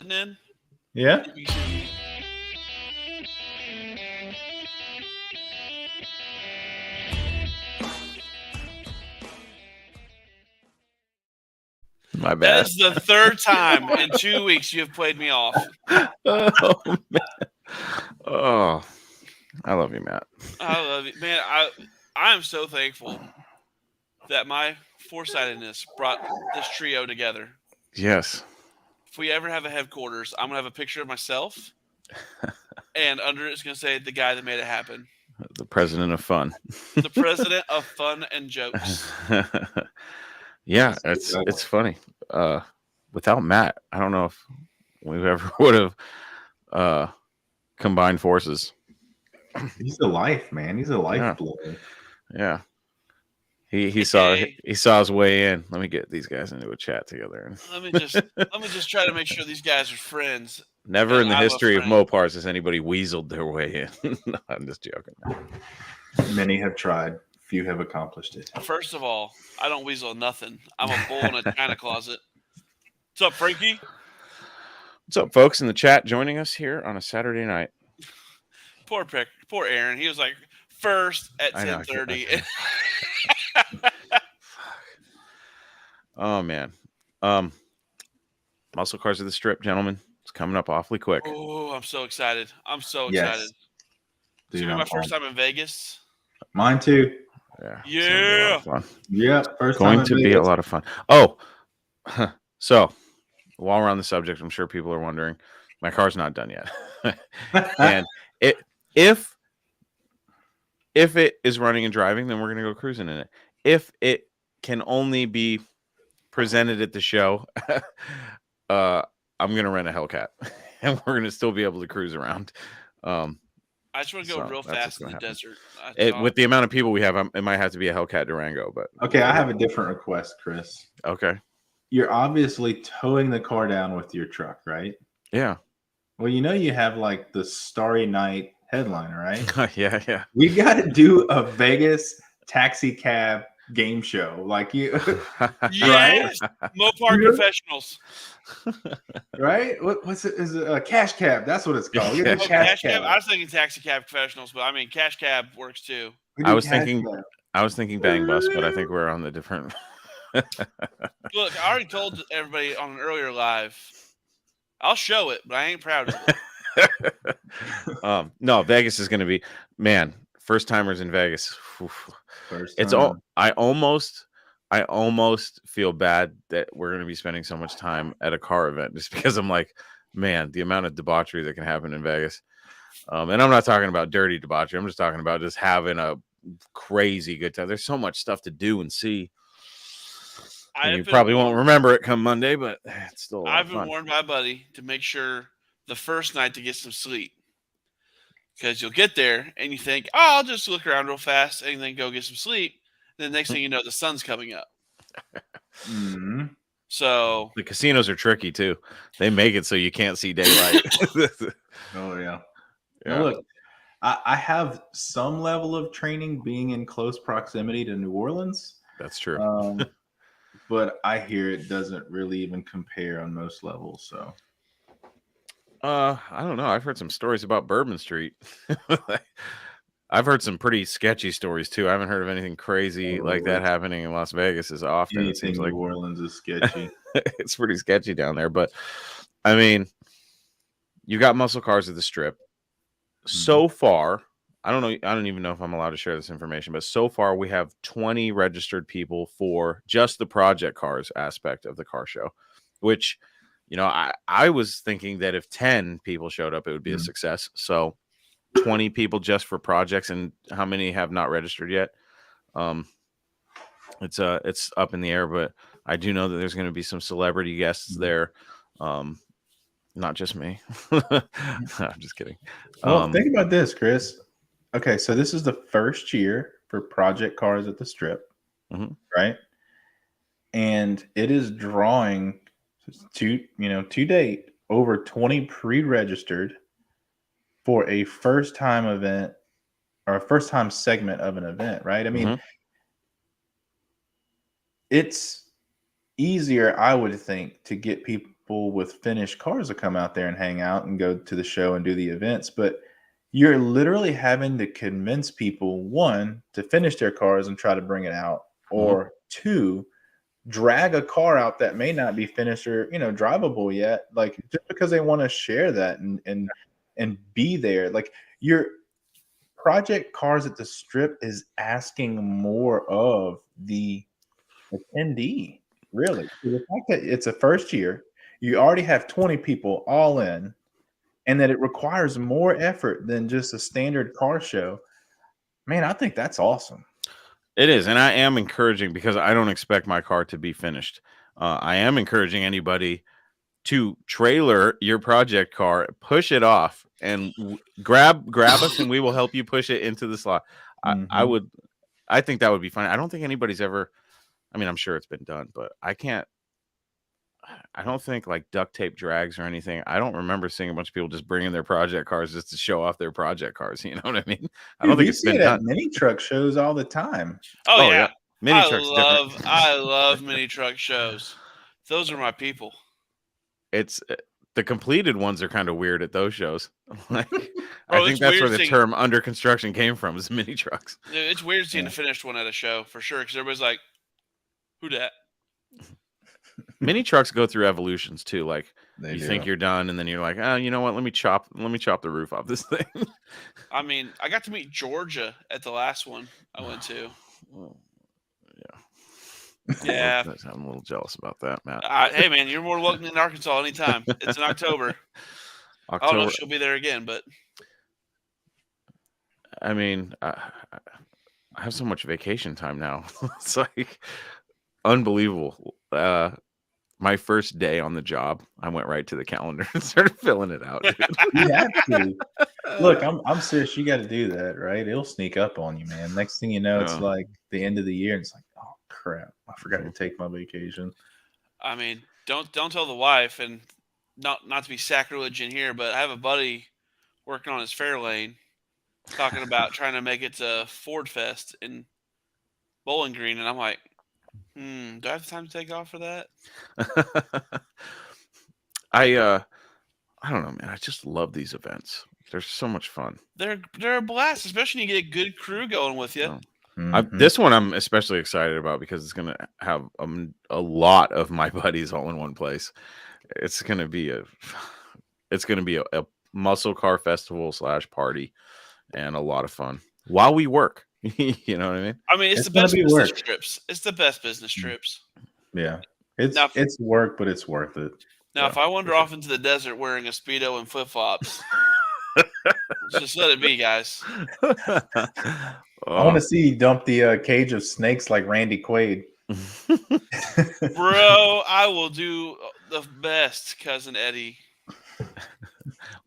in. Yeah. My That bad. is the third time in 2 weeks you have played me off. Oh, man. Oh, I love you, Matt. I love it, man. I am so thankful that my foresightedness brought this trio together. Yes. If we ever have a headquarters, I'm gonna have a picture of myself, and under it's gonna say the guy that made it happen. The president of fun. The president of fun and jokes. Yeah, it's funny. Without Matt, I don't know if we ever would have combined forces. He's a life, man. He's a lifeblood. Yeah. He saw his way in. Let me get these guys into a chat together. Let me just try to make sure these guys are friends. Never in the history of Mopars has anybody weaseled their way in. No, I'm just joking. Many have tried. Few have accomplished it. First of all, I don't weasel nothing. I'm a bull in a china closet. What's up, Frankie? What's up, folks in the chat joining us here on a Saturday night? Poor Aaron. He was like first at 10:30. Oh man. Muscle Cars of the Strip, gentlemen. It's coming up awfully quick. Oh, I'm so excited. I'm so excited. It's gonna be my first time in Vegas. Mine too. Yeah. Yeah. First going to be a lot of fun. Oh, so while we're on the subject, I'm sure people are wondering, my car's not done yet. And if it is running and driving, then we're going to go cruising in it. If it can only be presented at the show, I'm going to rent a Hellcat, and we're going to still be able to cruise around. I just want to go real fast in the desert. With the amount of people we have, it might have to be a Hellcat Durango. But okay, I have a different request, Chris. Okay. You're obviously towing the car down with your truck, right? Yeah. Well, you have like the Starry Night headliner, right? Yeah. We got to do a Vegas taxi cab game show, like you. Yes, right? Mopar Confessionals. Right? What's it? Is it a cash cab? That's what it's called. Yeah. Cash cab. I was thinking taxi cab professionals, but I mean cash cab works too. I was thinking Bang Bus, but I think we're on the different. Look, I already told everybody on an earlier live. I'll show it, but I ain't proud of it. No, Vegas is going to be, man. First timers in Vegas. It's all. I almost feel bad that we're going to be spending so much time at a car event, just because I'm like, man, the amount of debauchery that can happen in Vegas. And I'm not talking about dirty debauchery. I'm just talking about just having a crazy good time. There's so much stuff to do and see. And you probably won't remember it come Monday, but it's still a lot of fun. I've been warned by a buddy to make sure the first night to get some sleep, because you'll get there and you think, oh, I'll just look around real fast and then go get some sleep. Then the next thing you know, the sun's coming up. Mm-hmm. So the casinos are tricky too. They make it so you can't see daylight. Oh yeah. Now, look, I have some level of training being in close proximity to New Orleans. That's true. But I hear it doesn't really even compare on most levels. So, I don't know. I've heard some stories about Bourbon Street. I've heard some pretty sketchy stories too. I haven't heard of anything crazy like that happening in Las Vegas as often. Anything it seems like New Orleans is sketchy. It's pretty sketchy down there. But I mean, you got muscle cars at the Strip. Mm-hmm. So far, I don't know. I don't even know if I'm allowed to share this information, but so far we have 20 registered people for just the project cars aspect of the car show, which, I was thinking that if 10 people showed up, it would be a success. So 20 people just for projects, and how many have not registered yet? It's up in the air, but I do know that there's going to be some celebrity guests there. Not just me. I'm just kidding. Well, think about this, Chris. Okay, so this is the first year for project cars at the Strip, right? And it is drawing to date over 20 pre-registered for a first-time event or a first-time segment of an event, right? I mean, it's easier, I would think, to get people people with finished cars will come out there and hang out and go to the show and do the events, but you're literally having to convince people, one, to finish their cars and try to bring it out, or two, drag a car out that may not be finished or drivable yet, like just because they want to share that and be there. Like, your Project Cars at the Strip is asking more of the attendee, really. The fact that it's a first year, you already have 20 people all in, and that it requires more effort than just a standard car show. Man, I think that's awesome. It is, and I am encouraging, because I don't expect my car to be finished. I am encouraging anybody to trailer your project car, push it off, and grab us, and we will help you push it into the slot. I think that would be fun. I don't think anybody's ever. I mean, I'm sure it's been done, but I don't think like duct tape drags or anything. I don't remember seeing a bunch of people just bringing their project cars just to show off their project cars. You know what I mean? I don't think it's been done. Mini truck shows all the time. Oh yeah. Mini trucks. I love mini truck shows. Those are my people. It's the completed ones are kind of weird at those shows. Like, Bro, I think that's where the term under construction came from, is mini trucks. It's weird seeing a finished one at a show for sure, because everybody's like, "Who dat?" Mini trucks go through evolutions too. Like, you think you're done, and then you're like, oh, you know what? Let me chop the roof off this thing. I mean, I got to meet Georgia at the last one I went to. Well, yeah. I'm a little jealous about that, Matt. Hey, man, you're more welcome in Arkansas anytime. It's in October. I don't know if she'll be there again, but I mean, I have so much vacation time now. It's like unbelievable. My first day on the job, I went right to the calendar and started filling it out. Dude. You have to. Look, I'm serious. You got to do that, right? It'll sneak up on you, man. Next thing you know, it's like the end of the year, and it's like, oh crap, I forgot to take my vacation. I mean, don't tell the wife, and not to be sacrilege in here, but I have a buddy working on his Fairlane, talking about trying to make it to Ford Fest in Bowling Green, and I'm like, do I have time to take off for that? I don't know, man. I just love these events. They're so much fun. They're a blast, especially when you get a good crew going with you. This one I'm especially excited about because it's going to have a lot of my buddies all in one place. It's going to be a muscle car festival / party, and a lot of fun while we work. You know what I mean? I mean, it's the best business trips. It's the best business trips. Yeah. It's work, but it's worth it. Now, if I wander off into the desert wearing a Speedo and flip-flops, just let it be, guys. I want to see you dump the cage of snakes like Randy Quaid. Bro, I will do the best, Cousin Eddie.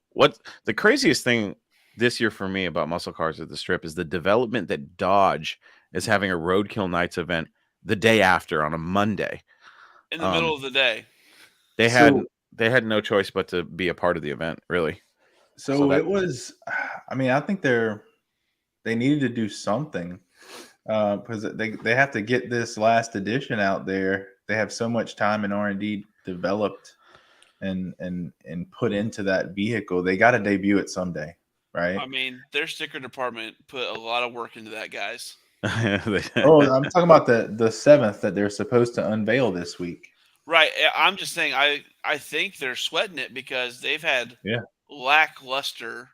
What the craziest thing this year for me about muscle cars at the Strip is the development that Dodge is having a Roadkill Nights event the day after on a Monday. In the middle of the day. They had no choice but to be a part of the event, really. So it was, I mean, I think they needed to do something because they have to get this last edition out there. They have so much time and R&D developed and put into that vehicle. They got to debut it someday. Right. I mean, their sticker department put a lot of work into that, guys. I'm talking about the 7th that they're supposed to unveil this week. Right. I'm just saying, I think they're sweating it because they've had lackluster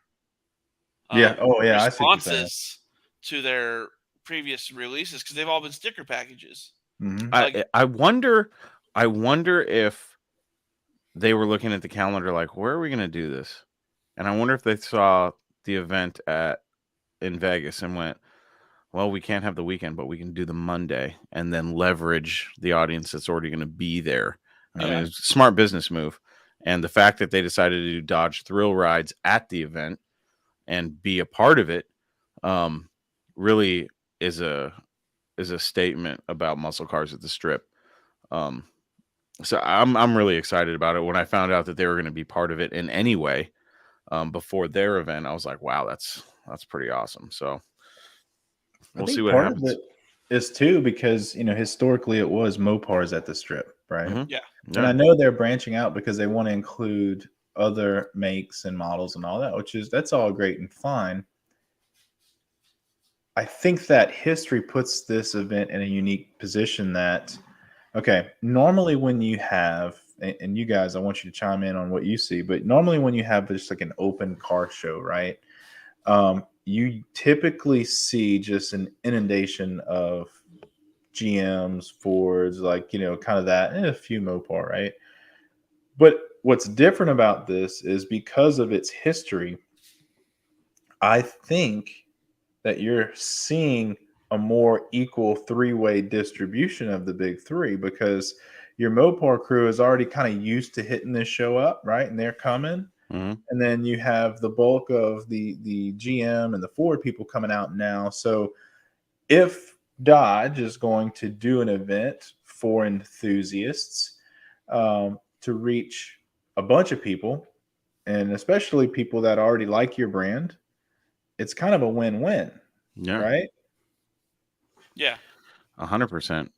responses to their previous releases because they've all been sticker packages. Mm-hmm. I wonder if they were looking at the calendar like, where are we going to do this? And I wonder if they saw the event in Vegas and went, well, we can't have the weekend, but we can do the Monday and then leverage the audience that's already going to be there. I mean, it's a smart business move. And the fact that they decided to do Dodge Thrill Rides at the event and be a part of it really is a statement about muscle cars at the Strip. So I'm really excited about it. When I found out that they were going to be part of it in any way before their event, I was like, wow, that's pretty awesome. So we'll see what happens. Part of it is too because historically it was Mopars at the Strip. right? Mm-hmm. Yeah. And I know they're branching out because they want to include other makes and models and all that, that's all great and fine. I think that history puts this event in a unique position that, okay, normally when you have, and you guys, I want you to chime in on what you see, but normally when you have just like an open car show, right? You typically see just an inundation of GMs, Fords, like, kind of that, and a few Mopar, right? But what's different about this is because of its history, I think that you're seeing a more equal three-way distribution of the big three because your Mopar crew is already kind of used to hitting this show up, right? And they're coming. Mm-hmm. And then you have the bulk of the GM and the Ford people coming out now. So if Dodge is going to do an event for enthusiasts to reach a bunch of people, and especially people that already like your brand, it's kind of a win-win, right? Yeah, 100%.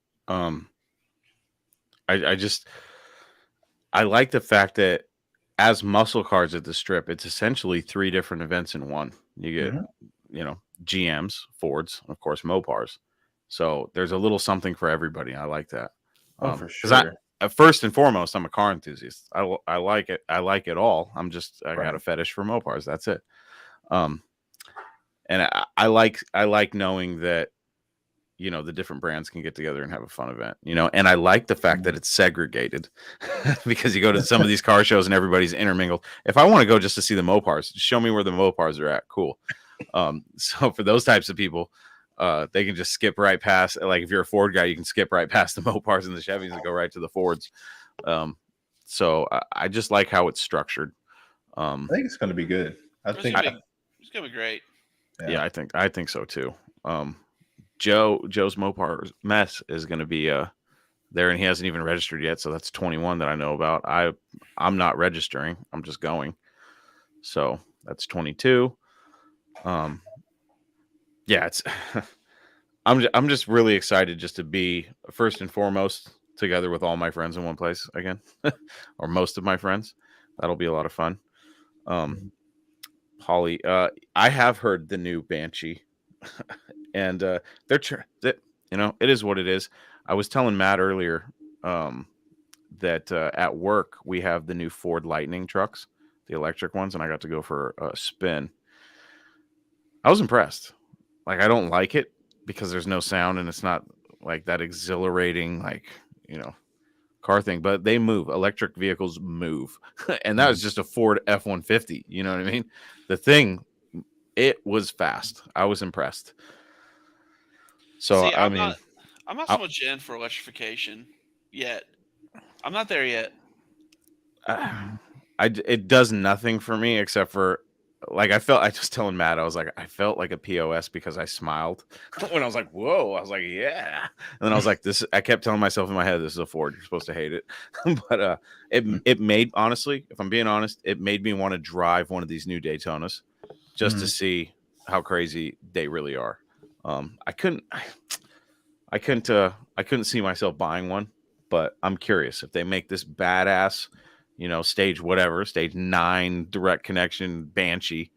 I like the fact that as muscle cars at the strip, it's essentially 3 different events in one. You get, GMs, Fords, of course, Mopars. So there's a little something for everybody. I like that. For sure. First and foremost, I'm a car enthusiast. I like it. I like it all. I got a fetish for Mopars. That's it. And I like knowing that, the different brands can get together and have a fun event, and I like the fact that it's segregated because you go to some of these car shows and everybody's intermingled. If I want to go just to see the Mopars, show me where the Mopars are at. Cool. So for those types of people, they can just skip right past, like if you're a Ford guy, you can skip right past the Mopars and the Chevys and go right to the Fords. So I just like how it's structured. I think it's going to be good. it's gonna be great. Yeah, I think so too. Joe's Mopar mess is going to be there, and he hasn't even registered yet. So that's 21 that I know about. I'm not registering. I'm just going. So that's 22. Yeah, it's. I'm just really excited just to be first and foremost together with all my friends in one place again, or most of my friends. That'll be a lot of fun. Holly, I have heard the new Banshee. And it is what it is. I was telling Matt earlier that at work we have the new Ford Lightning trucks, the electric ones, and I got to go for a spin. I was impressed. Like, I don't like it because there's no sound and it's not like that exhilarating, car thing, but they move. Electric vehicles move. And that was just a Ford F-150. You know what I mean? The thing, it was fast. I was impressed. So, see, I'm not so much in for electrification yet. I'm not there yet. It does nothing for me except for, like, I was telling Matt, I was like, I felt like a POS because I smiled when I was like, whoa, I was like, yeah. And then I was like, I kept telling myself in my head, this is a Ford, you're supposed to hate it. But it made, honestly, if I'm being honest, it made me want to drive one of these new Daytonas just to see how crazy they really are. I couldn't see myself buying one, but I'm curious if they make this badass, stage 9 direct connection Banshee.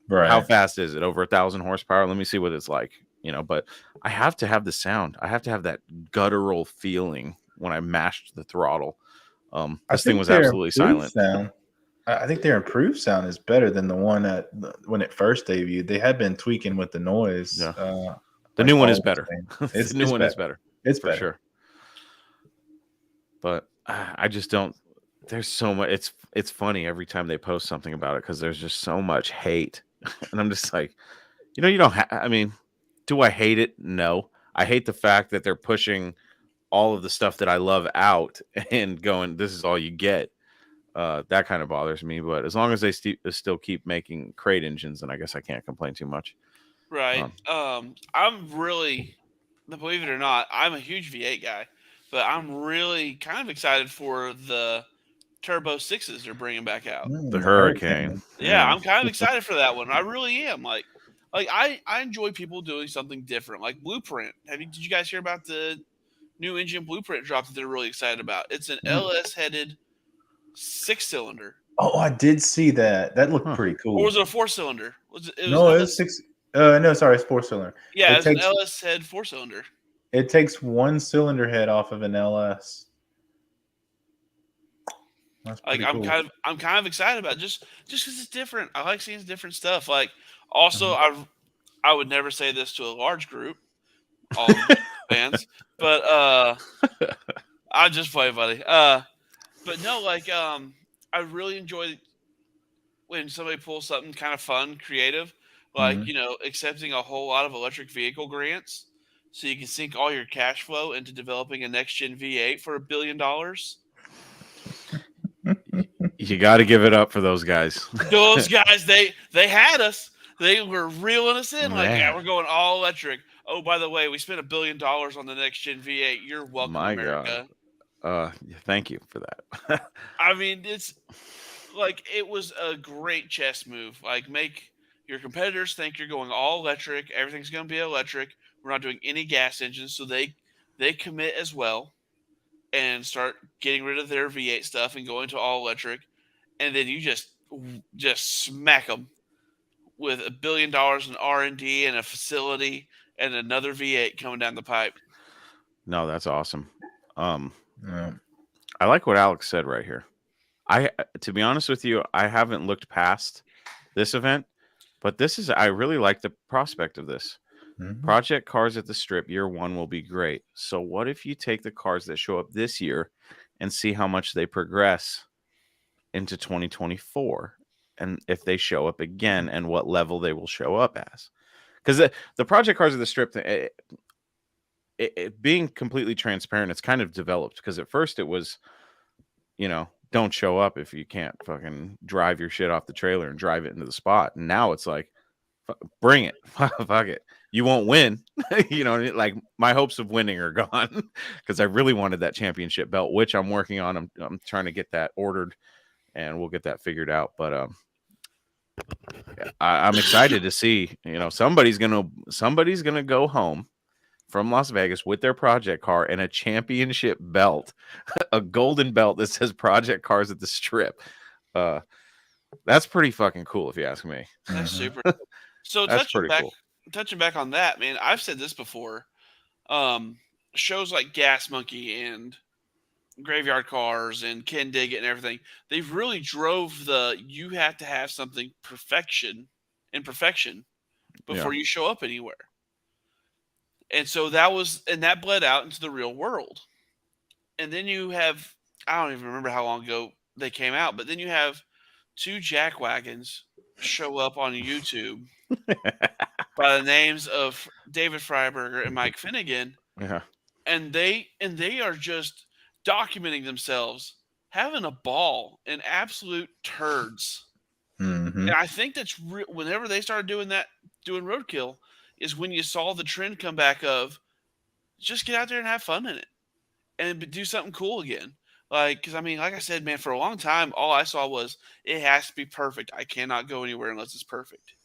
Right. How fast is it? Over 1,000 horsepower? Let me see what it's like. But I have to have the sound. I have to have that guttural feeling when I mashed the throttle. This thing was absolutely silent. I think their improved sound is better than the one when it first debuted. They had been tweaking with the noise. Yeah. The new one is better. The new one is better. It's for sure. But I just don't. There's so much. It's funny every time they post something about it because there's just so much hate, and I'm just like, you don't. I mean, do I hate it? No. I hate the fact that they're pushing all of the stuff that I love out and going, this is all you get. That kind of bothers me. But as long as they still keep making crate engines, then I guess I can't complain too much. Right. I'm really, believe it or not, I'm a huge V8 guy, but I'm really kind of excited for the Turbo 6s they're bringing back out. The Hurricane. Yeah, I'm kind of excited for that one. I really am. Like I enjoy people doing something different, like Blueprint. Did you guys hear about the new engine blueprint drop that they're really excited about. It's an LS-headed 6-cylinder. Oh, I did see that. That looked pretty cool. Or was it a 4-cylinder? It was 6. No, sorry, it's 4-cylinder. Yeah, it's an LS head 4-cylinder. It takes 1 cylinder head off of an LS. That's pretty cool. I'm kind of excited about it just because it's different. I like seeing different stuff. Like, also, I would never say this to a large group, all fans, but I'm just playing, buddy. But no, like, I really enjoy when somebody pulls something kind of fun, creative, like, accepting a whole lot of electric vehicle grants so you can sink all your cash flow into developing a next-gen V8 for $1 billion. You got to give it up for those guys. Those guys, they had us. They were reeling us in. Like, yeah, we're going all electric. Oh, by the way, we spent $1 billion on the next-gen V8. You're welcome, America. God. Thank you for that. I mean, it's like, it was a great chess move. Like, make your competitors think you're going all electric. Everything's going to be electric. We're not doing any gas engines, so they commit as well and start getting rid of their V8 stuff and going to all electric. And then you just smack them with $1 billion in R&D and a facility and another V8 coming down the pipe. No, that's awesome. I like what Alex said right here. To be honest with you, I haven't looked past this event, but I really like the prospect of this. Project cars at the Strip year 1 will be great. So what if you take the cars that show up this year and see how much they progress into 2024, and if they show up again and what level they will show up as? Because the project cars at the Strip, it being completely transparent, it's kind of developed, because at first it was, don't show up if you can't fucking drive your shit off the trailer and drive it into the spot. And now it's like, bring it. Fuck it. You won't win. Like, my hopes of winning are gone, because I really wanted that championship belt, which I'm working on. I'm trying to get that ordered, and we'll get that figured out. But I'm excited to see, somebody's gonna go home from Las Vegas with their project car and a championship belt, a golden belt that says Project Cars at the Strip. That's pretty fucking cool, if you ask me. That's super cool. So touching back on that, man, I've said this before. Shows like Gas Monkey and Graveyard Cars and Ken Diggett and everything, they've really drove you have to have something perfection before you show up anywhere. And so that bled out into the real world. And then you have, I don't even remember how long ago they came out, but then you have 2 jack wagons show up on YouTube by the names of David Freiberger and Mike Finnegan. Yeah. And they are just documenting themselves having a ball in absolute turds. And I think that's whenever they started doing roadkill is when you saw the trend come back of just get out there and have fun in it and do something cool again. Like, because I mean, like I said, man, for a long time, all I saw was it has to be perfect. I cannot go anywhere unless it's perfect.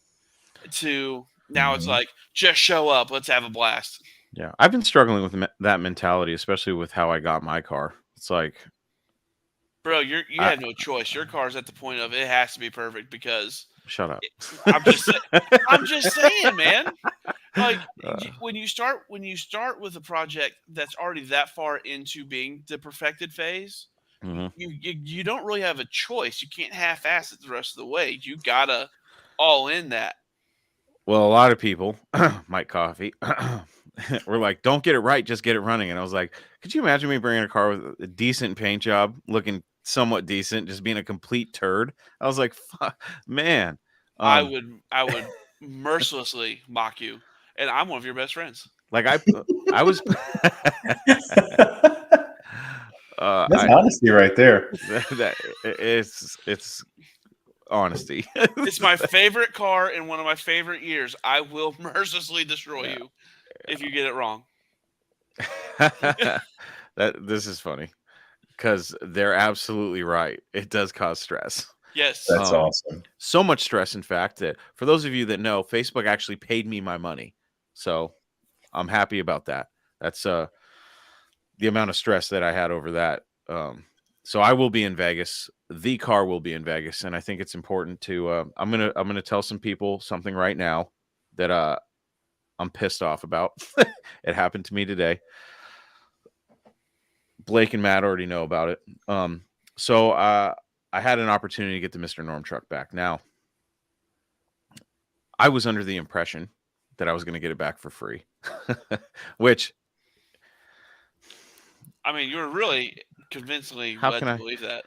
To now it's like, just show up. Let's have a blast. Yeah. I've been struggling with that mentality, especially with how I got my car. It's like, bro, you have no choice. Your car's at the point of it has to be perfect because. Shut up. I'm just saying, man. Like when you start with a project that's already that far into being the perfected phase, you don't really have a choice. You can't half-ass it the rest of the way. You gotta all in that. Well, a lot of people, Mike Coffee, were like, "Don't get it right, just get it running." And I was like, "Could you imagine me bringing a car with a decent paint job, looking somewhat decent, just being a complete turd?" I was like, "Fuck, man." I would mercilessly mock you, and I'm one of your best friends. Like I was. That's honesty right there. It's honesty. It's my favorite car in one of my favorite years. I will mercilessly destroy you if you get it wrong. This is funny because they're absolutely right. It does cause stress. Yes. That's awesome. So much stress, in fact, that for those of you that know, Facebook actually paid me my money. So I'm happy about that. That's the amount of stress that I had over that. So I will be in Vegas. The car will be in Vegas, and I think it's important to. I'm gonna tell some people something right now that I'm pissed off about. It happened to me today. Blake and Matt already know about it. So I had an opportunity to get the Mr. Norm truck back. Now, I was under the impression that I was going to get it back for free, which, I mean, you were really convincingly led to believe that.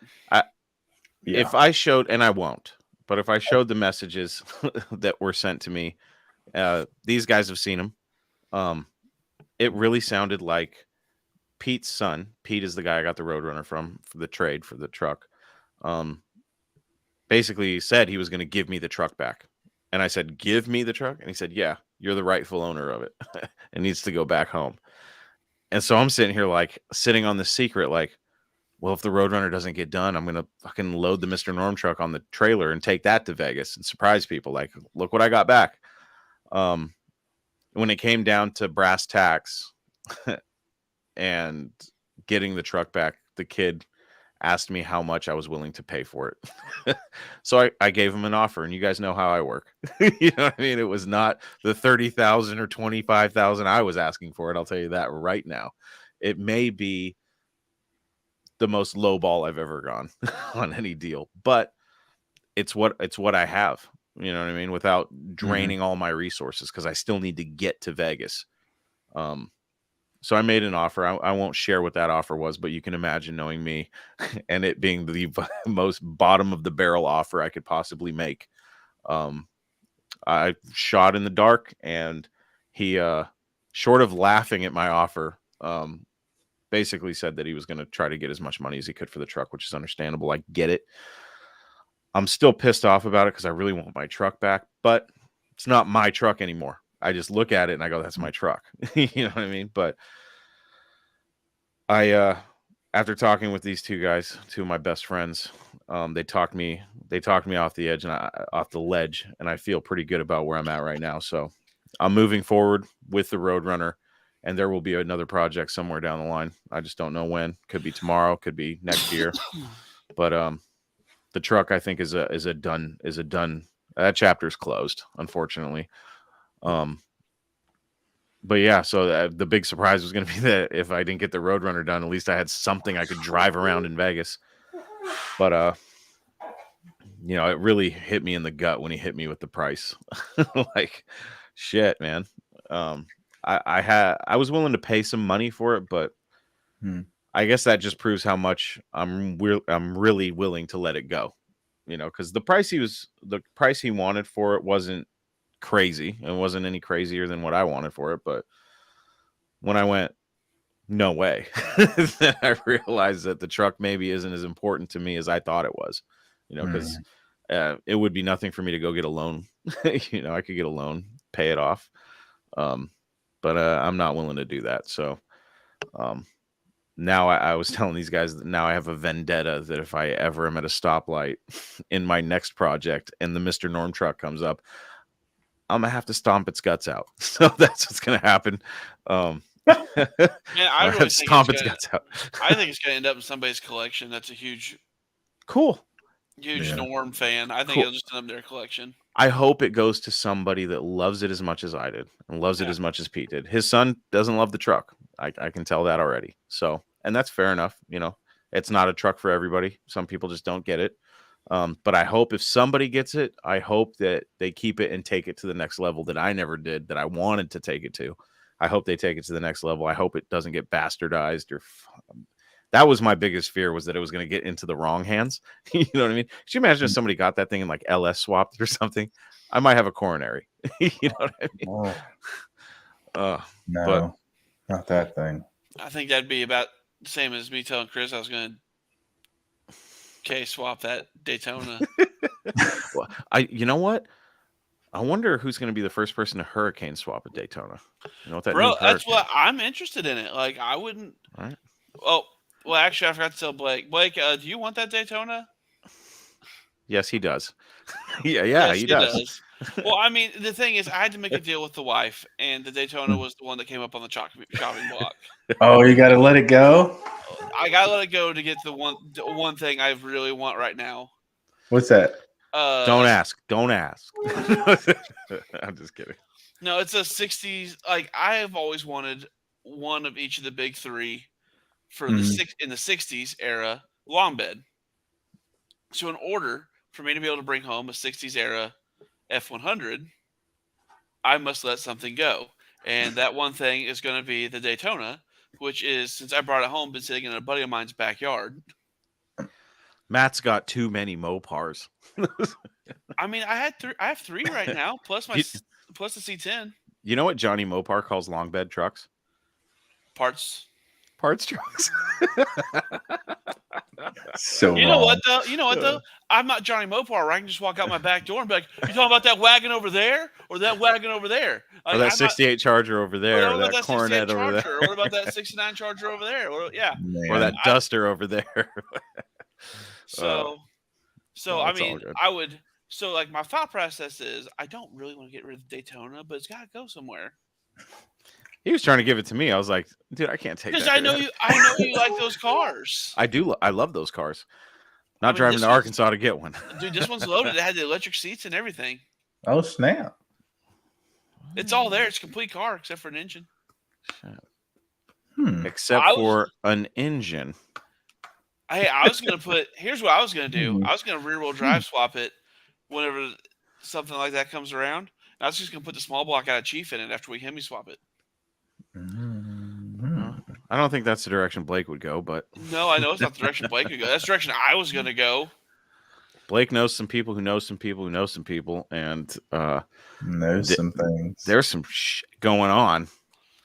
If I showed, and I won't, but if I showed the messages that were sent to me, these guys have seen them. It really sounded like Pete's son. Pete is the guy I got the Roadrunner from for the trade for the truck. Basically said he was going to give me the truck back. And I said, give me the truck? And he said, yeah, you're the rightful owner of it. It needs to go back home. And so I'm sitting here like sitting on the secret, like, well, if the Roadrunner doesn't get done, I'm going to fucking load the Mr. Norm truck on the trailer and take that to Vegas and surprise people. Like, look what I got back. When it came down to brass tacks and getting the truck back, the kid asked me how much I was willing to pay for it. So I gave him an offer, and you guys know how I work. You know what I mean? It was not the 30,000 or 25,000 I was asking for it. I'll tell you that right now. It may be the most low ball I've ever gone on any deal, but it's what I have, you know what I mean? Without draining all my resources, because I still need to get to Vegas. So I made an offer. I won't share what that offer was, but you can imagine, knowing me, and it being the most bottom of the barrel offer I could possibly make. I shot in the dark, and he, short of laughing at my offer, basically said that he was going to try to get as much money as he could for the truck, which is understandable. I get it. I'm still pissed off about it because I really want my truck back, but it's not my truck anymore. I just look at it and I go, that's my truck. You know what I mean? But after talking with these two guys, two of my best friends, they talked me off the edge and off the ledge, and I feel pretty good about where I'm at right now. So I'm moving forward with the Roadrunner, and there will be another project somewhere down the line. I just don't know when. Could be tomorrow, could be next year. But the truck, I think, is a done. That chapter's closed, unfortunately. But yeah, so the big surprise was going to be that if I didn't get the Roadrunner done, at least I had something I could drive around in Vegas. But you know, it really hit me in the gut when he hit me with the price. Like, shit, man. I was willing to pay some money for it, but I guess that just proves how much I'm really willing to let it go. You know, because the price he wanted for it wasn't crazy. It wasn't any crazier than what I wanted for it. But when I went, no way, then I realized that the truck maybe isn't as important to me as I thought it was. You know, because it would be nothing for me to go get a loan. You know, I could get a loan, pay it off. But I'm not willing to do that. So now I was telling these guys that now I have a vendetta that if I ever am at a stoplight in my next project and the Mr. Norm truck comes up, I'm going to have to stomp its guts out. So that's what's going to happen. Man, I really think stomp its guts out. I think it's going to end up in somebody's collection. That's a huge Norm fan. I think it'll just end up in their collection. I hope it goes to somebody that loves it as much as I did and loves it as much as Pete did. His son doesn't love the truck. I can tell that already. So, and that's fair enough. You know, it's not a truck for everybody. Some people just don't get it. But I hope if somebody gets it, I hope that they keep it and take it to the next level that I never did, that I wanted to take it to. I hope they take it to the next level. I hope it doesn't get bastardized or that was my biggest fear, was that it was going to get into the wrong hands. You know what I mean? Could you imagine if somebody got that thing and like LS swapped or something? I might have a coronary. You know what I mean? No, but not that thing. I think that'd be about the same as me telling Chris I was going to K-swap that Daytona. Well, you know what? I wonder who's going to be the first person to hurricane swap at Daytona. You know what that Bro, that's what I'm interested in it. Like, I wouldn't. All right. Oh, well, actually, I forgot to tell Blake. Blake, do you want that Daytona? Yes, he does. Yeah, yes, he does. Well, I mean, the thing is, I had to make a deal with the wife, and the Daytona was the one that came up on the chopping block. Oh, you got to let it go? I gotta let it go to get the one thing I really want right now. What's that? Don't ask. Don't ask. I'm just kidding. No, it's a 60s. Like, I have always wanted one of each of the big three for in the 60s era long bed. So in order for me to be able to bring home a 60s era F100, I must let something go. And that one thing is going to be the Daytona, which is, since I brought it home, been sitting in a buddy of mine's backyard. Matt's got too many Mopars. I mean, I have three right now, plus the C10. You know what Johnny Mopar calls long bed trucks? Parts trucks. So you know what though? I'm not Johnny Mopar. I can just walk out my back door and be like, "You talking about that wagon over there, or that wagon over there, or that 68 Charger over there, or that Coronet over there, or what about that 69 Charger over there, or or that Duster over there." So I mean, I would. So, like, my thought process is, I don't really want to get rid of the Daytona, but it's got to go somewhere. He was trying to give it to me. I was like, dude, I can't take that. Because I know you like those cars. I do. I love those cars. Not driving to Arkansas to get one. Dude, this one's loaded. It had the electric seats and everything. Oh, snap. It's all there. It's a complete car except for an engine. Except for an engine. Hey, I was going to put... Here's what I was going to do. I was going to rear-wheel drive swap it whenever something like that comes around. I was just going to put the small block out of Chief in it after we Hemi swap it. I don't think that's the direction Blake would go, but... No, I know it's not the direction Blake would go. That's the direction I was going to go. Blake knows some people who know some people who know some people, and there's some things. There's some going on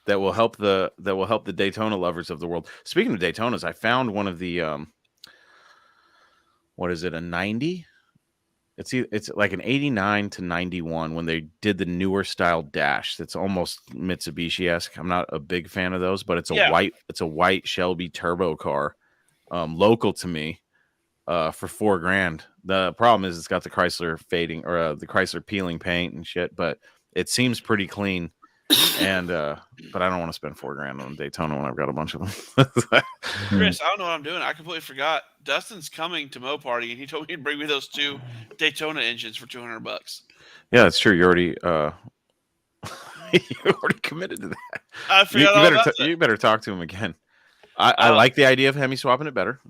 that will help the Daytona lovers of the world. Speaking of Daytonas, I found one of the what is it, a 90? It's like an 89 to 91 when they did the newer style dash. That's almost Mitsubishi-esque. I'm not a big fan of those, but it's a white Shelby turbo car, local to me, for $4,000. The problem is it's got the Chrysler fading or the Chrysler peeling paint and shit, but it seems pretty clean. And but I don't want to spend $4,000 on Daytona when I've got a bunch of them. Chris, I don't know what I'm doing. I completely forgot. Dustin's coming to Moparty, and he told me to bring me those 2 Daytona engines for $200. Yeah, that's true. You already you already committed to that. I forgot you better talk to him again. I like the idea of Hemi swapping it better.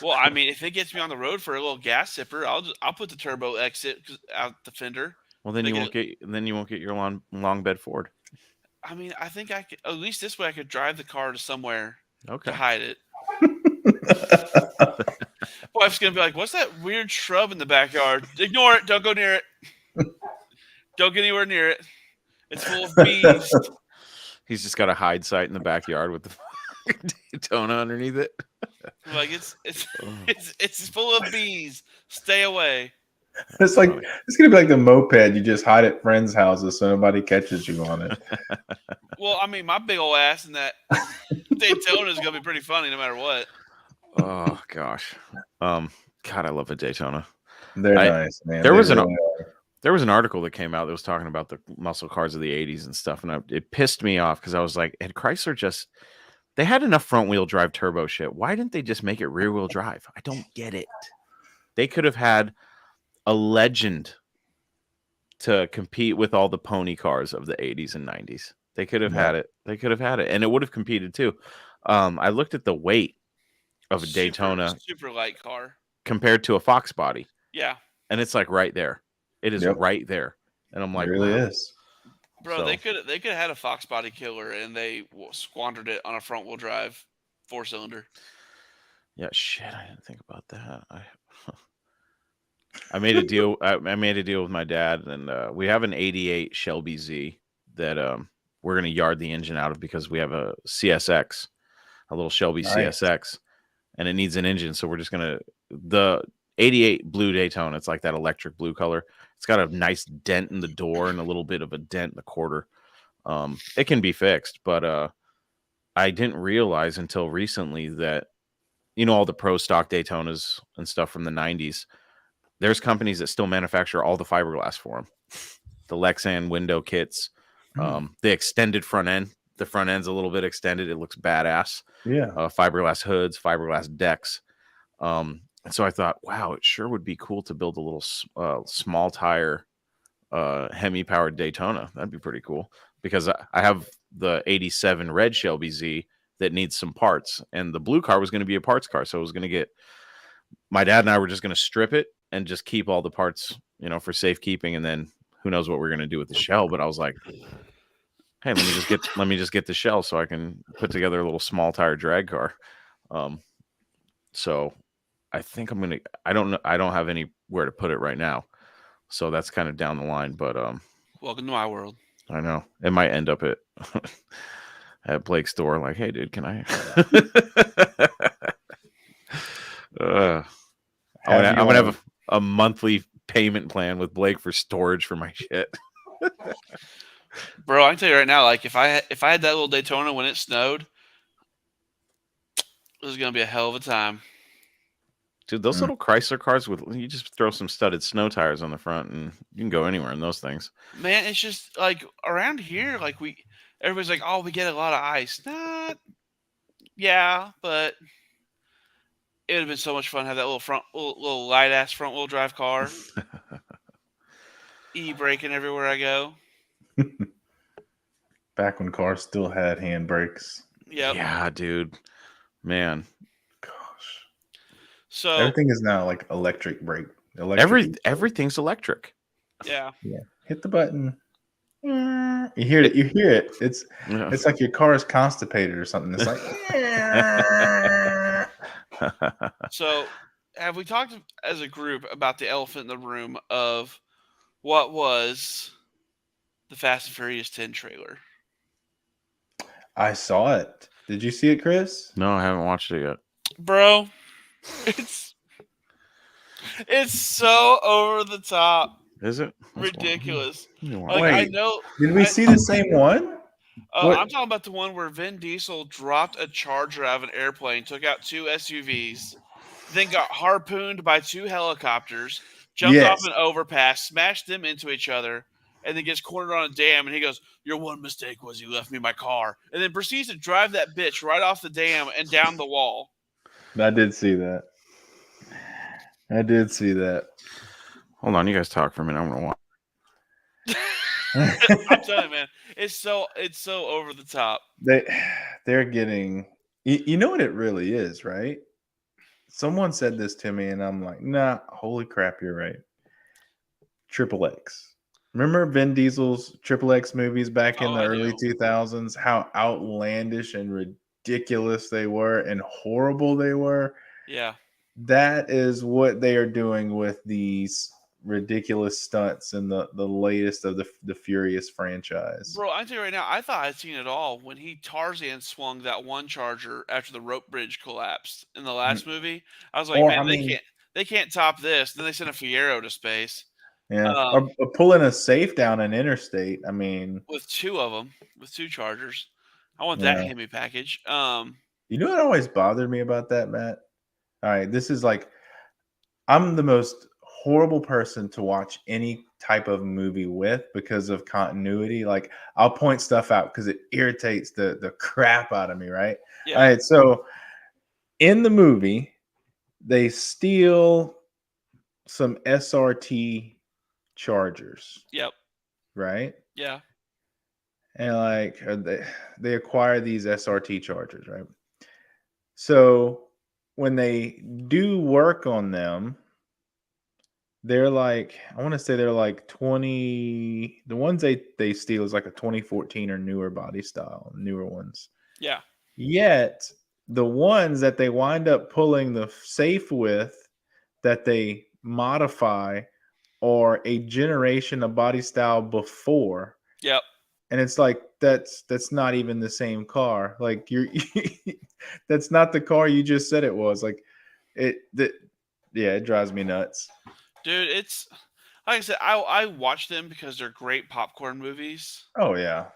Well, I mean, if it gets me on the road for a little gas sipper, I'll put the turbo exit out the fender. Well, then you won't get your long bed Ford. I mean, I think I could, at least this way I could drive the car to somewhere to hide it. Wife's gonna be like, "What's that weird shrub in the backyard?" Ignore it. Don't go near it. Don't get anywhere near it. It's full of bees. He's just got a hide site in the backyard with the Daytona underneath it. Like it's full of bees. Stay away. It's gonna be like the moped. You just hide at friends' houses so nobody catches you on it. Well, I mean, my big old ass in that Daytona is gonna be pretty funny no matter what. Oh gosh, God, I love a Daytona. They're nice, man. There was an article that came out that was talking about the muscle cars of the '80s and stuff, and it pissed me off because I was like, had Chrysler they had enough front wheel drive turbo shit. Why didn't they just make it rear wheel drive? I don't get it. They could have had a legend to compete with all the pony cars of the 80s and 90s. They could have had it. They could have had it, and it would have competed too. I looked at the weight of a Daytona, super light car compared to a Fox body. Yeah, and it's like right there. It is right there, and I'm like, it really is. Bro, they could have had a Fox body killer, and they squandered it on a front wheel drive 4-cylinder. Yeah, shit, I didn't think about that. I made a deal. I made a deal with my dad, and we have an '88 Shelby Z that we're gonna yard the engine out of because we have a CSX, a little Shelby CSX, and it needs an engine. So we're just gonna the '88 blue Daytona. It's like that electric blue color. It's got a nice dent in the door and a little bit of a dent in the quarter. It can be fixed, but I didn't realize until recently that all the pro stock Daytonas and stuff from the '90s. there's companies that still manufacture all the fiberglass for them. The Lexan window kits, the extended front end. The front end's a little bit extended. It looks badass. Yeah. Fiberglass hoods, fiberglass decks. And so I thought, wow, it sure would be cool to build a little small tire Hemi powered Daytona. That'd be pretty cool, because I have the 87 red Shelby Z that needs some parts, and the blue car was going to be a parts car. So I was going to get, my dad and I were just going to strip it and just keep all the parts, for safekeeping. And then who knows what we're going to do with the shell. But I was like, hey, let me just get the shell so I can put together a little small tire drag car. So I think I don't know. I don't have anywhere to put it right now. So that's kind of down the line, but welcome to my world. I know it might end up at Blake's store. Like, hey, dude, can I? I'm gonna have a monthly payment plan with Blake for storage for my shit. Bro, I can tell you right now, like if I had that little Daytona when it snowed, it was gonna be a hell of a time. Dude, those little Chrysler cars you just throw some studded snow tires on the front and you can go anywhere in those things. Man, it's just like around here, like everybody's like, oh, we get a lot of ice. Yeah, but it would have been so much fun to have that little light ass front wheel drive car. E-braking everywhere I go. Back when cars still had handbrakes. Yep. Yeah, dude. Man. Gosh. So everything is now like electric brake. Everything's electric. Yeah. Yeah. Hit the button. You hear it. It's like your car is constipated or something. It's like. So, have we talked as a group about the elephant in the room of what was the Fast and Furious 10 trailer? I saw it. Did you see it, Chris? No, I haven't watched it yet. Bro, it's so over the top. Is it? Ridiculous. Like, wait, I know. Did we see the same one? I'm talking about the one where Vin Diesel dropped a Charger out of an airplane, took out 2 SUVs, then got harpooned by 2 helicopters, jumped off an overpass, smashed them into each other, and then gets cornered on a dam, and he goes, your one mistake was you left me my car, and then proceeds to drive that bitch right off the dam and down the wall. I did see that. Hold on, you guys talk for a minute. I'm going to watch. I'm telling you, man, it's so over the top. They're getting, you know what it really is, right? Someone said this to me, and I'm like, nah, holy crap, you're right. Triple X. Remember Vin Diesel's Triple X movies back in the early 2000s? How outlandish and ridiculous they were and horrible they were. Yeah. That is what they are doing with these ridiculous stunts in the latest of the Furious franchise. Bro, I tell you right now, I thought I'd seen it all when he Tarzan swung that one Charger after the rope bridge collapsed in the last movie. I was like, they can't top this. Then they sent a Fiero to space. Yeah, or pulling a safe down an interstate. I mean, with 2 of them, with 2 Chargers. I want that Hemi package. You know what always bothered me about that, Matt? All right, this is like, I'm the most horrible person to watch any type of movie with because of continuity. Like, I'll point stuff out because it irritates the crap out of me, right? Yeah. All right, so in the movie, they steal some SRT Chargers. Yep. Right? Yeah. And like they acquire these SRT Chargers, right? So when they do work on them, they're like, I want to say they're like 20. The ones they steal is like a 2014 or newer body style, newer ones. Yeah. Yet the ones that they wind up pulling the safe with that they modify or a generation of body style before. Yep. And it's like that's not even the same car. Like that's not the car you just said it was. Like it drives me nuts. Dude, it's like I said, I watch them because they're great popcorn movies. Oh yeah.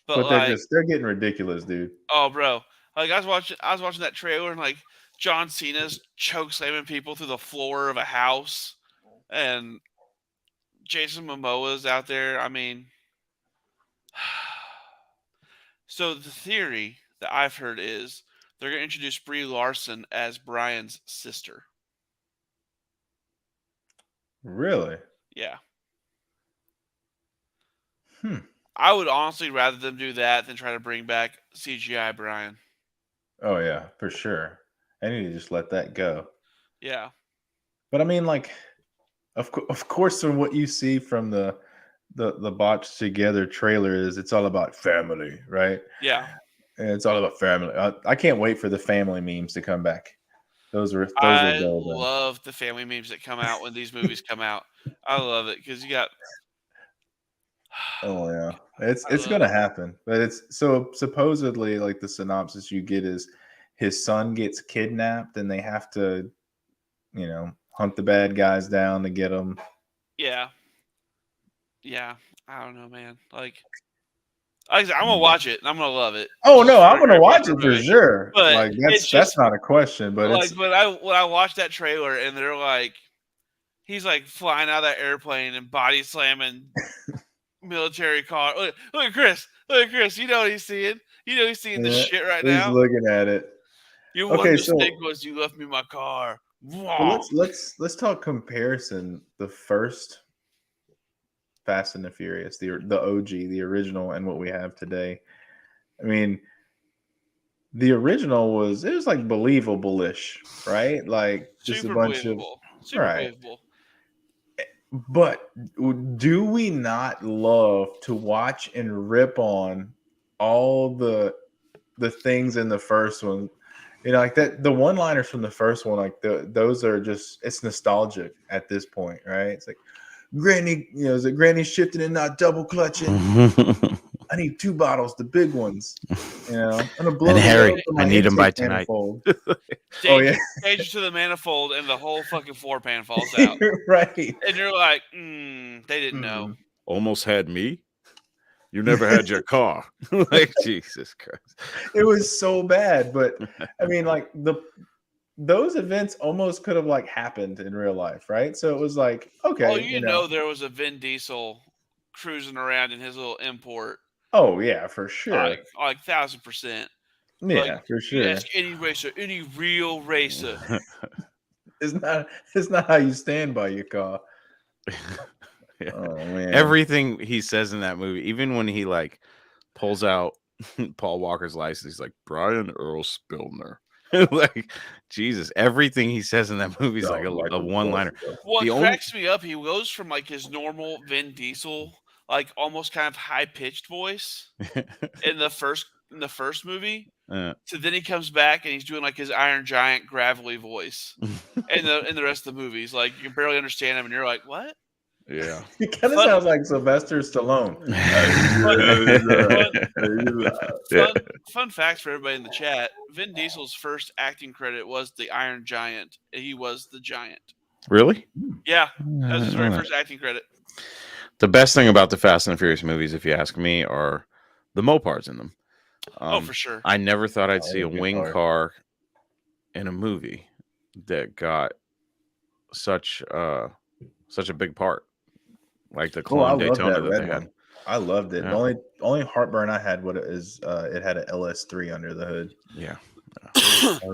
But they're getting ridiculous, dude. Oh bro. Like I was watching that trailer and like John Cena's choke slamming people through the floor of a house. and Jason Momoa's out there. I mean, so the theory that I've heard is they're going to introduce Brie Larson as Brian's sister. Really? Yeah. I would honestly rather them do that than try to bring back CGI Brian. Oh yeah, for sure. I need to just let that go. Yeah. But I mean, like, of course, from what you see from the botched together trailer is it's all about family, right? Yeah. And it's all about family. I can't wait for the family memes to come back. Those are golden. Love the family memes that come out when these movies come out. I love it because you got. Oh yeah, it's gonna happen. But it's so supposedly like the synopsis you get is his son gets kidnapped and they have to, hunt the bad guys down to get him. Yeah. Yeah. I don't know, man. Like I'm gonna watch it and I'm gonna love it. Oh no, I'm gonna watch it for sure. But like that's not a question. But like when I watched that trailer and they're like, he's like flying out of that airplane and body slamming military car. Look at Chris. Look at Chris. You know what he's seeing. You know he's seeing this shit right now. He's looking at it. One mistake was you left me my car. Let's talk comparison. The first Fast and the Furious, the OG, the original, and what we have today. I mean, the original was like believable-ish, right? Like just super a bunch believable. of super believable. But do we not love to watch and rip on all the things in the first one? Like that, the one-liners from the first one, like those are just, it's nostalgic at this point, right? It's like, Granny, is it Granny shifting and not double clutching? I need 2 bottles, the big ones. I'm gonna blow and Harry, I need them by tonight. Oh yeah, change to the manifold, and the whole fucking floor pan falls out. Right, and you're like, they didn't know. Almost had me. You never had your car. Like Jesus Christ, it was so bad. But I mean, like those events almost could have like happened in real life, right? So it was like, okay. Oh, you know there was a Vin Diesel cruising around in his little import. Oh yeah, for sure. Like 1,000%. Yeah, like, for sure. You ask any racer, any real racer. It's not how you stand by your car. Yeah. Oh man. Everything he says in that movie, even when he like pulls out Paul Walker's license, he's like Brian Earl Spillner. Like Jesus, everything he says in that movie is like a one-liner. What cracks me up, he goes from like his normal Vin Diesel, like almost kind of high-pitched voice in the first movie, to then he comes back and he's doing like his Iron Giant gravelly voice in the rest of the movies. Like you can barely understand him, and you're like, what? Yeah, he kind of sounds like Sylvester Stallone. Fun facts for everybody in the chat: Vin Diesel's first acting credit was the Iron Giant. He was the Giant. Really? Yeah, that was his very first acting credit. The best thing about the Fast and the Furious movies, if you ask me, are the Mopars in them. For sure. I never thought I'd see a wing car in a movie that got such a big part. Like the clone Daytona that they had. I loved it. Yeah. The only heartburn I had it had an LS3 under the hood. Yeah.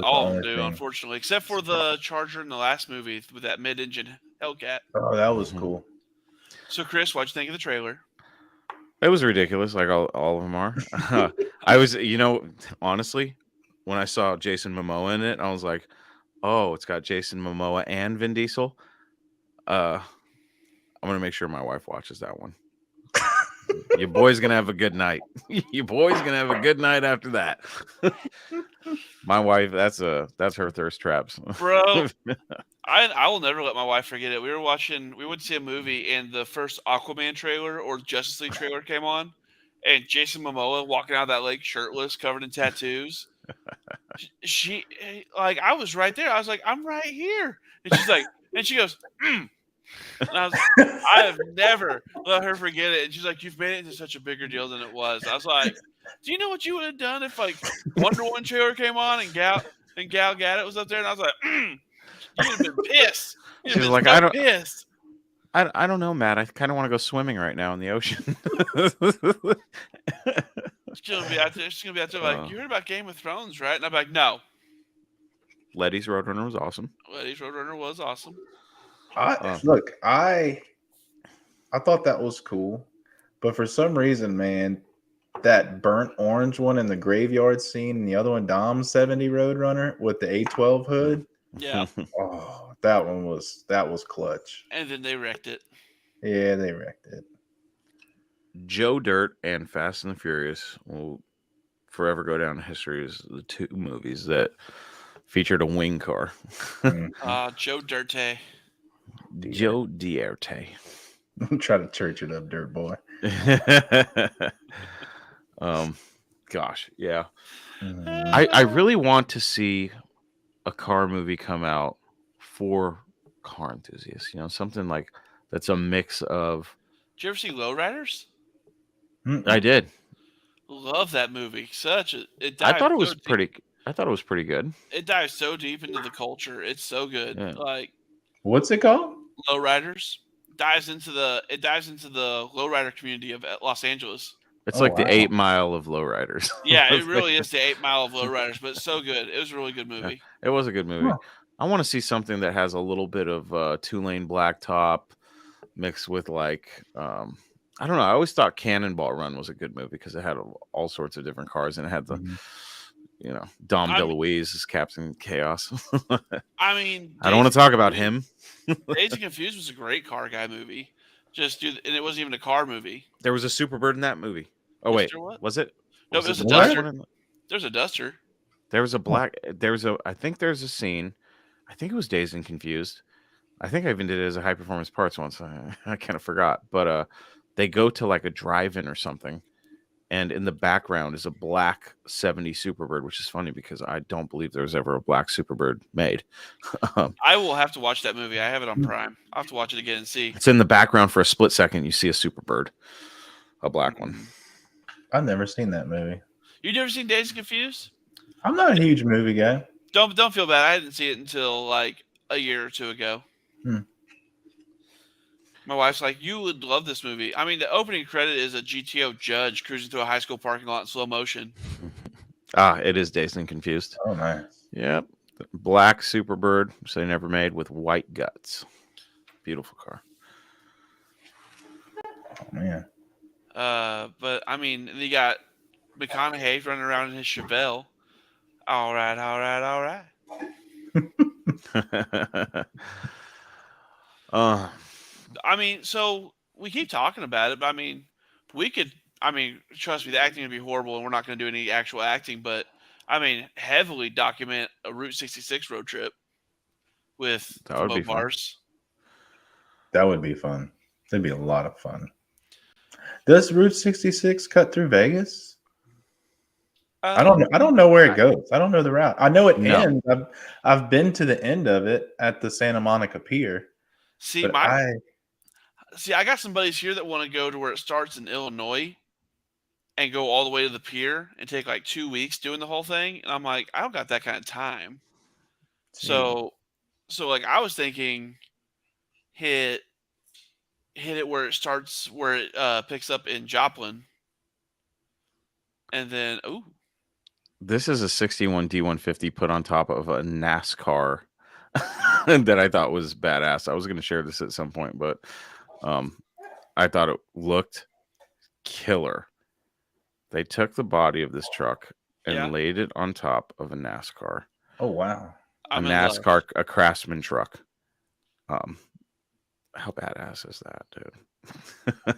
All of them do, unfortunately, except for the Charger in the last movie with that mid-engine Hellcat. Oh, that was cool. So, Chris, what'd you think of the trailer? It was ridiculous, like all of them are. I was, honestly, when I saw Jason Momoa in it, I was like, oh, it's got Jason Momoa and Vin Diesel. I'm going to make sure my wife watches that one. Your boy's going to have a good night. Your boy's going to have a good night after that. My wife, that's her thirst traps. Bro, I will never let my wife forget it. We went to see a movie, and the first Aquaman trailer or Justice League trailer came on, and Jason Momoa walking out of that lake shirtless, covered in tattoos. She, I was right there. I was like, I'm right here. And she's like, and she goes, And I have never let her forget it. And she's like, you've made it into such a bigger deal than it was. I was like, do you know what you would have done if like Wonder Woman trailer came on and Gal Gadot was up there? And I was like, you would have been pissed. She's like, pissed. I don't know, Matt. I kind of want to go swimming right now in the ocean. She's gonna be out there. She's gonna be out there like, you heard about Game of Thrones, right? And I'm like, no. Letty's Roadrunner was awesome. Letty's Roadrunner was awesome. Look, I thought that was cool, but for some reason, man, that burnt orange one in the graveyard scene, and the other one, Dom 70 Roadrunner with the A12 hood. Yeah. Oh, that was clutch. And then they wrecked it. Yeah, they wrecked it. Joe Dirt and Fast and the Furious will forever go down in history as the two movies that featured a wing car. Joe Dirte. Joe Dierte. Try to church it up, dirt boy. Gosh, yeah. I really want to see a car movie come out for car enthusiasts. You know, something like that's a mix of. Did you ever see Lowriders? I did. Love that movie. I thought it was pretty good. It dives so deep into the culture. It's so good. Yeah. Like, what's it called? Lowriders. It dives into the lowrider community of Los Angeles. It's like the 8 Mile of lowriders. Yeah, it really is the 8 Mile of lowriders, but it's so good. It was a really good movie. Yeah, it was a good movie. Huh. I want to see something that has a little bit of 2-lane blacktop mixed with like I don't know. I always thought Cannonball Run was a good movie because it had all sorts of different cars and it had the Dom DeLuise as Captain Chaos. I mean, I don't want to talk about him. Dazed and Confused was a great car guy movie. And it wasn't even a car movie. There was a Superbird in that movie. Oh wait, was it? No, it was a Duster. There's a Duster. There was a black. I think there's a scene. I think it was Dazed and Confused. I think I even did it as a high performance parts once. I kind of forgot, but they go to like a drive-in or something, and in the background is a black 70 Superbird, which is funny because I don't believe there was ever a black Superbird made. I will have to watch that movie. I have it on Prime. I'll have to watch it again and see. It's in the background for a split second. You see a Superbird, a black one. I've never seen that movie. You never seen Dazed and Confused? I'm not a huge movie guy. Don't feel bad. I didn't see it until like a year or two ago. My wife's like, you would love this movie. I mean, the opening credit is a GTO judge cruising through a high school parking lot in slow motion. It is Dazed and Confused. Oh, nice. Yep. Black Superbird, which they never made, with white guts. Beautiful car. Oh, man. But, I mean, you got McConaughey running around in his Chevelle. All right. I mean, so we keep talking about it, but I mean, trust me, the acting would be horrible and we're not going to do any actual acting, but I mean, heavily document a Route 66 road trip with Mopars. That would be fun. That'd be a lot of fun. Does Route 66 cut through Vegas? I don't know where it goes. I don't know the route. I know it ends. I've been to the end of it at the Santa Monica Pier. I got some buddies here that want to go to where it starts in Illinois and go all the way to the pier and take like 2 weeks doing the whole thing. And I'm like, I don't got that kind of time. So like I was thinking hit it where it starts, where it picks up in Joplin. And then, this is a 61 D150 put on top of a NASCAR that I thought was badass. I was going to share this at some point, but I thought it looked killer. They took the body of this truck and laid it on top of a NASCAR. Oh, wow. A Craftsman truck. How badass is that, dude?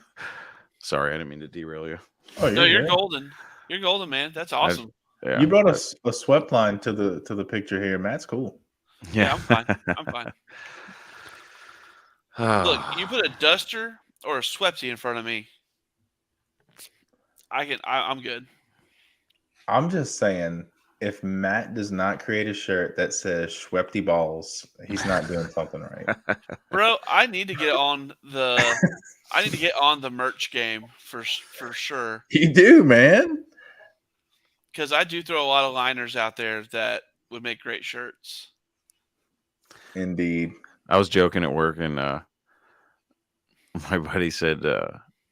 Sorry, I didn't mean to derail you. Oh, you're golden. You're golden, man. That's awesome. You brought a swept line to the picture here. Matt's cool. Yeah, I'm fine. Look, you put a Duster or a Swepty in front of me, I'm good. I'm just saying, if Matt does not create a shirt that says Schwepty balls, he's not doing something right. Bro, I need to get on the merch game for sure. You do, man. Because I do throw a lot of liners out there that would make great shirts. Indeed. I was joking at work, and my buddy said,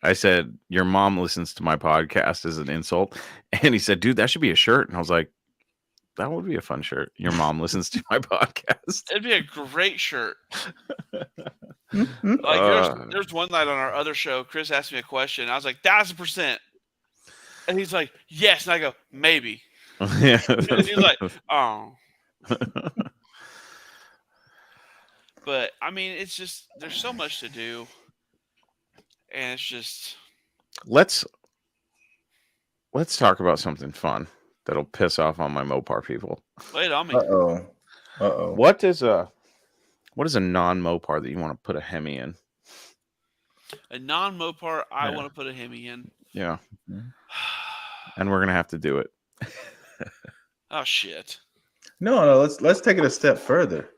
I said, your mom listens to my podcast as an insult. And he said, dude, that should be a shirt. And I was like, that would be a fun shirt. Your mom listens to my podcast. It'd be a great shirt. Mm-hmm. Like there's one night on our other show, Chris asked me a question. I was like, 1,000%. And he's like, yes. And I go, maybe. Yeah. And he's like, oh. But I mean, it's just there's so much to do, and it's just let's talk about something fun that'll piss off on my Mopar people. Wait on me. Uh-oh. What is a non-Mopar that you want to put a Hemi in? A non-Mopar, I want to put a Hemi in. Yeah. And we're gonna have to do it. Oh shit. No, let's take it a step further.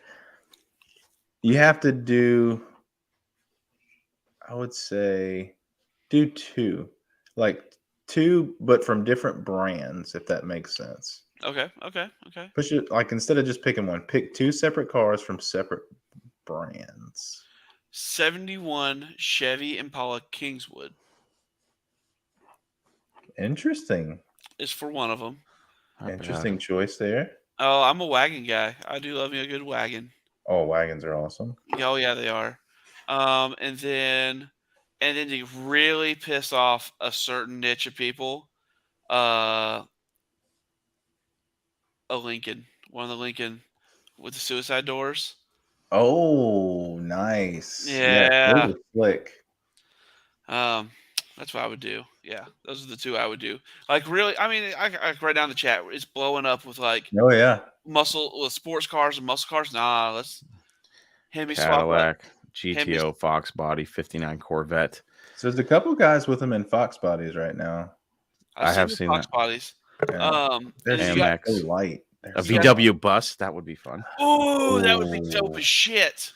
You have to do, I would say, do two, but from different brands, if that makes sense. Okay. Push it, like, instead of just picking one, pick two separate cars from separate brands. 71 Chevy Impala Kingswood. Interesting. Is for one of them. Interesting choice there. Oh, I'm a wagon guy. I do love me a good wagon. Oh, wagons are awesome. Oh yeah, they are. And then to really piss off a certain niche of people, a Lincoln, one of the Lincoln with the suicide doors. Oh, nice. Yeah. Those are slick. That's what I would do. Yeah, those are the two I would do. Like, really, I mean, I write down the chat. It's blowing up with like, oh yeah, sports cars and muscle cars. Nah, let's Hemi Cadillac, GTO, Fox body, 59 Corvette. So there's a couple guys with them in Fox bodies right now. I have seen Fox that. bodies. Yeah. They're AMX. light. A VW bus, that would be fun. Oh, that would be dope as shit.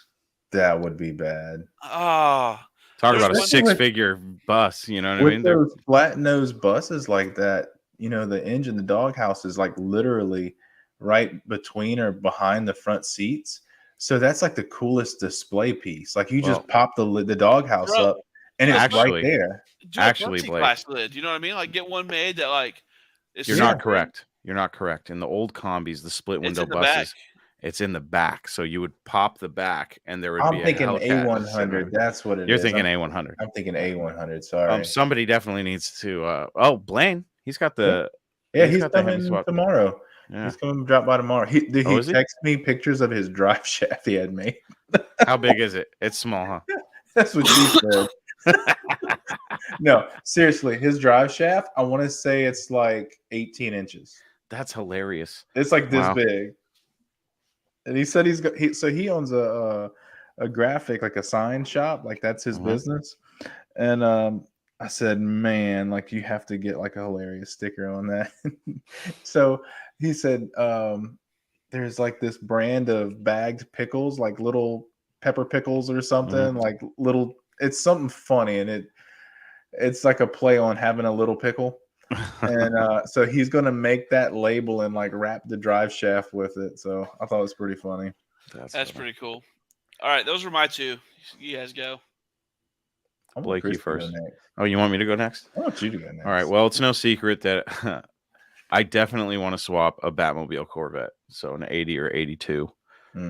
That would be bad. Ah. Talk about a six-figure bus, you know what I mean? Those flat nose buses like that, you know, the engine, the doghouse is like literally right between or behind the front seats. So that's like the coolest display piece. Like you just pop the doghouse up and it's right there. Actually, Blake, glass lid. You know what I mean? Like get one made that like. You're not correct. You're not correct. In the old combis, the split window buses. It's in the back, so you would pop the back, and there would be. I'm thinking A100. That's what it is. You're thinking A100. I'm thinking A100. Sorry. Somebody definitely needs to. Blaine. He's got the. Yeah, he's coming tomorrow. Yeah. He's coming to drop by tomorrow. He texted me pictures of his drive shaft he had made. How big is it? It's small, huh? That's what she said. No, seriously, his drive shaft. I want to say it's like 18 inches. That's hilarious. It's like this big. And he said he owns a graphic, like a sign shop, like that's his business. And I said, man, like you have to get like a hilarious sticker on that. So he said, there's like this brand of bagged pickles, like little pepper pickles or something, like little. It's something funny, and it's like a play on having a little pickle. And so he's gonna make that label and like wrap the drive shaft with it. So I thought it was pretty funny. That's pretty cool. All right, those were my two. You guys go. Blake, you first. Oh, you want me to go next? I want you to go next. All right. Well, it's no secret that I definitely want to swap a Batmobile Corvette. So an 80 or 82,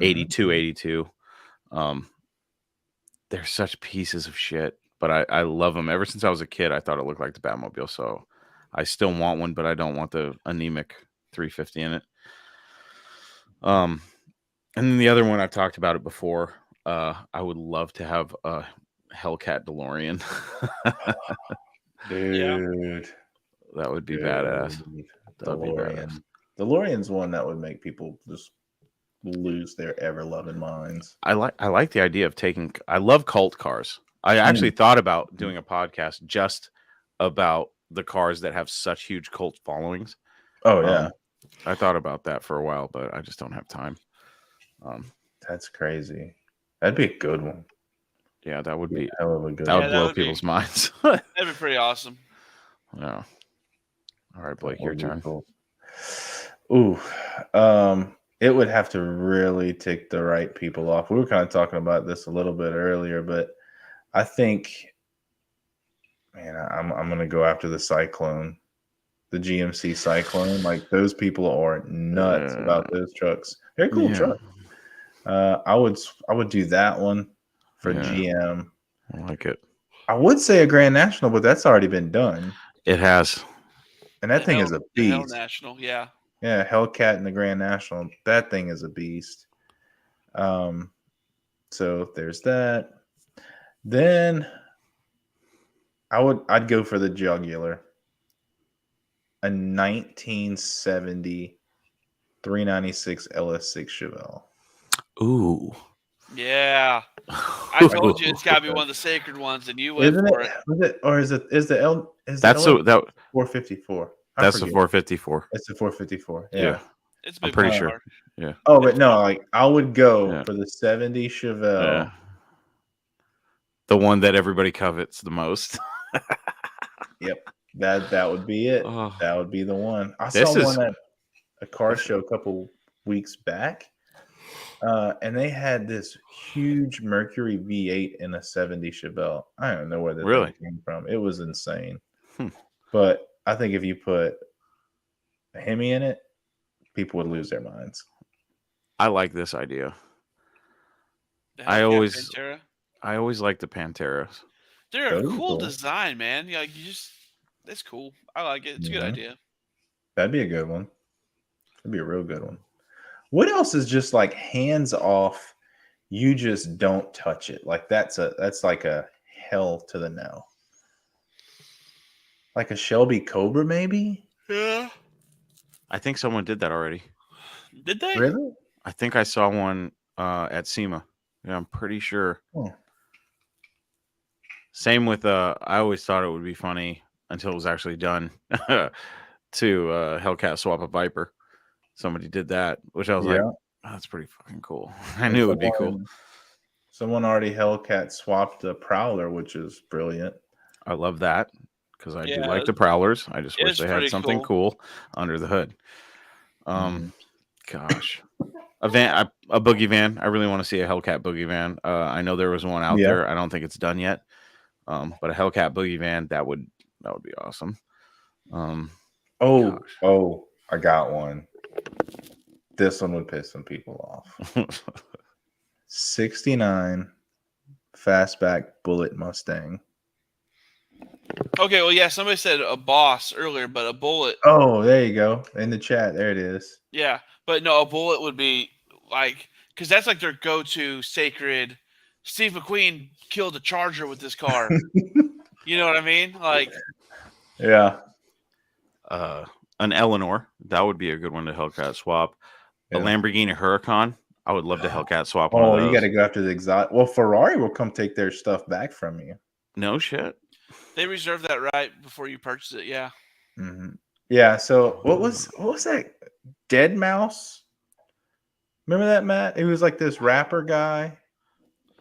82. They're such pieces of shit, but I love them. Ever since I was a kid, I thought it looked like the Batmobile. So I still want one, but I don't want the anemic 350 in it. And then the other one, I've talked about it before. I would love to have a Hellcat DeLorean. Dude, that would be badass. DeLorean. DeLorean's one that would make people just lose their ever-loving minds. I like the idea of I love cult cars. I actually thought about doing a podcast just about the cars that have such huge cult followings. Oh yeah. I thought about that for a while, but I just don't have time. That's crazy. That'd be a good one. Yeah, that would be. That would blow people's minds. That'd be pretty awesome. Yeah. All right, Blake, your turn. Cool. Ooh, it would have to really tick the right people off. We were kind of talking about this a little bit earlier, but I think, man, I'm gonna go after the Cyclone, the GMC Cyclone. Like those people are nuts about those trucks. They're cool trucks. I would do that one for GM. I like it. I would say a Grand National, but that's already been done. It has. And that thing is a beast. Hell National, yeah. Yeah, Hellcat and the Grand National. That thing is a beast. So there's that. Then I'd go for the Jugular. A 1970 396 LS6 Chevelle. Ooh. Yeah. I told you it's got to be one of the sacred ones, and you went for it. Is the 454? That's the 454. It's the 454. Yeah. It's I'm pretty sure. Yeah. Oh, but no, like I would go for the 70 Chevelle. Yeah. The one that everybody covets the most. Yep. That would be it. Oh. That would be the one. I saw one at a car show a couple weeks back. And they had this huge Mercury V8 in a 70 Chevelle. I don't know where that thing came from. It was insane. But I think if you put a Hemi in it, people would lose their minds. I like this idea. I always like the Panteras. They're a cool design, man. Like that's cool. I like it. It's a good idea. That'd be a good one. That'd be a real good one. What else is just like hands off? You just don't touch it. Like that's like a hell to the no. Like a Shelby Cobra, maybe? Yeah. I think someone did that already. Did they? Really? I think I saw one at SEMA. Yeah, I'm pretty sure. Oh. Same with I always thought it would be funny until it was actually done to Hellcat swap a Viper. Somebody did that, which I was like, oh, that's pretty fucking cool. I knew it would be cool. Someone already Hellcat swapped a Prowler, which is brilliant. I love that because I do like the Prowlers. I just wish they had something cool under the hood. Gosh, a boogie van. I really want to see a Hellcat boogie van. I know there was one out there. I don't think it's done yet. But a Hellcat boogie van that would be awesome. I got one. This one would piss some people off. 69 fastback Bullet Mustang. Okay, well, yeah, somebody said a Boss earlier, but a Bullet. Oh, there you go. In the chat, there it is. Yeah, but no, a Bullet would be like, because that's like their go-to sacred. Steve McQueen killed a Charger with this car. You know what I mean? Like, yeah. An Eleanor, that would be a good one to Hellcat swap. A Lamborghini Huracan, I would love to Hellcat swap. Oh, you got to go after the exotic. Well, Ferrari will come take their stuff back from you. No shit. They reserve that right before you purchase it. Yeah. Mm-hmm. Yeah. So what was that? Dead Mouse. Remember that, Matt? It was like this rapper guy.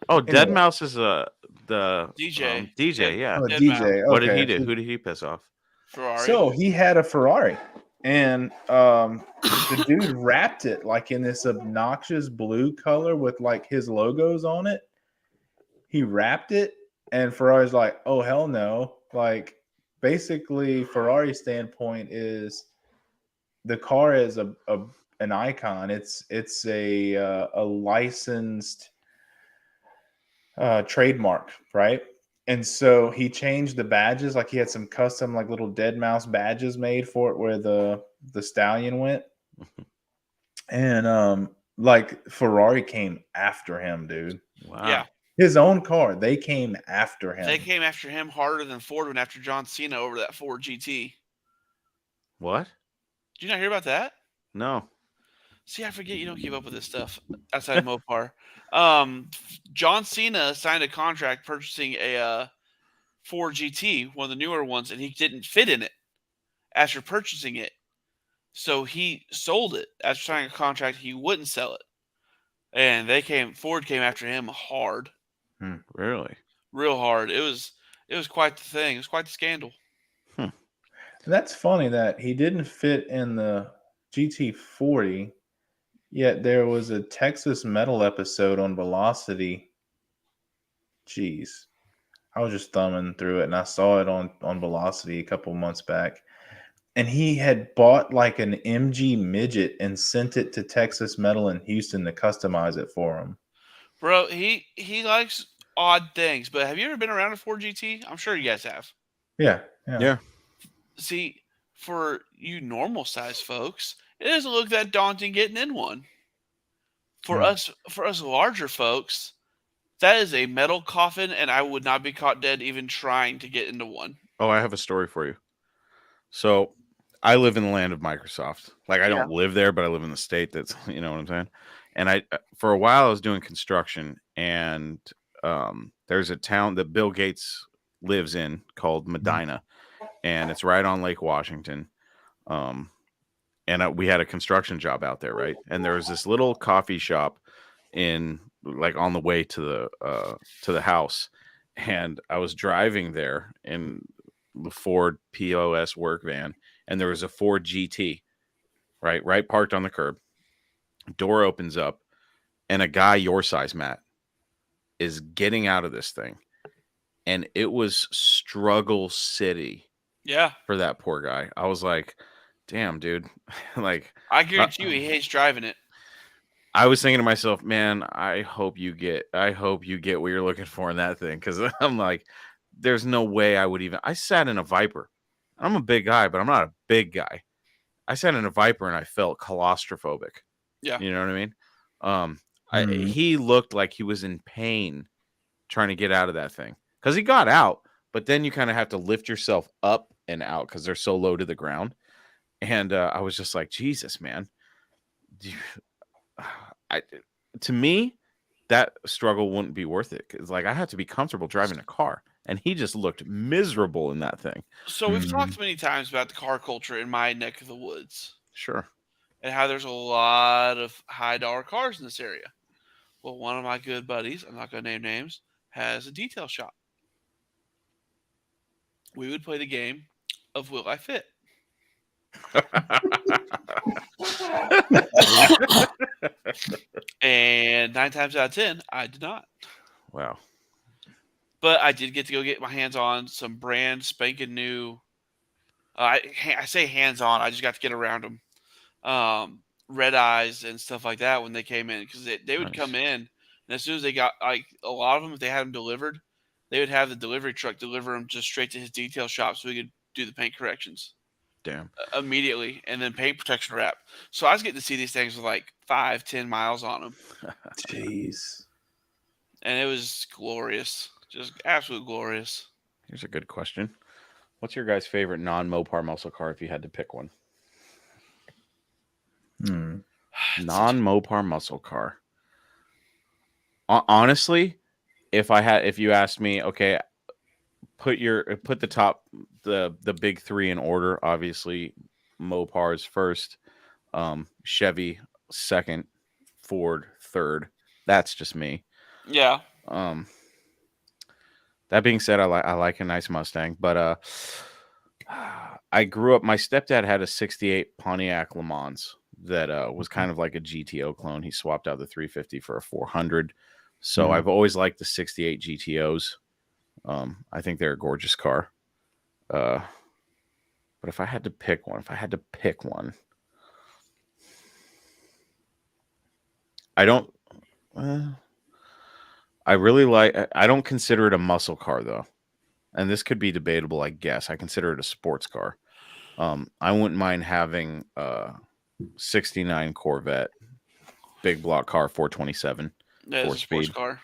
Oh, Dead Mouse is the DJ. DJ, yeah. Oh, DJ. Okay. What did he do? Who did he piss off? Ferrari. So he had a Ferrari, and the dude wrapped it like in this obnoxious blue color with like his logos on it. He wrapped it, and Ferrari's like, "Oh hell no!" Like basically, Ferrari's standpoint is the car is an icon. It's a licensed trademark, right? And so he changed the badges. Like he had some custom like little Dead Mouse badges made for it where the stallion went. And like Ferrari came after him, dude. Wow. Yeah. His own car. They came after him. They came after him harder than Ford went after John Cena over that Ford GT. What? Did you not hear about that? No. See, I forget you don't keep up with this stuff outside Mopar. John Cena signed a contract purchasing a Ford GT, one of the newer ones, and he didn't fit in it after purchasing it. So he sold it after signing a contract. He wouldn't sell it, and Ford came after him hard. Really? Real hard. It was quite the thing. It was quite the scandal. And that's funny that he didn't fit in the GT40. Yet there was a Texas Metal episode on Velocity. Jeez. I was just thumbing through it, and I saw it on Velocity a couple months back. And he had bought like an MG midget and sent it to Texas Metal in Houston to customize it for him. Bro, he likes odd things, but have you ever been around a Ford GT? I'm sure you guys have. Yeah. See, for you normal size folks, it doesn't look that daunting getting in one. For us larger folks, that is a metal coffin, and I would not be caught dead even trying to get into one. Oh, I have a story for you. So I live in the land of Microsoft. Like I don't live there, but I live in the state that's, you know what I'm saying? And I, for a while I was doing construction, and there's a town that Bill Gates lives in called Medina, and it's right on Lake Washington. And we had a construction job out there, right? And there was this little coffee shop in like on the way to the house, and I was driving there in the Ford POS work van, and there was a Ford GT, right parked on the curb. Door opens up, and a guy your size, Matt, is getting out of this thing, and it was struggle city. Yeah, for that poor guy. I was like, damn, dude. Like, I guarantee you he hates driving it. I was thinking to myself, man, I hope you get what you're looking for in that thing, because I'm like, there's no way I would even. I sat in a Viper. I'm a big guy, but I'm not a big guy. I sat in a Viper and I felt claustrophobic. Yeah, you know what I mean. He looked like he was in pain trying to get out of that thing, because he got out, but then you kind of have to lift yourself up and out because they're so low to the ground. And I was just like, Jesus, man. To me, that struggle wouldn't be worth it, because like I have to be comfortable driving a car, and he just looked miserable in that thing. So we've talked many times about the car culture in my neck of the woods. Sure. And how there's a lot of high dollar cars in this area. Well, one of my good buddies, I'm not going to name names, has a detail shop. We would play the game of Will I Fit? And 9 times out of 10, I did not. Wow. But I did get to go get my hands on some brand spanking new. I say hands on. I just got to get around them. Red Eyes and stuff like that when they came in, because they would come in, and as soon as they got, like, a lot of them, if they had them delivered, they would have the delivery truck deliver them just straight to his detail shop so we could do the paint corrections. Damn. Immediately, and then paint protection wrap. So I was getting to see these things with like 5-10 miles on them. Jeez. And it was glorious. Just absolutely glorious. Here's a good question. What's your guys' favorite non-Mopar muscle car if you had to pick one? Non-Mopar muscle car. Honestly, if you asked me, okay, put the big three in order. Obviously, Mopars first, Chevy second, Ford third. That's just me. Yeah. That being said, I like a nice Mustang, but I grew up. My stepdad had a '68 Pontiac Le Mans that was kind of like a GTO clone. He swapped out the 350 for a 400. So I've always liked the '68 GTOs. I think they're a gorgeous car. But if I had to pick one, I don't. I don't consider it a muscle car, though. And this could be debatable, I guess. I consider it a sports car. I wouldn't mind having a 69 Corvette, big block car, 427. It's a sports car.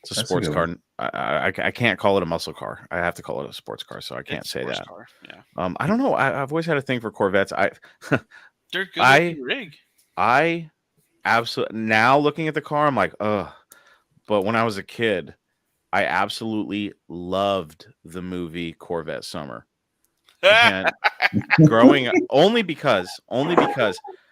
It's a sports car. I can't call it a muscle car. I have to call it a sports car, so I can't say that. Car. Yeah. I don't know. I've always had a thing for Corvettes. They're good rig. I absolutely, now looking at the car, I'm like, ugh. But when I was a kid, I absolutely loved the movie Corvette Summer. And growing up, only because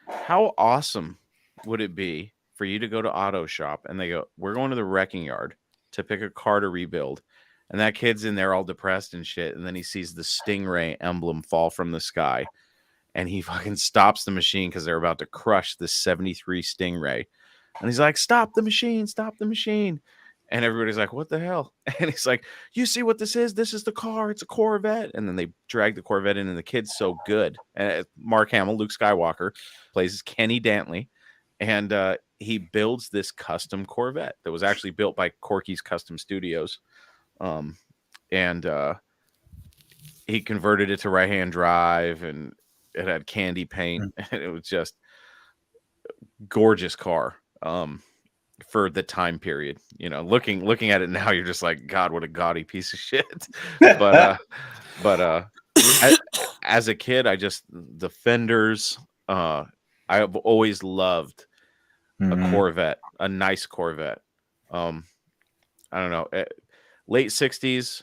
how awesome would it be for you to go to auto shop and they go, we're going to the wrecking yard to pick a car to rebuild, and that kid's in there all depressed and shit, and then he sees the Stingray emblem fall from the sky, and he fucking stops the machine because they're about to crush the '73 Stingray, and he's like, stop the machine, And everybody's like, what the hell? And he's like, you see what this is? This is the car. It's a Corvette. And then they drag the Corvette in, and the kid's so good. And Mark Hamill, Luke Skywalker, plays Kenny Dantley. And he builds this custom Corvette that was actually built by Corky's Custom Studios. And he converted it to right-hand drive, and it had candy paint. And it was just gorgeous car. For the time period, looking at it now, you're just like, God, what a gaudy piece of shit. But as a kid, the fenders, I have always loved a Corvette, a nice Corvette. I don't know, late 60s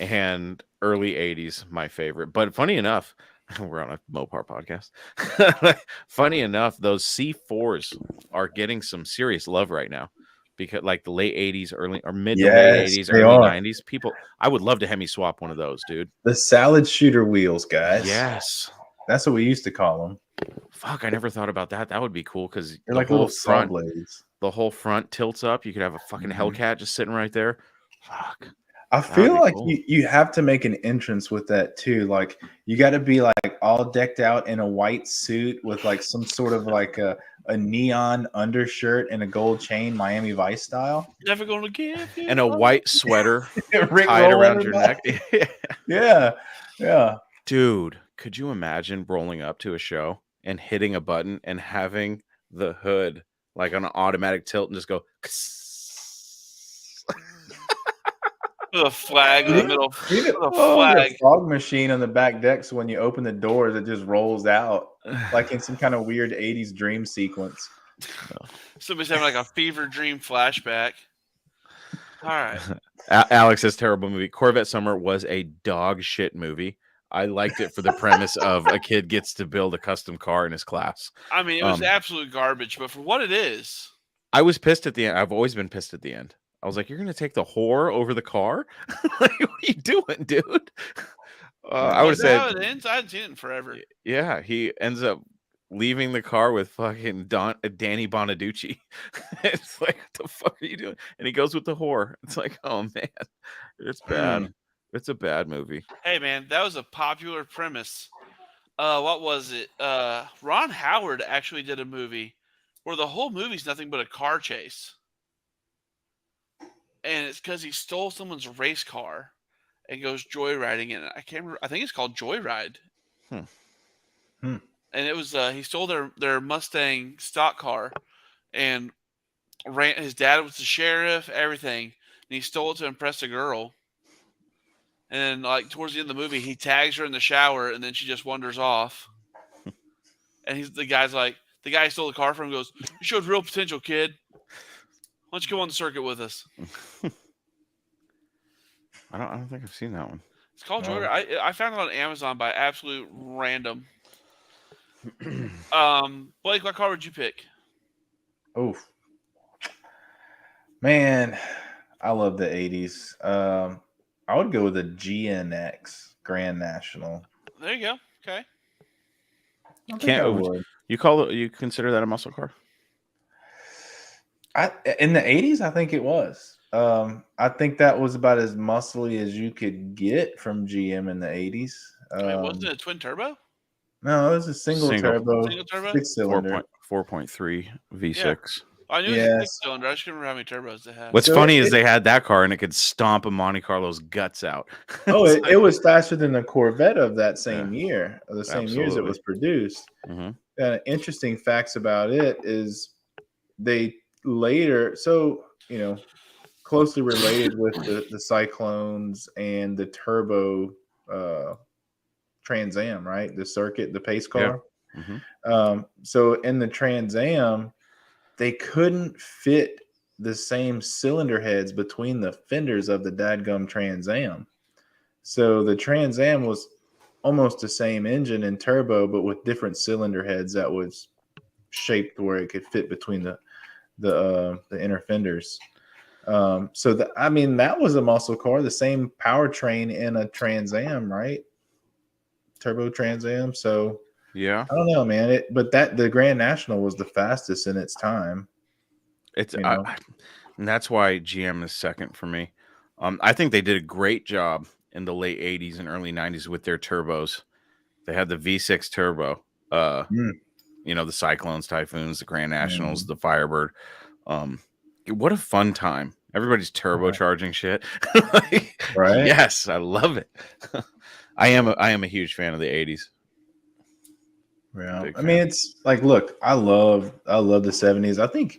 and early 80s, my favorite. But funny enough, we're on a Mopar podcast. Funny enough, those C4s are getting some serious love right now, because like the late 80s, early or mid to late 80s, early 90s, people. I would love to Hemi swap one of those, dude. The salad shooter wheels, guys. Yes, that's what we used to call them. Fuck, I never thought about that. That would be cool, because the like whole front blades. The whole front tilts up. You could have a fucking Hellcat just sitting right there. Fuck. I feel like cool. you have to make an entrance with that too. Like you got to be like all decked out in a white suit with like some sort of like a neon undershirt and a gold chain, Miami Vice style. Never gonna give you and a white sweater tied around your neck. Yeah. Dude, could you imagine rolling up to a show and hitting a button and having the hood like on an automatic tilt and just go with a flag in the middle. The fog machine on the back deck, so when you open the doors, it just rolls out like in some kind of weird 80s dream sequence. Somebody's having like a fever dream flashback. All right. Alex says terrible movie. Corvette Summer was a dog shit movie. I liked it for the premise of a kid gets to build a custom car in his class. I mean, it was absolute garbage, but for what it is. I was pissed at the end. I've always been pissed at the end. I was like, you're going to take the whore over the car? Like, what are you doing, dude? I would have said. How it ends? I hadn't seen it in forever. Yeah, he ends up leaving the car with fucking Danny Bonaducci. It's like, what the fuck are you doing? And he goes with the whore. It's like, oh, man, it's bad. It's a bad movie. Hey, man, that was a popular premise. What was it? Ron Howard actually did a movie where the whole movie's nothing but a car chase. And it's because he stole someone's race car and goes joyriding in it. I can't remember. I think it's called Joyride. And it was he stole their Mustang stock car and ran. His dad was the sheriff, everything, and he stole it to impress a girl. And then, like towards the end of the movie, he tags her in the shower, and then she just wanders off. And the guy who stole the car from him goes, "You showed real potential, kid. Why don't you come on the circuit with us?" I don't think I've seen that one. It's called Joyride. I found it on Amazon by absolute random. Blake, what car would you pick? Oh, man, I love the 80s. I would go with a GNX Grand National. There you go. Okay. You consider that a muscle car? In the 80s, I think it was. I think that was about as muscly as you could get from GM in the 80s. Wasn't it a twin turbo? No, it was a single turbo, 6-cylinder, 4.3 V6. Yeah. I knew it was a 6-cylinder. I just couldn't remember how many turbos they had. What's funny is they had that car and it could stomp a Monte Carlo's guts out. It was faster than the Corvette of that same year, or the same years it was produced. Interesting facts about it is they later, closely related with the Cyclones and the turbo Trans Am, right? The circuit, the pace car. Yeah. So in the Trans Am, they couldn't fit the same cylinder heads between the fenders of the dadgum Trans Am. So the Trans Am was almost the same engine and turbo, but with different cylinder heads that was shaped where it could fit between the inner fenders. That was a muscle car, the same powertrain in a Trans Am, right? Turbo Trans Am. So yeah, I don't know, man. But the Grand National was the fastest in its time. It's And that's why GM is second for me. I think they did a great job in the late 80s and early 90s with their turbos. They had the V6 turbo, you know, the Cyclones, Typhoons, the Grand Nationals, the Firebird. What a fun time. Everybody's turbocharging shit. Right. Yes, I love it. I am a huge fan of the 80s. Yeah. I mean, it's like, look, I love the 70s. I think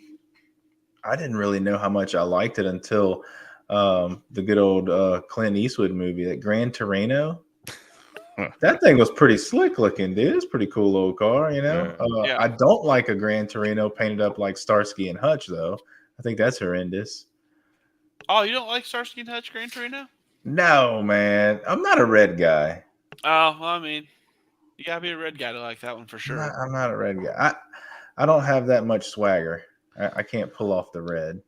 I didn't really know how much I liked it until the good old Clint Eastwood movie, that Gran Torino. That thing was pretty slick looking, dude. It's a pretty cool little car, you know. I don't like a Gran Torino painted up like Starsky and Hutch, though. I think that's horrendous. Oh, you don't like Starsky and Hutch Gran Torino? No, man. I'm not a red guy. Oh, well, I mean, you gotta be a red guy to like that one for sure. I'm not a red guy. I don't have that much swagger. I can't pull off the red.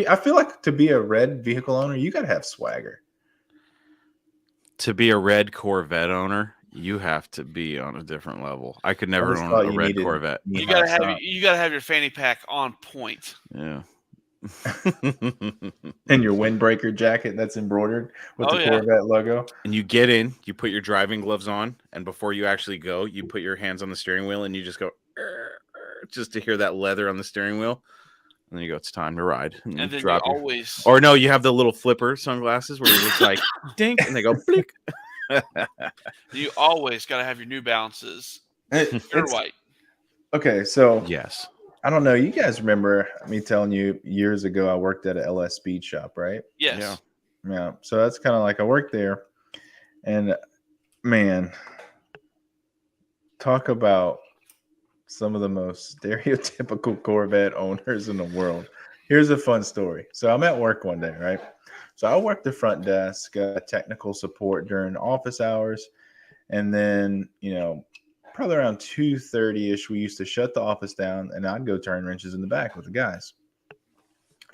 I feel like to be a red vehicle owner, you got to have swagger. To be a red Corvette owner, you have to be on a different level. I could never own a red Corvette. You gotta have your fanny pack on point. Yeah. And your windbreaker jacket that's embroidered with the Corvette logo. And you get in, you put your driving gloves on, and before you actually go, you put your hands on the steering wheel and you just go just to hear that leather on the steering wheel. And then you go, it's time to ride. And then drop you always... Or no, you have the little flipper sunglasses where you're just like, dink, and they go, blink. You always got to have your New Balances. Pure white. Okay, so... Yes. I don't know. You guys remember me telling you years ago I worked at a LS Speed Shop, right? Yes. Yeah. So that's kind of like I worked there. And, man, talk about some of the most stereotypical Corvette owners in the world. Here's a fun story. So I'm at work one day, right? So I worked the front desk, technical support during office hours. And then, you know, probably around 2:30-ish, we used to shut the office down and I'd go turn wrenches in the back with the guys.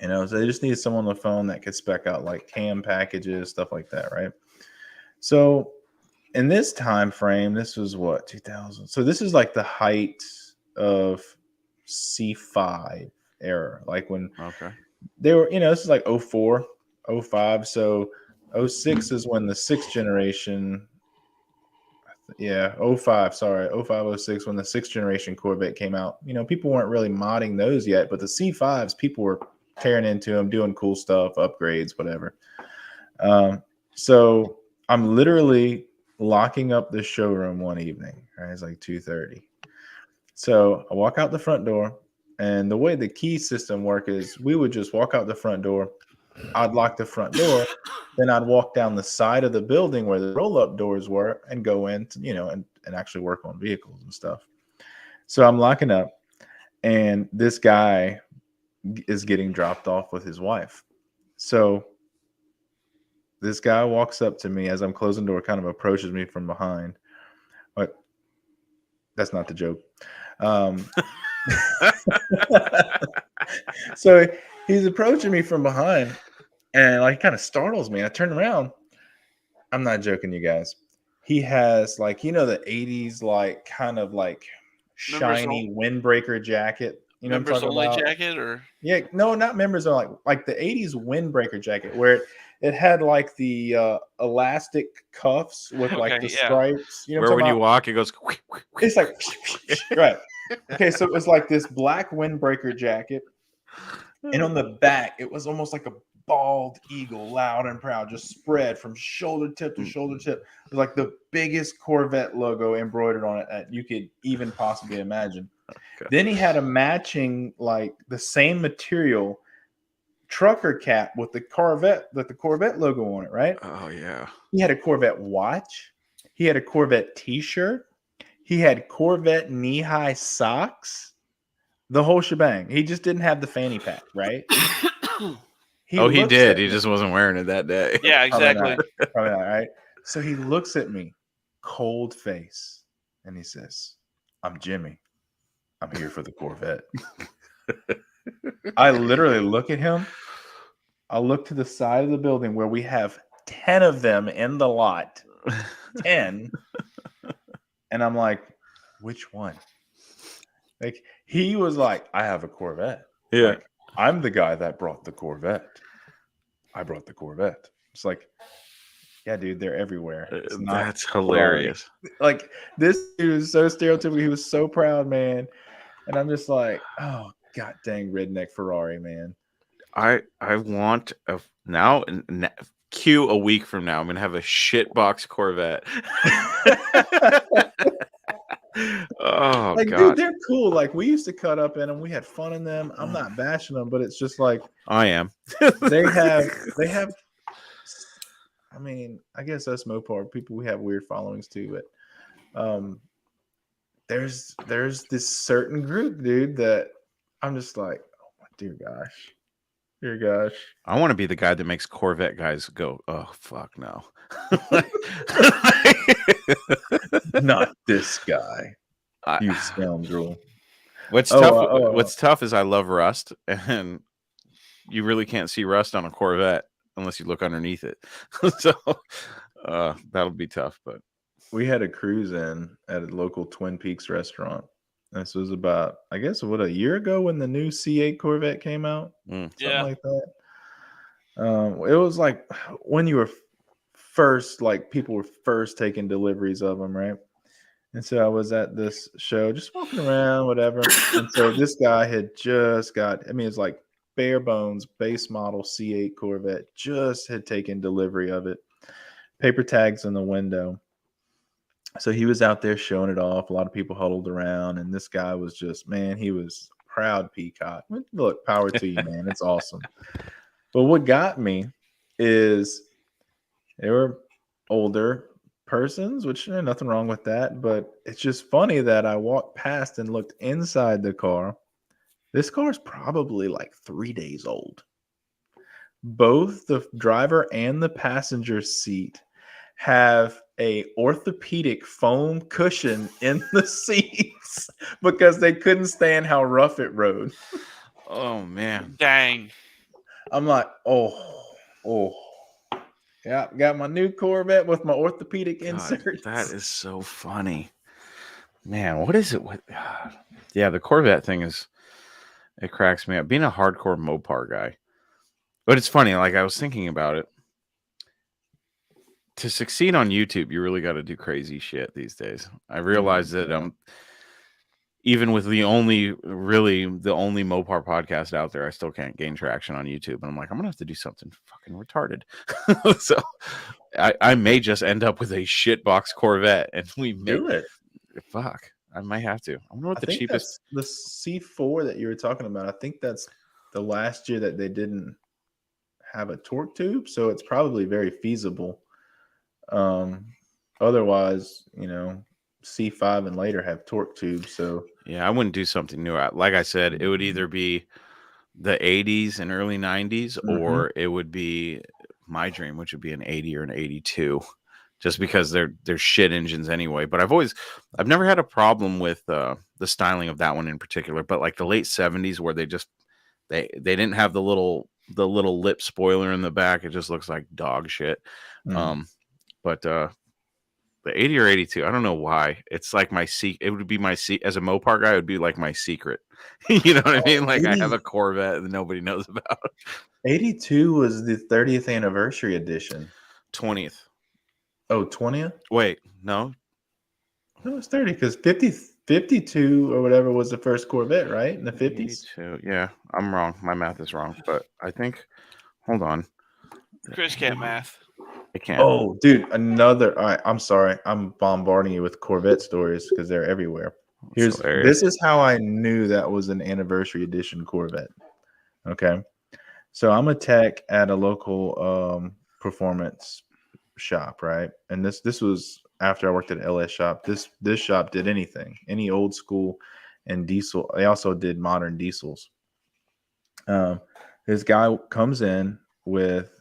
You know, so they just needed someone on the phone that could spec out like cam packages, stuff like that, right? So in this time frame, this was what, 2000? So this is like the height of C5 era, like when they were, you know, this is like 04, 05. So 06 is when the sixth generation, 05, sorry, 05, 06, when the sixth generation Corvette came out. You know, people weren't really modding those yet, but the C5s, people were tearing into them, doing cool stuff, upgrades, whatever. So I'm literally locking up the showroom one evening, right? It's like 2:30. So I walk out the front door, and the way the key system worked is we would just walk out the front door. I'd lock the front door, then I'd walk down the side of the building where the roll-up doors were and go in, to, you know, and actually work on vehicles and stuff. So I'm locking up, and this guy is getting dropped off with his wife. So this guy walks up to me as I'm closing the door, kind of approaches me from behind. But that's not the joke. So he's approaching me from behind, and like kind of startles me. I turn around. I'm not joking, you guys. He has like, you know, the 80s like kind of like shiny windbreaker jacket. You know, members what I'm talking only about? Jacket, or no, not members only. Like the 80s windbreaker jacket where it had like the elastic cuffs with like the stripes. You know, where when you walk, it goes. It's like right. Okay, so it was like this black windbreaker jacket, and on the back, it was almost like a bald eagle, loud and proud, just spread from shoulder tip to shoulder tip. It was like the biggest Corvette logo embroidered on it that you could even possibly imagine. Okay. Then he had a matching, like the same material trucker cap with the Corvette logo on it, right? Oh yeah. He had a Corvette watch. He had a Corvette T-shirt. He had Corvette knee-high socks. The whole shebang. He just didn't have the fanny pack, right? He did. He just wasn't wearing it that day. Yeah, exactly. Probably not, right? So he looks at me, cold face, and he says, "I'm Jimmy. I'm here for the Corvette." I literally look at him. I look to the side of the building where we have 10 of them in the lot. 10. And I'm like, which one? Like, he was like, I have a Corvette. Yeah. Like, I'm the guy that brought the Corvette. I brought the Corvette. It's like, yeah, dude, they're everywhere. It's not That's hilarious. Like, this dude was so stereotypical. He was so proud, man. And I'm just like, oh, god dang redneck Ferrari, man. I want now Q a week from now. I'm gonna have a shitbox Corvette. Oh, like, God. dude, they're cool. Like, we used to cut up in them. We had fun in them. I'm not bashing them, but it's just like I am. they have. I mean, I guess us Mopar people, we have weird followings too, but there's this certain group, dude, that I'm just like, oh my dear gosh. I want to be the guy that makes Corvette guys go, oh fuck no. Not this guy. You scoundrel. What's tough is I love rust, and you really can't see rust on a Corvette unless you look underneath it. So that'll be tough. But we had a cruise in at a local Twin Peaks restaurant. This was about, I guess, a year ago when the new C8 Corvette came out. Something like that. It was like when you were first, like people were first taking deliveries of them, right? And so I was at this show, just walking around, whatever. And so this guy had just got, I mean, it's like bare bones base model C8 Corvette, just had taken delivery of it. Paper tags in the window. So he was out there showing it off. A lot of people huddled around, and this guy was just, man, he was proud peacock. Look, power to you, man. It's awesome. But what got me is they were older persons, which there's nothing wrong with that. But it's just funny that I walked past and looked inside the car. This car is probably like 3 days old. Both the driver and the passenger seat have a orthopedic foam cushion in the seats because they couldn't stand how rough it rode. Oh man, dang! I'm like, oh, yeah, got my new Corvette with my orthopedic inserts. That is so funny, man. What is it with? Yeah, the Corvette thing it cracks me up. Being a hardcore Mopar guy, but it's funny. Like I was thinking about it. To succeed on YouTube, you really got to do crazy shit these days. I realize that even with the only Mopar podcast out there, I still can't gain traction on YouTube. And I'm like, I'm gonna have to do something fucking retarded. So I may just end up with a shitbox Corvette, and we may do it. Fuck, I might have to. I wonder what the cheapest. The C4 that you were talking about. I think that's the last year that they didn't have a torque tube, so it's probably very feasible. Otherwise, C5 and later have torque tubes. So yeah, I wouldn't do something new. Like I said, it would either be the 80s and early 90s, or it would be my dream, which would be an 80 or an 82, just because they're shit engines anyway. But I've never had a problem with the styling of that one in particular. But like the late 70s, where they didn't have the little lip spoiler in the back, it just looks like dog shit. But the 80 or 82, I don't know why. It's like it would be my as a Mopar guy, it would be like my secret. You know what I mean? Like 80, I have a Corvette that nobody knows about. 82 was the 30th anniversary edition. 20th. Oh, 20th? Wait, no. No, it's 30 because 52 or whatever was the first Corvette, right? In the 50s? 82. Yeah, I'm wrong. My math is wrong. But I think, hold on. Chris can't math. I can't. Oh, dude, another. All right, I'm sorry. I'm bombarding you with Corvette stories because they're everywhere. This is how I knew that was an anniversary edition Corvette. Okay. So I'm a tech at a local performance shop, right? And this was after I worked at LS shop. This shop did anything, any old school and diesel. They also did modern diesels. This guy comes in with,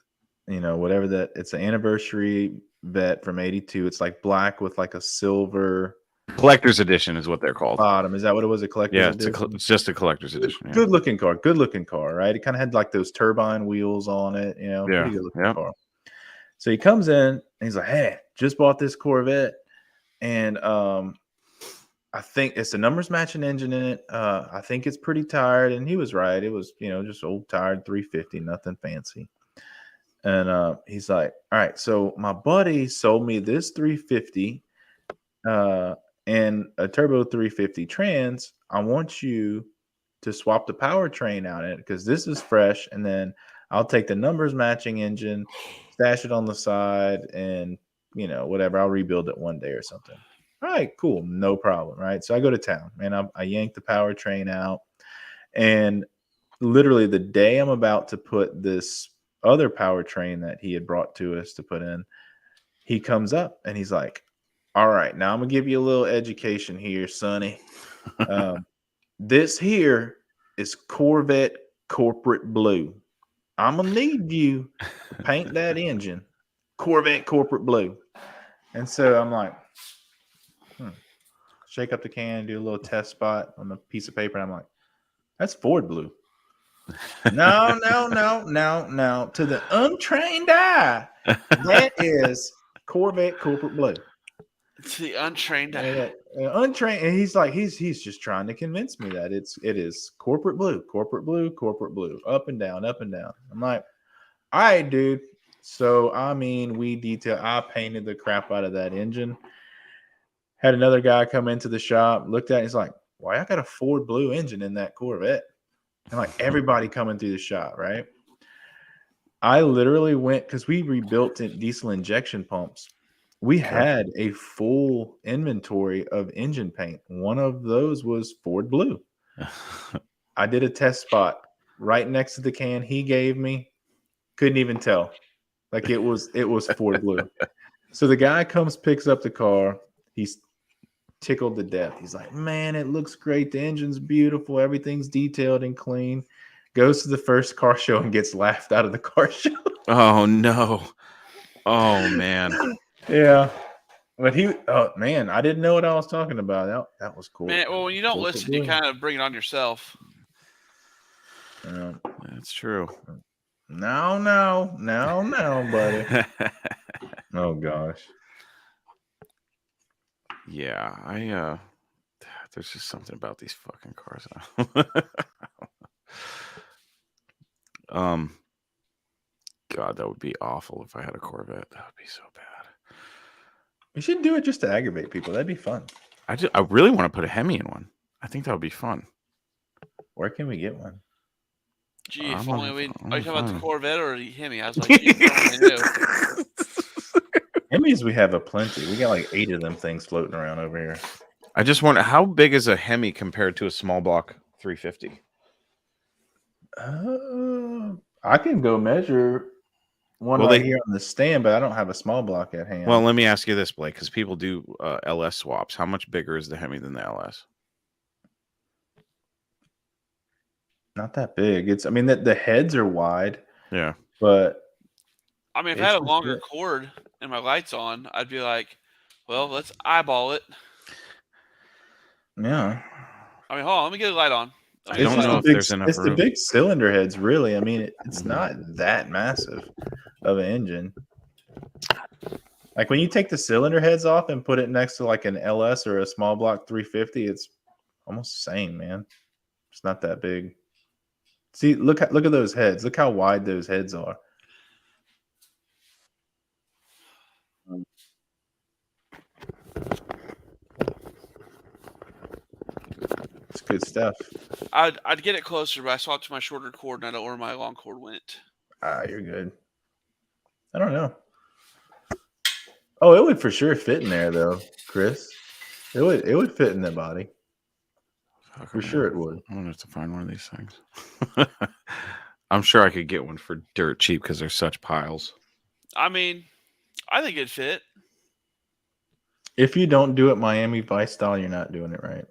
whatever that, it's an anniversary vet from 82. It's like black with like a silver collector's edition is what they're called. Bottom. Is that what it was? A collector's edition? It's just a collector's edition. Yeah. Good looking car, right? It kind of had like those turbine wheels on it, pretty good looking car. So he comes in and he's like, hey, just bought this Corvette. And I I think it's a numbers matching engine in it. I think it's pretty tired, and he was right. It was, just old tired 350, nothing fancy. And he's like, all right, so my buddy sold me this 350 and a turbo 350 trans. I want you to swap the powertrain out in it because this is fresh, and then I'll take the numbers matching engine, stash it on the side, and whatever. I'll rebuild it one day or something. All right, cool, no problem. Right, so I go to town, and I yank the powertrain out, and literally the day I'm about to put this other powertrain that he had brought to us to put in, he comes up and he's like, all right, now I'm gonna give you a little education here, Sonny. This here is Corvette Corporate Blue. I'm gonna need you to paint that engine Corvette Corporate Blue. And so I'm like, shake up the can, do a little test spot on the piece of paper, and I'm like, that's Ford Blue. No. To the untrained eye, that is Corvette Corporate Blue. To the untrained eye. Untrained, and he's like, he's just trying to convince me that it is Corporate Blue, Corporate Blue, Corporate Blue, up and down, up and down. I'm like, all right, dude. So I painted the crap out of that engine. Had another guy come into the shop, looked at it, he's like, why, I got a Ford Blue engine in that Corvette. And like everybody coming through the shop, right? I literally went, because we rebuilt diesel injection pumps. We had a full inventory of engine paint. One of those was Ford Blue. I did a test spot right next to the can he gave me. Couldn't even tell. Like it was Ford Blue. So the guy comes, picks up the car. He's tickled to death. He's like, man, it looks great. The engine's beautiful. Everything's detailed and clean. Goes to the first car show and gets laughed out of the car show. Oh, no. Oh, man. Yeah. But I didn't know what I was talking about. That was cool. Man, well, when you don't listen, you kind of bring it on yourself. That's true. No, buddy. Oh, gosh. Yeah, there's just something about these fucking cars. God, that would be awful if I had a Corvette. That would be so bad. We should do it just to aggravate people. That'd be fun. I really want to put a Hemi in one. I think that would be fun. Where can we get one? Gee, if only we... Are you talking about the Corvette or the Hemi? I was like, gee, if only I knew. Hemis, we have plenty. We got like 8 of them things floating around over here. I just wonder, how big is a Hemi compared to a small block 350? I can go measure one here on the stand, but I don't have a small block at hand. Well, let me ask you this, Blake, because people do LS swaps. How much bigger is the Hemi than the LS? Not that big. The heads are wide. Yeah. But I mean, if I had a longer cord and my lights on, I'd be like, well, let's eyeball it. Yeah. I mean, hold on, let me get a light on. I don't know if there's enough room. It's the big cylinder heads, really. I mean, it's not that massive of an engine. Like when you take the cylinder heads off and put it next to like an LS or a small block 350, it's almost the same, man. It's not that big. See, look at those heads. Look how wide those heads are. It's good stuff. I'd get it closer, but I swapped to my shorter cord, and I don't know where my long cord went. You're good. I don't know. Oh, it would for sure fit in there, though, Chris. It would fit in the body. For sure it would. I'm gonna have to find one of these things. I'm sure I could get one for dirt cheap because they're such piles. I mean, I think it'd fit. If you don't do it Miami Vice style, you're not doing it right.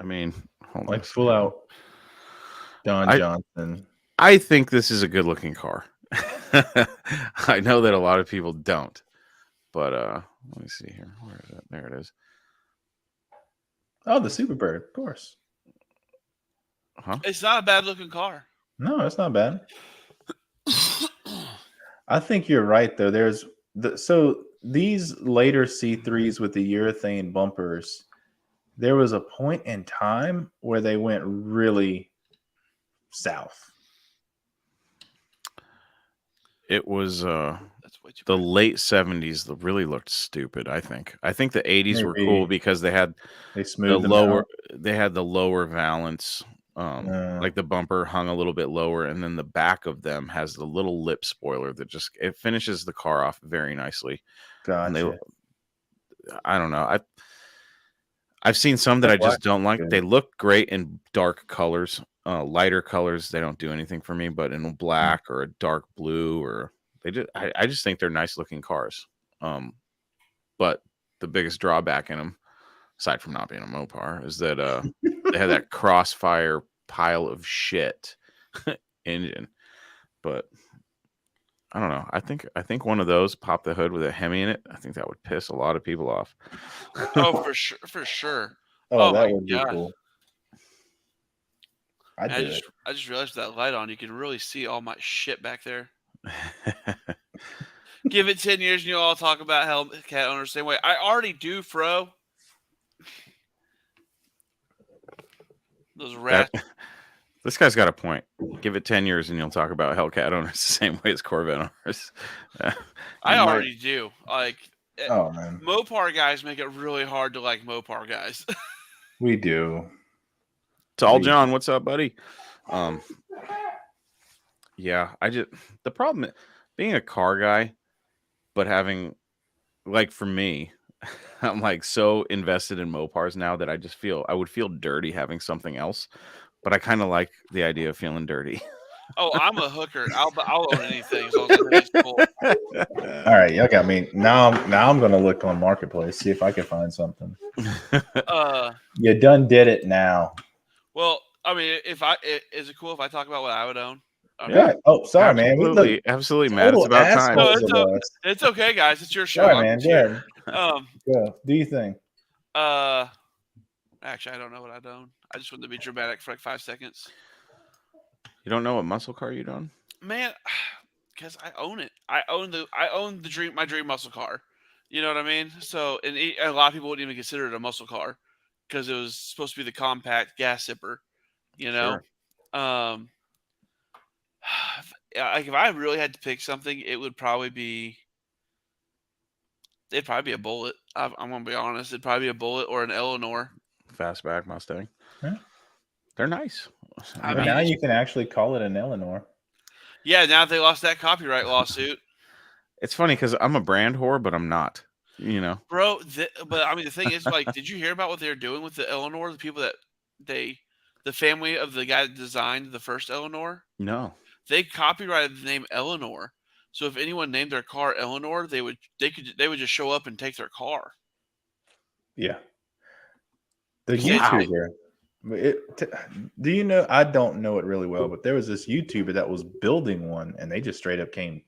I mean, like full out Don Johnson. I think this is a good looking car. I know that a lot of people don't, but let me see here. Where is it? There it is. Oh, the Superbird, of course. Huh? It's not a bad looking car. No, it's not bad. I think you're right though. So these later C3s with the urethane bumpers, there was a point in time where they went really south. It was That's way too the bright. late 70s that really looked stupid, I think. I think the 80s were cool because they had They the smoothed them lower out. they had the lower valance. Like the bumper hung a little bit lower, and then the back of them has the little lip spoiler that just it finishes the car off very nicely. Gotcha. And I don't know. I've seen some that I just don't like. Good. They look great in dark colors. Lighter colors, they don't do anything for me, but in black or a dark blue, or I just think they're nice looking cars. But the biggest drawback in them, aside from not being a Mopar, is that they have that crossfire pile of shit engine. But I don't know. I think one of those, pop the hood with a Hemi in it, I think that would piss a lot of people off. Oh, for sure. Oh, that my would be God. cool. I just realized with that light on, you can really see all my shit back there. Give it 10 years and you'll all talk about Hellcat owners the same way. I already do, Fro. Those rats. This guy's got a point. Give it 10 years and you'll talk about Hellcat owners the same way as Corvette owners. I already do. Like, oh man, Mopar guys make it really hard to like Mopar guys. We do. Tall John, what's up, buddy? Yeah, the problem being a car guy, but having, like, for me, I'm like so invested in Mopars now that I would feel dirty having something else, but I kind of like the idea of feeling dirty. Oh, I'm a hooker. I'll own anything as long as it's cool. All right, y'all got me. Now I'm gonna look on Marketplace, see if I can find something. You done did it now. Well, I mean, is it cool if I talk about what I would own? Yeah. Oh, sorry, absolutely, man. Absolutely, Matt. It's about time. No, it's okay, guys. It's your show. Sorry, man. Yeah. Go. Do you think? Actually, I don't know what I'd own. I just wanted to be dramatic for like 5 seconds. You don't know what muscle car you'd own? Man, because I own it. I own my dream muscle car. You know what I mean? So, and a lot of people wouldn't even consider it a muscle car because it was supposed to be the compact gas sipper. You know, sure. Like if I really had to pick something, it'd probably be a Bullet. I'm gonna be honest. It'd probably be a Bullet or an Eleanor. Fastback Mustang. Yeah. They're nice. I mean, now you can actually call it an Eleanor. Yeah, now they lost that copyright lawsuit. It's funny because I'm a brand whore, but I'm not. You know, bro. But I mean, the thing is, like, did you hear about what they're doing with the Eleanor? The people that the family of the guy that designed the first Eleanor. No, they copyrighted the name Eleanor. So if anyone named their car Eleanor, they would just show up and take their car. Yeah. The YouTuber. Do you know? I don't know it really well, but there was this YouTuber that was building one, and they just straight up came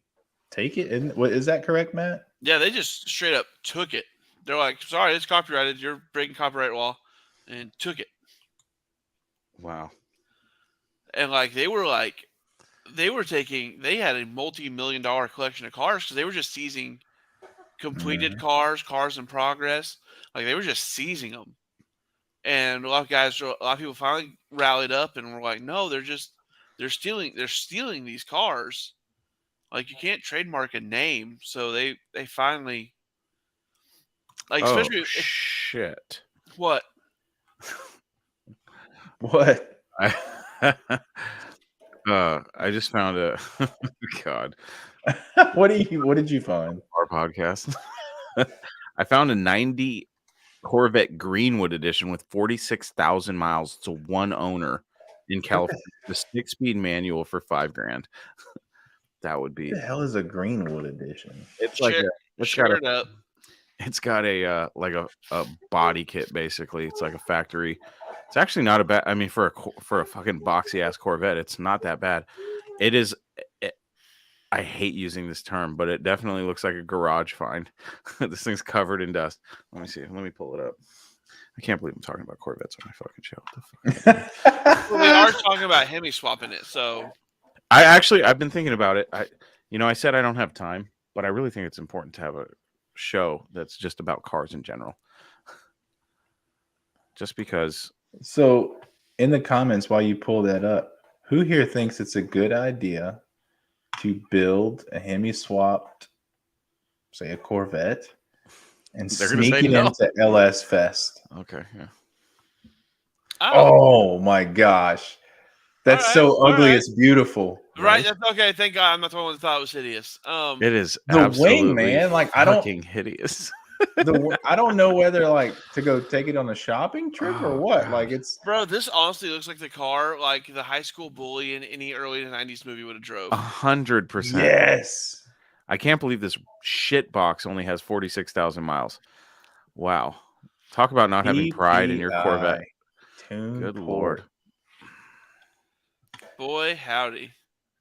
take it. Is that correct, Matt? Yeah, they just straight up took it. They're like, "Sorry, it's copyrighted. You're breaking copyright law," and took it. Wow. And like they had a multi-million-dollar collection of cars because they were just seizing completed cars in progress. Like they were just seizing them. And a lot of people finally rallied up and were like, no, they're stealing these cars. Like you can't trademark a name. So they finally, like, especially shit. What? What? I just found a God. What did you find? Our podcast. I found a 90 Corvette Greenwood edition with 46,000 miles to one owner in California. The 6-speed manual for $5,000. That would be. What the hell is a Greenwood edition? It's like it's got a like a body kit basically. It's like a factory. It's actually not a bad. I mean, for a fucking boxy ass Corvette, it's not that bad. It is. I hate using this term, but it definitely looks like a garage find. This thing's covered in dust. Let me see. Let me pull it up. I can't believe I'm talking about Corvettes on my fucking show. What the fuck? Well, we are talking about Hemi swapping it, so. I've been thinking about it. I said I don't have time, but I really think it's important to have a show that's just about cars in general. Just because. So, in the comments, while you pull that up, who here thinks it's a good idea to build a Hemi swapped, say, a Corvette, and sneak it into LS Fest? Okay, yeah. Oh my gosh. That's so ugly. It's beautiful. Right? That's okay. Thank God I'm not the one that thought it was hideous. It is the absolutely wing, man. Like, fucking hideous. I don't know whether like to go take it on a shopping trip or what. God. Like, it's bro. This honestly looks like the car like the high school bully in any early '90s movie would have drove. 100%. Yes. I can't believe this shit box only has 46,000 miles. Wow. Talk about not having pride in your Corvette. Good Lord. Boy, howdy.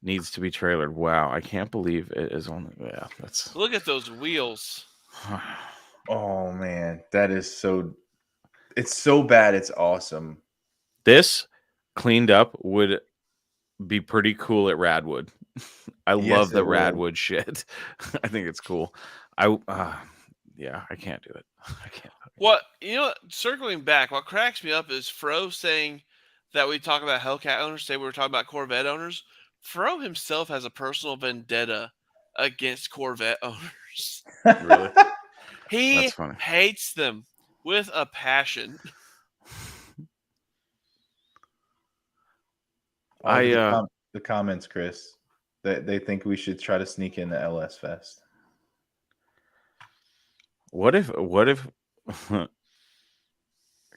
Needs to be trailered. Wow. I can't believe it is only. Yeah, that's. Look at those wheels. Oh, man. That is so. It's so bad. It's awesome. This cleaned up would be pretty cool at Radwood. I love the Radwood shit. I think it's cool. Yeah, I can't do it. I can't. What, circling back, what cracks me up is Fro saying that we talk about Hellcat owners, say we were talking about Corvette owners. Fro himself has a personal vendetta against Corvette owners. Really? He hates them with a passion. The comments, Chris, that they think we should try to sneak in the LS Fest. What if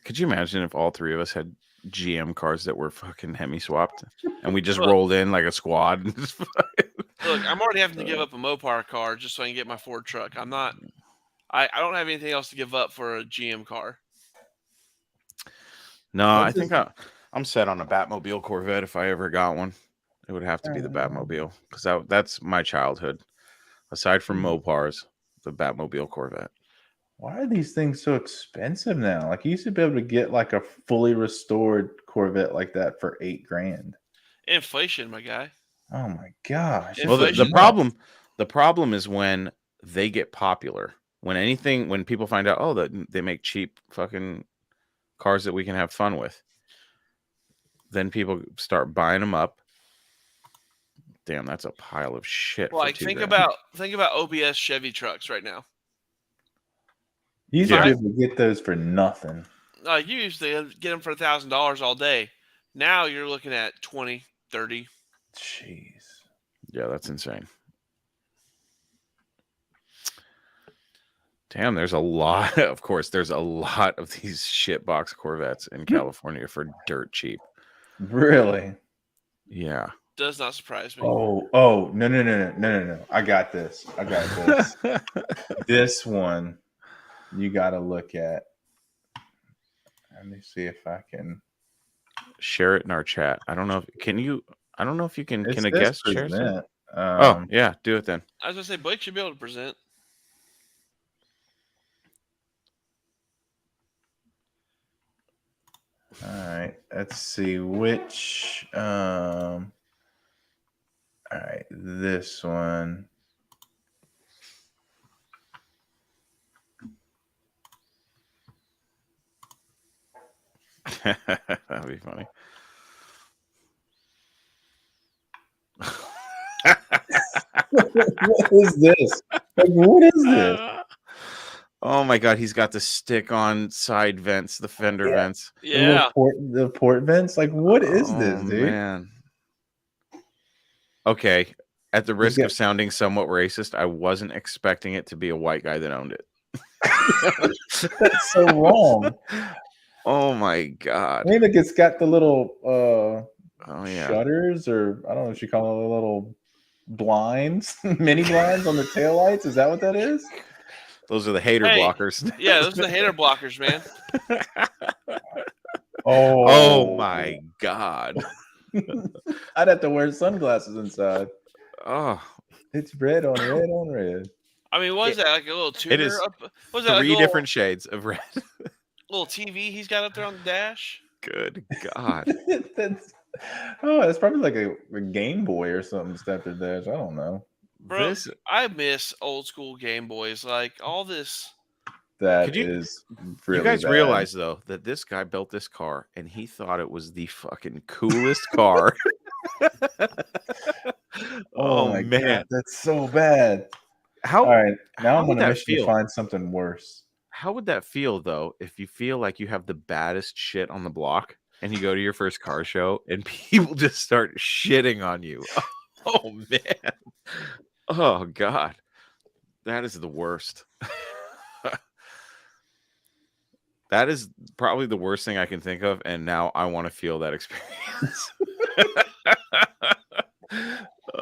could you imagine if all three of us had GM cars that were fucking Hemi swapped and we just rolled in like a squad? Look, I'm already having to give up a Mopar car just so I can get my Ford truck. I don't have anything else to give up for a GM car. No, I think I'm set on a Batmobile Corvette if I ever got one. It would have to be the Batmobile because that's my childhood. Aside from Mopars, the Batmobile Corvette. Why are these things so expensive now? Like, you used to be able to get like a fully restored Corvette like that for $8,000. Inflation, my guy. Oh my gosh. Well, the problem is when they get popular. When people find out, that they make cheap fucking cars that we can have fun with, then people start buying them up. Damn, that's a pile of shit. Like, think about OBS Chevy trucks right now. You used to be able to get those for nothing. You used to get them for $1,000 all day. Now you're looking at 20, 30. Jeez. Yeah, that's insane. Damn, there's a lot. Of course, there's a lot of these shitbox Corvettes in California for dirt cheap. Really? Yeah. Does not surprise me. Oh, no. I got this. This one you got to look at. Let me see if I can share it in our chat. I don't know if you can. Can a guest share it? Yeah, do it then. I was gonna say Blake should be able to present. All right, let's see which. All right, this one. That'd be funny. What is this? Like, what is this? Oh my god, he's got the stick-on side vents, the fender vents. Yeah, the port vents. Like, what is this, dude? Man. Okay, at the risk of sounding somewhat racist, I wasn't expecting it to be a white guy that owned it. That's so wrong. Oh my god! I mean, like, it's got the little shutters, or I don't know if you call it the little blinds, mini blinds on the taillights. Is that what that is? Those are the hater blockers. Yeah, those are the hater blockers, man. Oh my god! I'd have to wear sunglasses inside. Oh, it's red on red on red. I mean, what is that, like a little tuner? It is what is that, three different shades of red. Little TV he's got up there on the dash. Good god! That's probably like a Game Boy or something stuff in there. I don't know. Bro, I miss old school Game Boys. Like all this. That is really you guys bad. realize though that this guy built this car and he thought it was the fucking coolest car. Oh my God, that's so bad. All right, now I'm on a mission to find something worse. How would that feel though if you feel like you have the baddest shit on the block and you go to your first car show and people just start shitting on you? Oh man. Oh God. That is the worst. That is probably the worst thing I can think of, and now I want to feel that experience.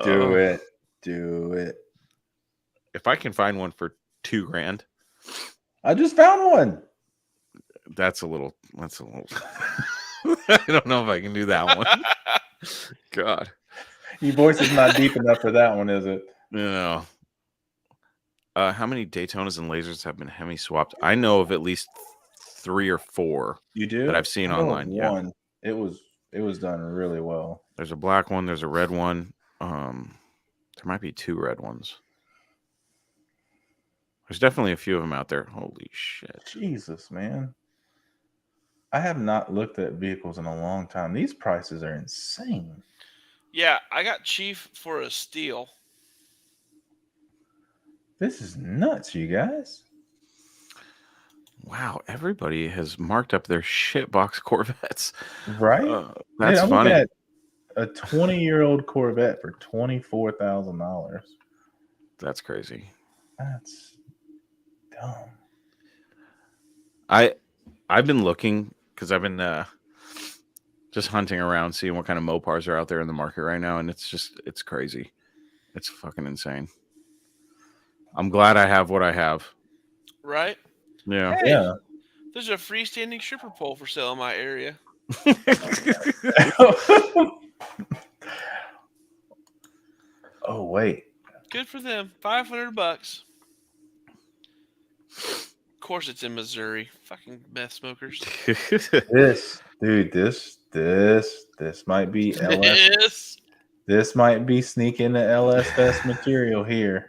Do it. Do it. If I can find one for $2,000. I just found one. That's a little I don't know if I can do that one. God. Your voice is not deep enough for that one, is it? No. How many Daytonas and Lasers have been Hemi swapped? I know of at least 3 or 4. You do? That I've seen online. One. Yeah. It was done really well. There's a black one, there's a red one. There might be 2 red ones. There's definitely a few of them out there. Holy shit. Jesus, man. I have not looked at vehicles in a long time. These prices are insane. Yeah, I got Chief for a steal. This is nuts, you guys. Wow, everybody has marked up their shitbox Corvettes. Right? That's funny. At a 20-year-old Corvette for $24,000. That's crazy. That's dumb. I've been looking because I've been just hunting around, seeing what kind of Mopars are out there in the market right now, and it's crazy. It's fucking insane. I'm glad I have what I have. Right? Yeah. Hey, yeah. There's a freestanding stripper pole for sale in my area. Oh wait. Good for them. $500. Of course, it's in Missouri. Fucking meth smokers. This might be LS. This might be sneaking the LS Fest material here.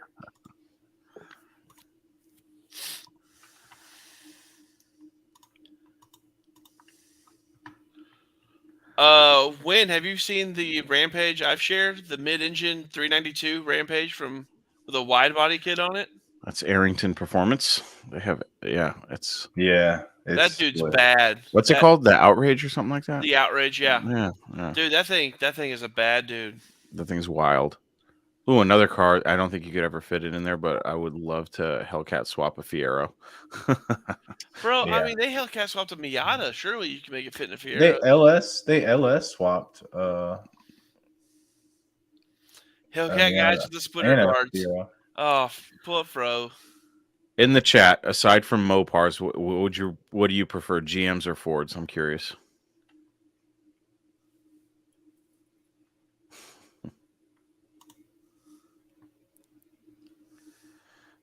Win, have you seen the Rampage I've shared? The mid-engine 392 Rampage with a wide body kit on it? That's Arrington Performance. They have it's that dude's bad. What's it called? The Outrage or something like that? The Outrage, yeah. Yeah. Dude, that thing is a bad dude. That thing's wild. Ooh, another car. I don't think you could ever fit it in there, but I would love to Hellcat swap a Fiero. Bro, Yeah. I mean, they Hellcat swapped a Miata. Surely you can make it fit in a Fiero. They LS swapped Hellcat guys with the splitter guards. Oh, pull up, Fro. In the chat, aside from Mopars, what do you prefer, GMs or Fords? I'm curious.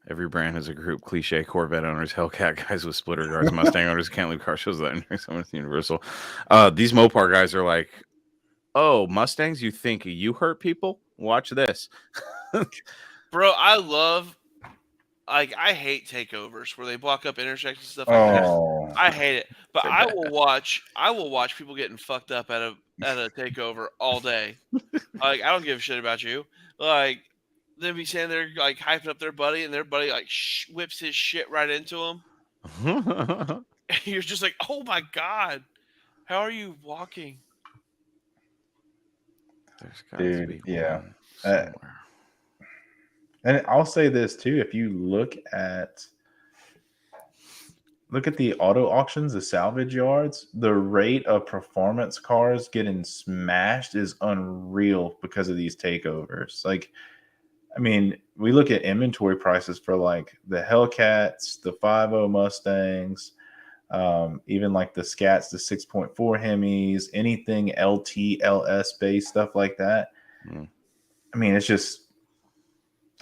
Every brand has a group. Cliche: Corvette owners, Hellcat guys with splitter guards, Mustang owners can't leave car shows without entering someone with Universal. These Mopar guys are like, oh, Mustangs, you think you hurt people? Watch this. Bro, I hate takeovers where they block up intersections and stuff like that. I hate it. But I will watch people getting fucked up at a takeover all day. Like, I don't give a shit about you. Like, they'll be standing there like hyping up their buddy, and their buddy like whips his shit right into him. And you're just like, oh my God, how are you walking? There's got to be one somewhere. And I'll say this too: if you look at the auto auctions, the salvage yards, the rate of performance cars getting smashed is unreal because of these takeovers. Like, I mean, we look at inventory prices for like the Hellcats, the 5.0 Mustangs, even like the Scats, the 6.4 Hemis, anything LT, LS based stuff like that. I mean,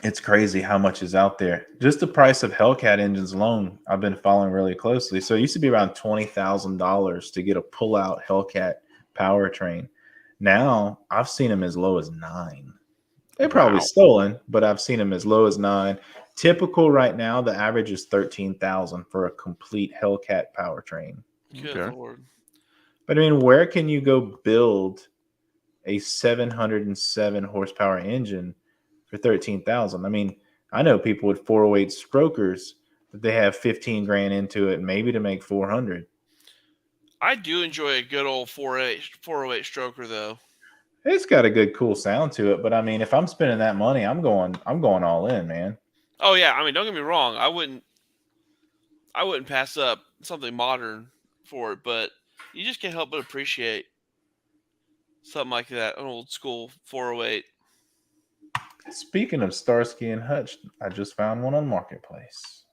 it's crazy how much is out there. Just the price of Hellcat engines alone, I've been following really closely. So it used to be around $20,000 to get a pull-out Hellcat powertrain. Now I've seen them as low as $9,000. They're probably stolen, but I've seen them as low as 9. Typical right now, the average is 13,000 for a complete Hellcat powertrain. Good Lord. But I mean, where can you go build a 707 horsepower engine for 13,000? I mean, I know people with 408 strokers that they have 15 grand into it, maybe to make 400. I do enjoy a good old 408 stroker though. It's got a good, cool sound to it, but I mean, if I'm spending that money, I'm going all in, man. Oh yeah, I mean, don't get me wrong. I wouldn't pass up something modern for it, but you just can't help but appreciate something like that, an old school 408. Speaking of Starsky and Hutch, I just found one on Marketplace.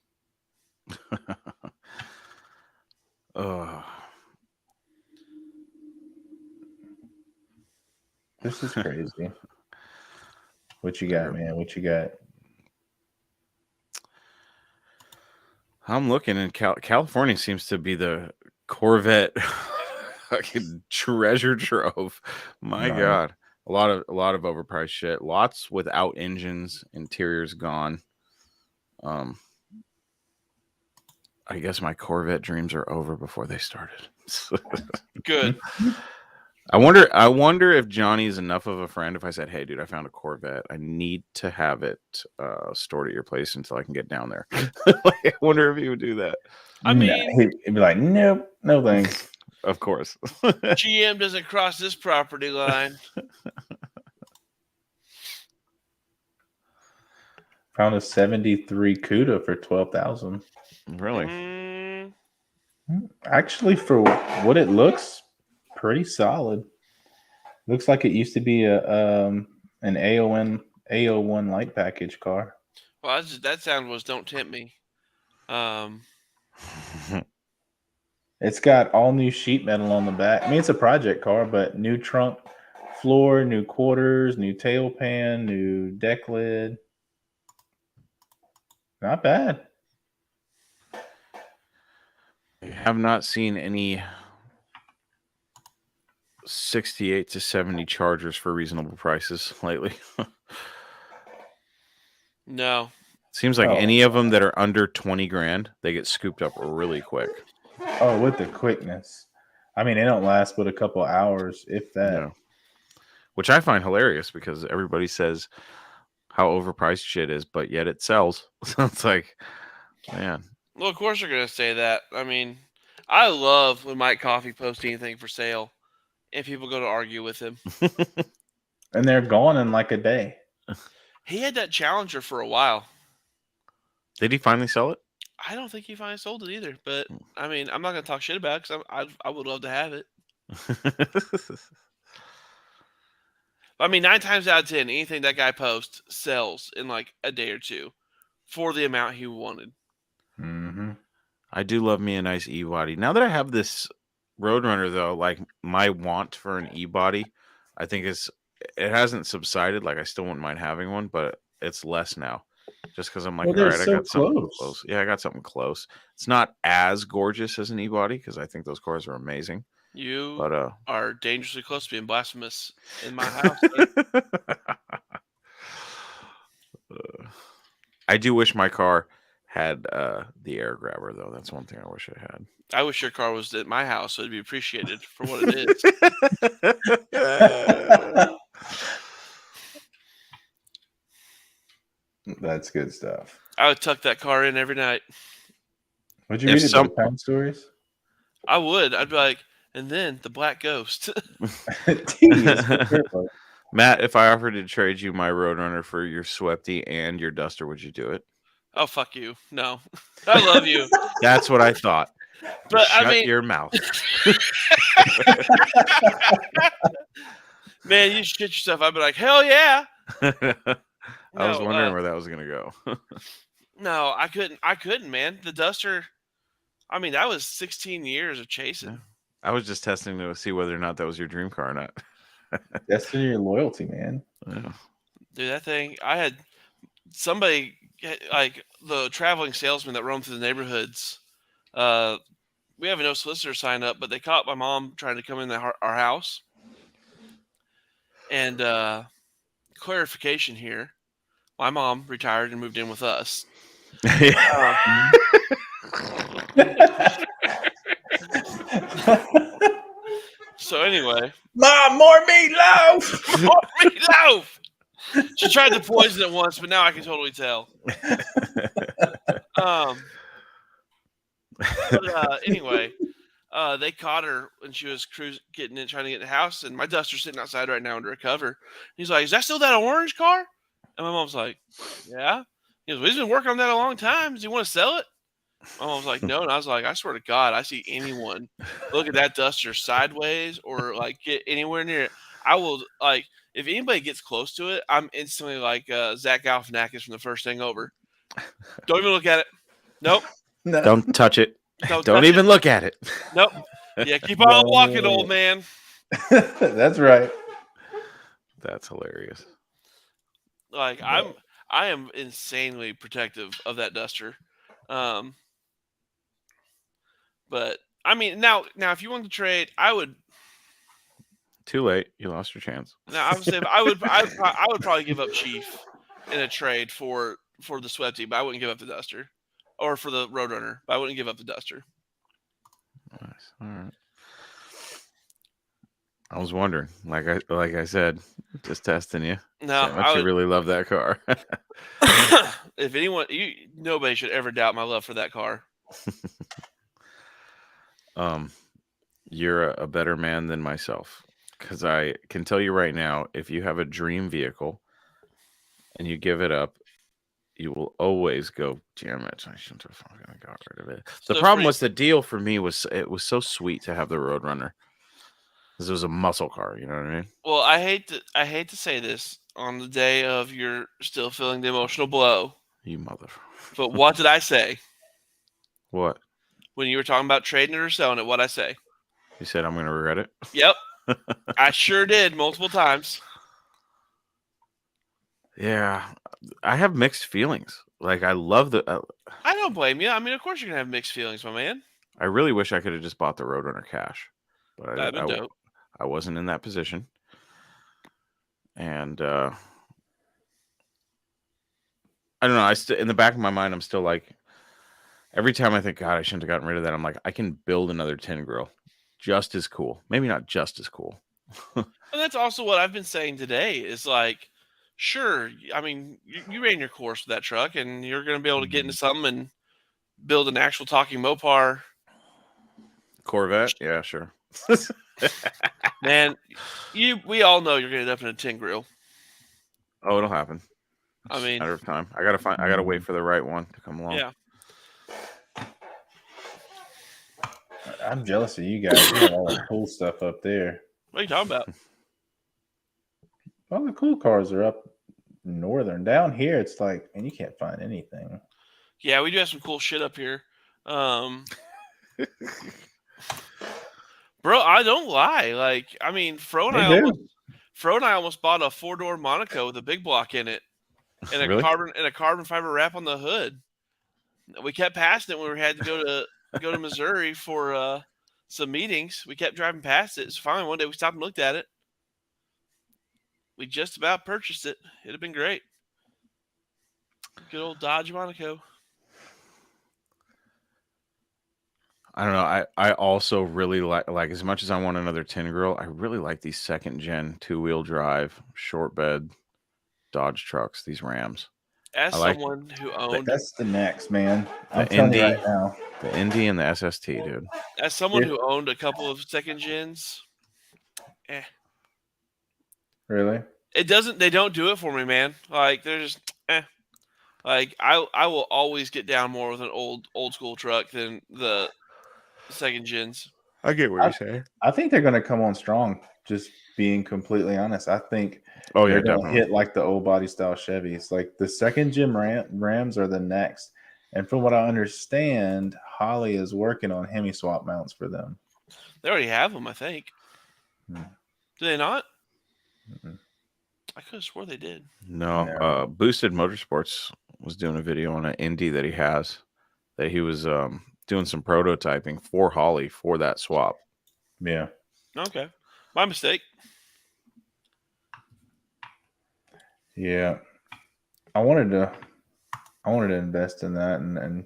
This is crazy. What you got, man? What you got? I'm looking, and California seems to be the Corvette fucking treasure trove. My God, a lot of overpriced shit. Lots without engines, interiors gone. I guess my Corvette dreams are over before they started. Good. I wonder if Johnny's enough of a friend if I said, "Hey, dude, I found a Corvette. I need to have it stored at your place until I can get down there." I wonder if he would do that. I mean, he'd be like, "Nope, no thanks." Of course. GM doesn't cross this property line. Found a 73 CUDA for 12,000. Really? Actually, for what it looks, pretty solid. Looks like it used to be an A01 light package car. Well, that sound was "Don't tempt me." It's got all new sheet metal on the back. I mean, it's a project car, but new trunk floor, new quarters, new tail pan, new deck lid. Not bad. I have not seen any 68 to 70 Chargers for reasonable prices lately. No. Seems like any of them that are under 20 grand, they get scooped up really quick. Oh, with the quickness. I mean, they don't last but a couple hours, if that. Yeah. Which I find hilarious because everybody says how overpriced shit is, but yet it sells. So it's like, man. Well, of course they're going to say that. I mean, I love when Mike Coffey posts anything for sale and people go to argue with him. And they're gone in like a day. He had that Challenger for a while. Did he finally sell it? I don't think he finally sold it either. But, I mean, I'm not going to talk shit about it because I would love to have it. I mean, 9 times out of 10, anything that guy posts sells in like a day or two for the amount he wanted. Mm-hmm. I do love me a nice e-body. Now that I have this Roadrunner, though, like my want for an e-body, I think it hasn't subsided. Like I still wouldn't mind having one, but it's less now. Just because I'm like, all right, I got something close. Yeah, I got something close. It's not as gorgeous as an e-body because I think those cars are amazing. You are dangerously close to being blasphemous in my house. I do wish my car had the air grabber, though. That's one thing I wish I had. I wish your car was at my house, so it'd be appreciated for what it is. That's good stuff. I would tuck that car in every night. Would you read the Pound Stories? I would. I'd be like, and then the Black Ghost. Matt, if I offered to trade you my Roadrunner for your Swifty and your Duster, would you do it? Oh, fuck you. No. I love you. That's what I thought. But Shut your mouth. Man, you shit yourself. I'd be like, hell yeah. I was wondering where that was going to go. No, I couldn't, man. The Duster, I mean, that was 16 years of chasing. Yeah. I was just testing to see whether or not that was your dream car or not. Testing your loyalty, man. Yeah. Dude, that thing, I had somebody, like the traveling salesman that roamed through the neighborhoods. We have a no solicitor sign up, but they caught my mom trying to come in our house. And clarification here. My mom retired and moved in with us. So anyway, Mom, more meatloaf. more meatloaf. She tried to poison it once, but now I can totally tell. Anyway, they caught her when she was trying to get in the house, and my Duster's sitting outside right now under a cover. He's like, "Is that still that orange car?" And my mom's like, "Yeah." He goes, "Well, he's been working on that a long time. Does he want to sell it?" My mom's like, "No." And I was like, "I swear to God, I see anyone look at that Duster sideways or like get anywhere near it, I will like. If anybody gets close to it, I'm instantly like Zach Galifianakis from The First Thing Over. Don't even look at it. Nope. No. Don't touch it. Don't even look at it. Nope. Yeah, keep on walking, old man. That's right. That's hilarious. Like I am insanely protective of that Duster. But I mean, now if you want to trade, I would. Too late. You lost your chance. Now I would say I would probably give up Chief in a trade for the Sweaty, but I wouldn't give up the Duster, or for the Roadrunner, but I wouldn't give up the Duster. Nice. All right. I was wondering, like I said, just testing you. No, I really love that car. If anyone, nobody should ever doubt my love for that car. You're a better man than myself, because I can tell you right now, if you have a dream vehicle and you give it up, you will always go, damn it, I shouldn't have fucking got rid of it. The problem was the deal for me was it was so sweet to have the Roadrunner. Because it was a muscle car, you know what I mean? Well, I hate to say this on the day of you're still feeling the emotional blow. You mother. But what did I say? What? When you were talking about trading it or selling it, what'd I say? You said I'm going to regret it? Yep. I sure did multiple times. Yeah. I have mixed feelings. Like, I love the... I don't blame you. I mean, of course you're going to have mixed feelings, my man. I really wish I could have just bought the Roadrunner cash. But That'd been dope. I wasn't in that position. And I don't know. In the back of my mind, I'm still like, every time I think, God, I shouldn't have gotten rid of that, I'm like, I can build another tin grill. Just as cool. Maybe not just as cool. And that's also what I've been saying today is like, sure, I mean, you ran your course with that truck, and you're going to be able to get into something and build an actual talking Mopar. Corvette? Yeah, sure. Man, we all know you're going to end up in a tin grill. Oh, it'll happen. I mean, matter of time. I gotta wait for the right one to come along. Yeah. I'm jealous of you guys. You have all the cool stuff up there. What are you talking about? All the cool cars are up northern. Down here, it's like, and you can't find anything. Yeah, we do have some cool shit up here. Bro, I don't lie. Like, I mean, Fro and I almost bought a 4-door Monaco with a BigBlock in it, and a Really? carbon fiber wrap on the hood. We kept passing it when we had to go to Missouri for some meetings. We kept driving past it. So finally one day we stopped and looked at it. We just about purchased it. It'd have been great. Good old Dodge Monaco. I don't know. I also really like as much as I want another tin grill, I really like these second gen 2-wheel drive short bed Dodge trucks, these Rams. As someone who owned, that's the next, man. I'm telling you right now. The Indy and the SST, dude. As someone who owned a couple of second gens, Really? They don't do it for me, man. Like they're just Like I will always get down more with an old school truck than the second gens. I get what you're saying. I think they're going to come on strong. Just being completely honest, I think they're going to hit like the old body style Chevys. Like the second gen Rams are the next. And from what I understand, Holly is working on Hemi swap mounts for them. They already have them, I think. Do they not? I could have swore they did. No. Boosted Motorsports was doing a video on an Indy that he has, that he was doing some prototyping for Holly for that swap. Yeah. Okay. My mistake. Yeah, I wanted to invest in that and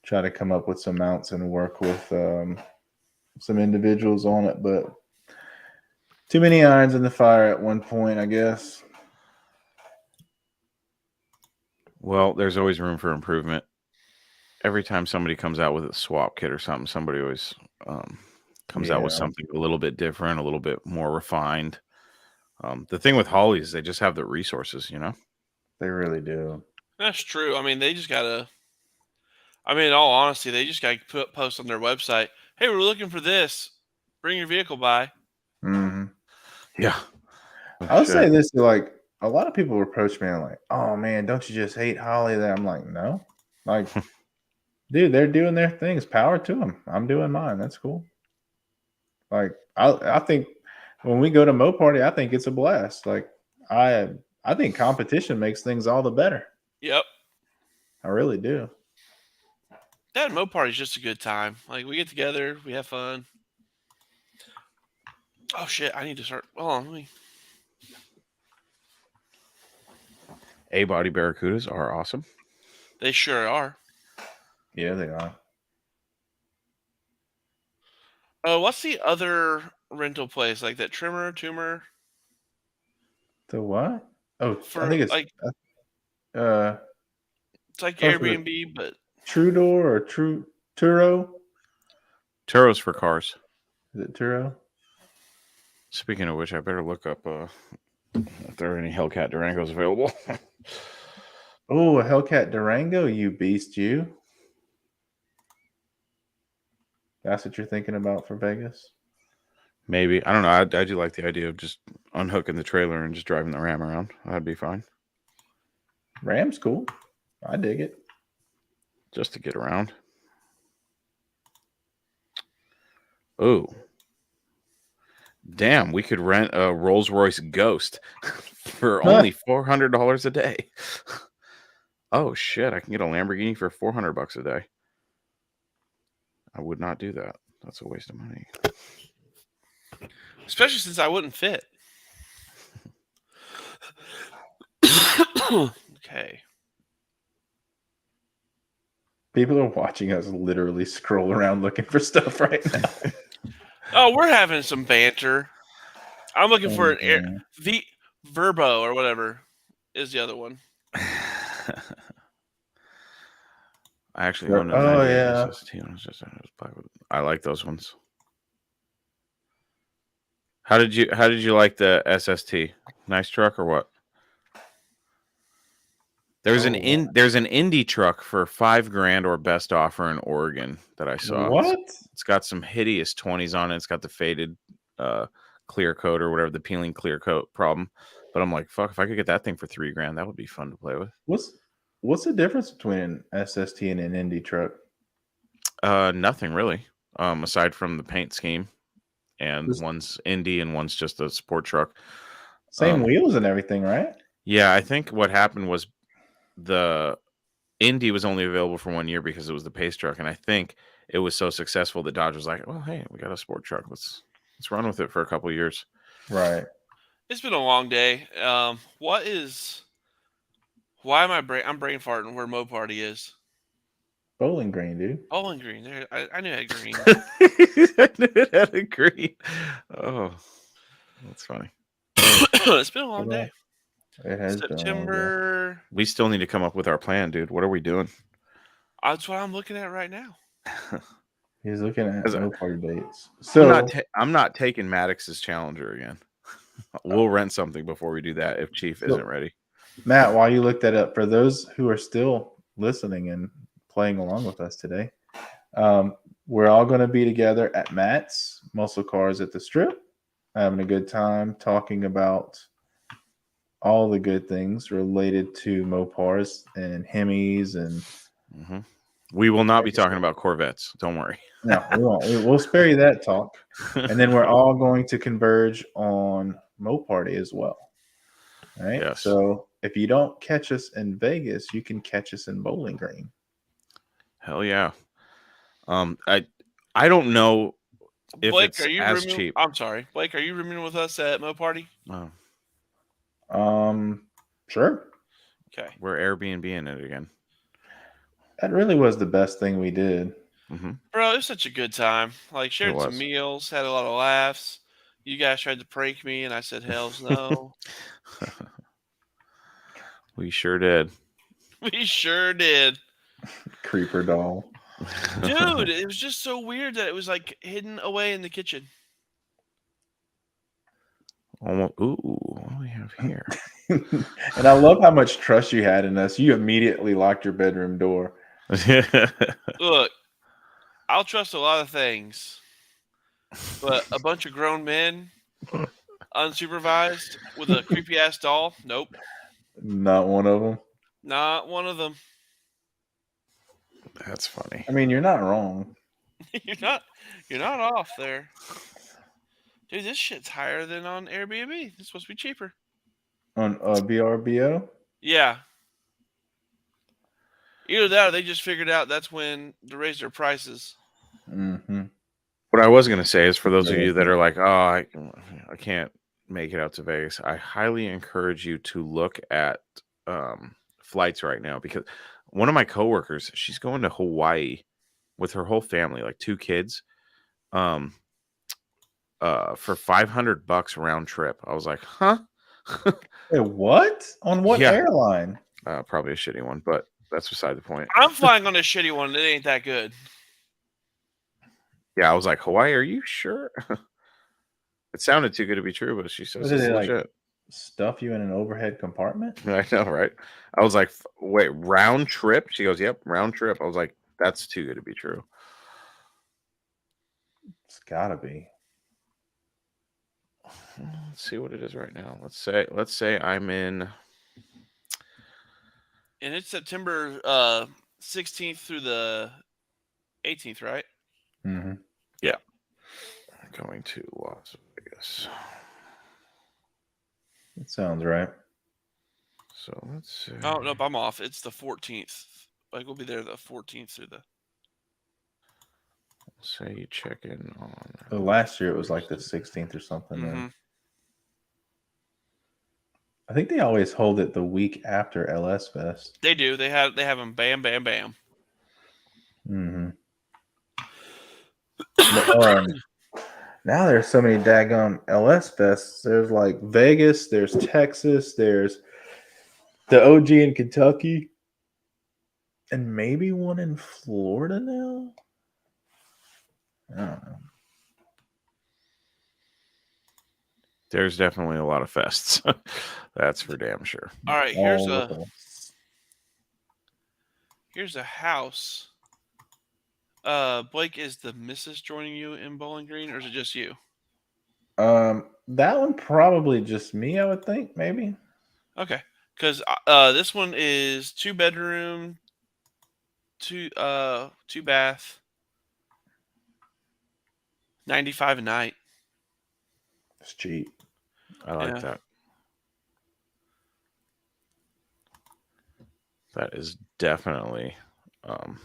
try to come up with some mounts and work with some individuals on it, but too many irons in the fire at one point, I guess. Well, there's always room for improvement. Every time somebody comes out with a swap kit or something, somebody always comes out with something a little bit different, a little bit more refined. The thing with Holley is they just have the resources, you know? They really do. That's true. I mean, they just gotta. I mean, in all honesty, they just gotta post on their website. Hey, we're looking for this. Bring your vehicle by. Mm-hmm. Yeah. I'll say this: like a lot of people approach me and like, "Oh man, don't you just hate Holley?" That I'm like, no, like, dude, they're doing their things. Power to them. I'm doing mine. That's cool. Like, I think when we go to Moparty, I think it's a blast. Like, I think competition makes things all the better. Yep. I really do. That Mopar is just a good time. Like, we get together, we have fun. Oh shit! I need to start. Hold on, let me. A-body Barracudas are awesome. They sure are. Yeah, they are. Oh, what's the other rental place like that? Tumer? The what? Oh, For I think it's like, it's like Airbnb, but Trudor or Turo. Turo's for cars. Is it Turo? Speaking of which, I better look up if there are any Hellcat Durangos available. Oh, a Hellcat Durango, you beast, you. That's what you're thinking about for Vegas? Maybe. I don't know. I do like the idea of just unhooking the trailer and just driving the Ram around. That'd be fine. Ram's cool. I dig it. Just to get around. Oh. Damn, we could rent a Rolls-Royce Ghost for only $400 a day. Oh shit, I can get a Lamborghini for $400 a day. I would not do that. That's a waste of money. especially since I wouldn't fit. Okay. People are watching us literally scroll around looking for stuff right now. Oh, we're having some banter. I'm looking for an Verbo or whatever is the other one. I actually own a 98 SST. I like those ones. How did you like the SST? Nice truck or what? There's an indie truck for $5,000 or best offer in Oregon that I saw. What? It's got some hideous 20s on it. It's got the faded clear coat or whatever, the peeling clear coat problem. But I'm like, fuck, if I could get that thing for $3,000, that would be fun to play with. What's the difference between an SST and an indie truck? Nothing really. Aside from the paint scheme, and one's indie and one's just a sport truck. Same wheels and everything, right? Yeah, I think what happened was the Indy was only available for 1 year because it was the pace truck, and I think it was so successfal that Dodge was like, "Well, hey, we got a sport truck. Let's run with it for a couple of years." Right. It's been a long day. Why am I'm brain farting where Moparty is? Bowling Green, dude. Bowling Green. There, I knew it had green. I knew it had a green. Oh, that's funny. It's been a long day. It has September. Been we still need to come up with our plan, dude. What are we doing? That's what I'm looking at right now. He's looking at Moparty dates. So I'm not taking Maddox's Challenger again. We'll rent something before we do that if Chief isn't ready. Matt, while you look that up, for those who are still listening and playing along with us today, we're all going to be together at Matt's Muscle Cars at the Strip, having a good time talking about all the good things related to Mopars and Hemis and. Mm-hmm. We will not be talking about Corvettes. Don't worry. No, we won't. We'll spare you that talk. And then we're all going to converge on Moparty as well. All right. Yes. So if you don't catch us in Vegas, you can catch us in Bowling Green. Hell yeah. I don't know if Blake, it's as cheap. I'm sorry, Blake. Are you rooming with us at Moparty? Oh. Sure. Okay. We're Airbnb-ing it again. That really was the best thing we did. Mm-hmm. Bro, it was such a good time. Like, shared some was. meals, had a lot of laughs. You guys tried to prank me, and I said, hell's no. We sure did. We sure did. Creeper doll. Dude, it was just so weird that it was, like, hidden away in the kitchen. Almost, ooh, what do we have here? And I love how much trust you had in us. You immediately locked your bedroom door. Look, I'll trust a lot of things, but a bunch of grown men, unsupervised, with a creepy ass doll, nope, Not one of them. not one of them. That's funny. I mean, you're not wrong. you're not off there, dude. This shit's higher than on Airbnb. It's supposed to be cheaper. On VRBO? Yeah. Either that, or they just figured out that's when to raise their prices. Mm-hmm. What I was going to say is for those of you that are like, oh, I can't make it out to Vegas, I highly encourage you to look at flights right now, because one of my coworkers, she's going to Hawaii with her whole family, like 2 kids, for $500 round trip. I was like, huh? Wait, what? On what airline? Probably a shitty one, but that's beside the point. I'm flying on a shitty one. It ain't that good. Yeah, I was like, Hawaii, are you sure? It sounded too good to be true, but she says it's legit. Like, stuff you in an overhead compartment? I know, right? I was like, wait, round trip? She goes, yep, round trip. I was like, that's too good to be true. It's gotta be. Let's see what it is right now. Let's say I'm in, and it's September 16th through the 18th, right? Mm-hmm. Yeah. I'm going to Las Vegas. That sounds right. So let's see. Oh, nope, I'm off. It's the 14th. Like, we'll be there the 14th through the... Say you check in on... Oh, last year it was like the 16th or something. Mm-hmm. Then. I think they always hold it the week after LS Fest. They do. They have them bam, bam, bam. Mm-hmm. But, now there's so many daggone LS Fests. There's like Vegas, there's Texas, there's the OG in Kentucky, and maybe one in Florida now. I don't know. There's definitely a lot of fests. That's for damn sure. All right, here's a house. Blake, is the missus joining you in Bowling Green, or is it just you? That one probably just me, I would think, maybe. Okay, because this one is 2-bedroom, 2 bath, $95 a night. It's cheap. I like that. That is definitely a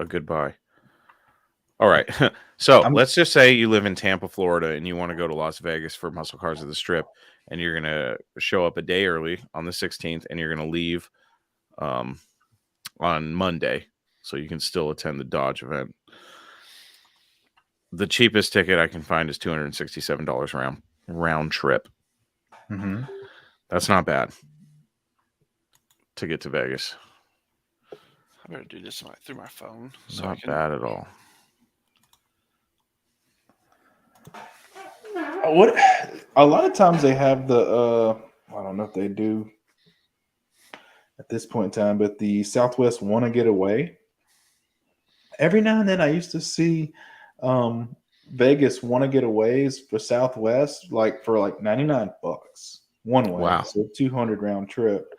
good buy. All right. So let's just say you live in Tampa, Florida, and you want to go to Las Vegas for Muscle Cars of the Strip, and you're going to show up a day early on the 16th, and you're going to leave on Monday, so you can still attend the Dodge event. The cheapest ticket I can find is $267 round trip. Mm-hmm. That's not bad to get to Vegas. I better do this through my phone. So not bad at all. What? A lot of times they have the I don't know if they do at this point in time, but the Southwest Want to Get Away. Every now and then I used to see Vegas Want to Get Aways for Southwest, like for like $99 one way. Wow. So 200 round trip.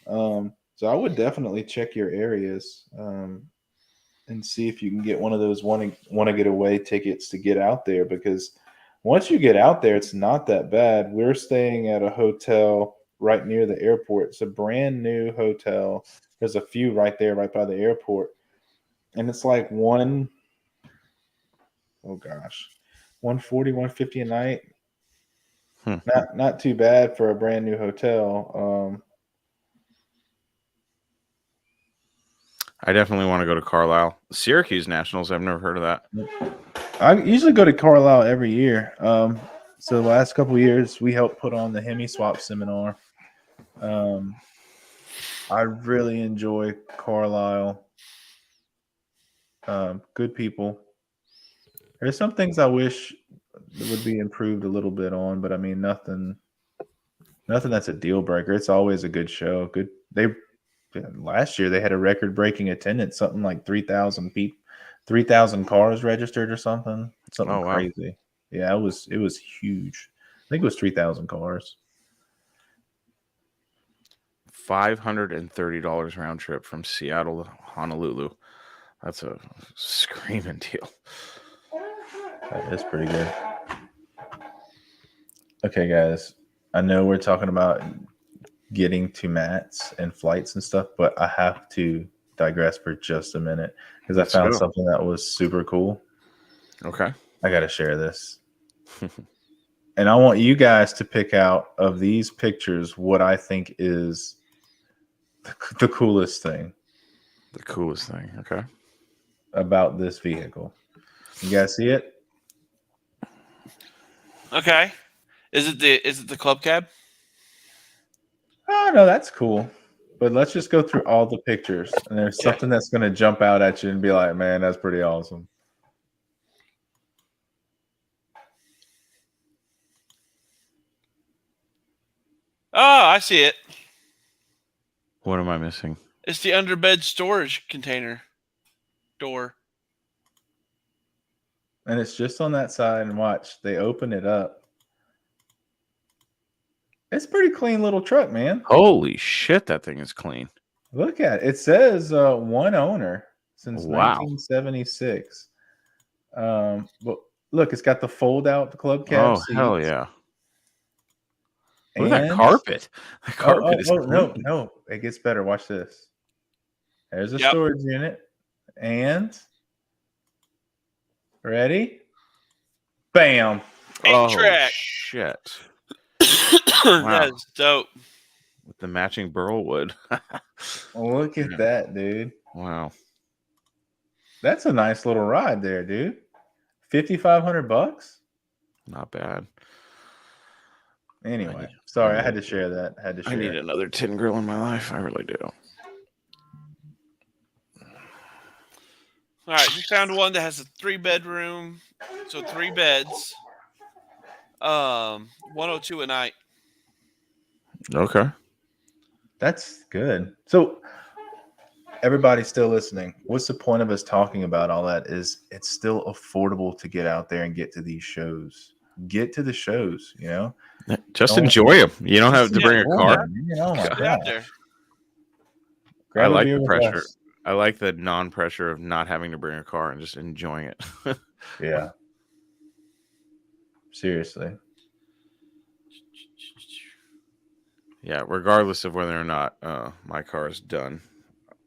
So I would definitely check your areas and see if you can get one of those want to get away tickets to get out there, because once you get out there, it's not that bad. We're staying at a hotel right near the airport. It's a brand new hotel. There's a few right there, right by the airport. And it's like $140, $150 a night. Not too bad for a brand new hotel. I definitely want to go to Carlisle. Syracuse Nationals. I've never heard of that. I usually go to Carlisle every year. So the last couple of years, we helped put on the Hemi Swap seminar. I really enjoy Carlisle. Good people. There's some things I wish would be improved a little bit on, but I mean nothing that's a deal breaker. It's always a good show. Last year they had a record breaking attendance, something like 3,000 people, 3,000 cars registered or something crazy. Yeah, it was huge. I think it was 3,000 cars. $530 round trip from Seattle to Honolulu. That's a screaming deal. That is pretty good. Okay, guys. I know we're talking about getting to mats and flights and stuff, but I have to digress for just a minute because I found something that was super cool. Okay. I got to share this. And I want you guys to pick out of these pictures what I think is the coolest thing. The coolest thing. Okay. About this vehicle. You guys see it? Okay. Is it the club cab? Oh no, that's cool. But let's just go through all the pictures, and there's something that's going to jump out at you and be like, "Man, that's pretty awesome." Oh, I see it. What am I missing? It's the underbed storage container door. And it's just on that side, and watch, they open it up. It's a pretty clean little truck, man. Holy shit, that thing is clean. Look at it. It says one owner since 1976. But look, it's got the fold-out club cab seats. Hell yeah. Look at that carpet. The carpet is clean. No. It gets better. Watch this. There's a storage unit. And ready? Bam. Track. Shit. Wow. That is dope. With the matching burl wood. Look at that, dude. Wow. That's a nice little ride there, dude. $5,500? Not bad. Anyway, sorry, I had to share that. I need another tin grill in my life. I really do. All right, we found one that has a 3-bedroom, so 3 beds. $102 a night. Okay. That's good. So everybody's still listening. What's the point of us talking about all that? Is it's still affordable to get out there and get to these shows. Get to the shows, you know? Just enjoy them. You don't have to bring a car. Oh my God. I like the pressure. I like the non-pressure of not having to bring a car and just enjoying it. Yeah. Seriously. Yeah, regardless of whether or not my car is done,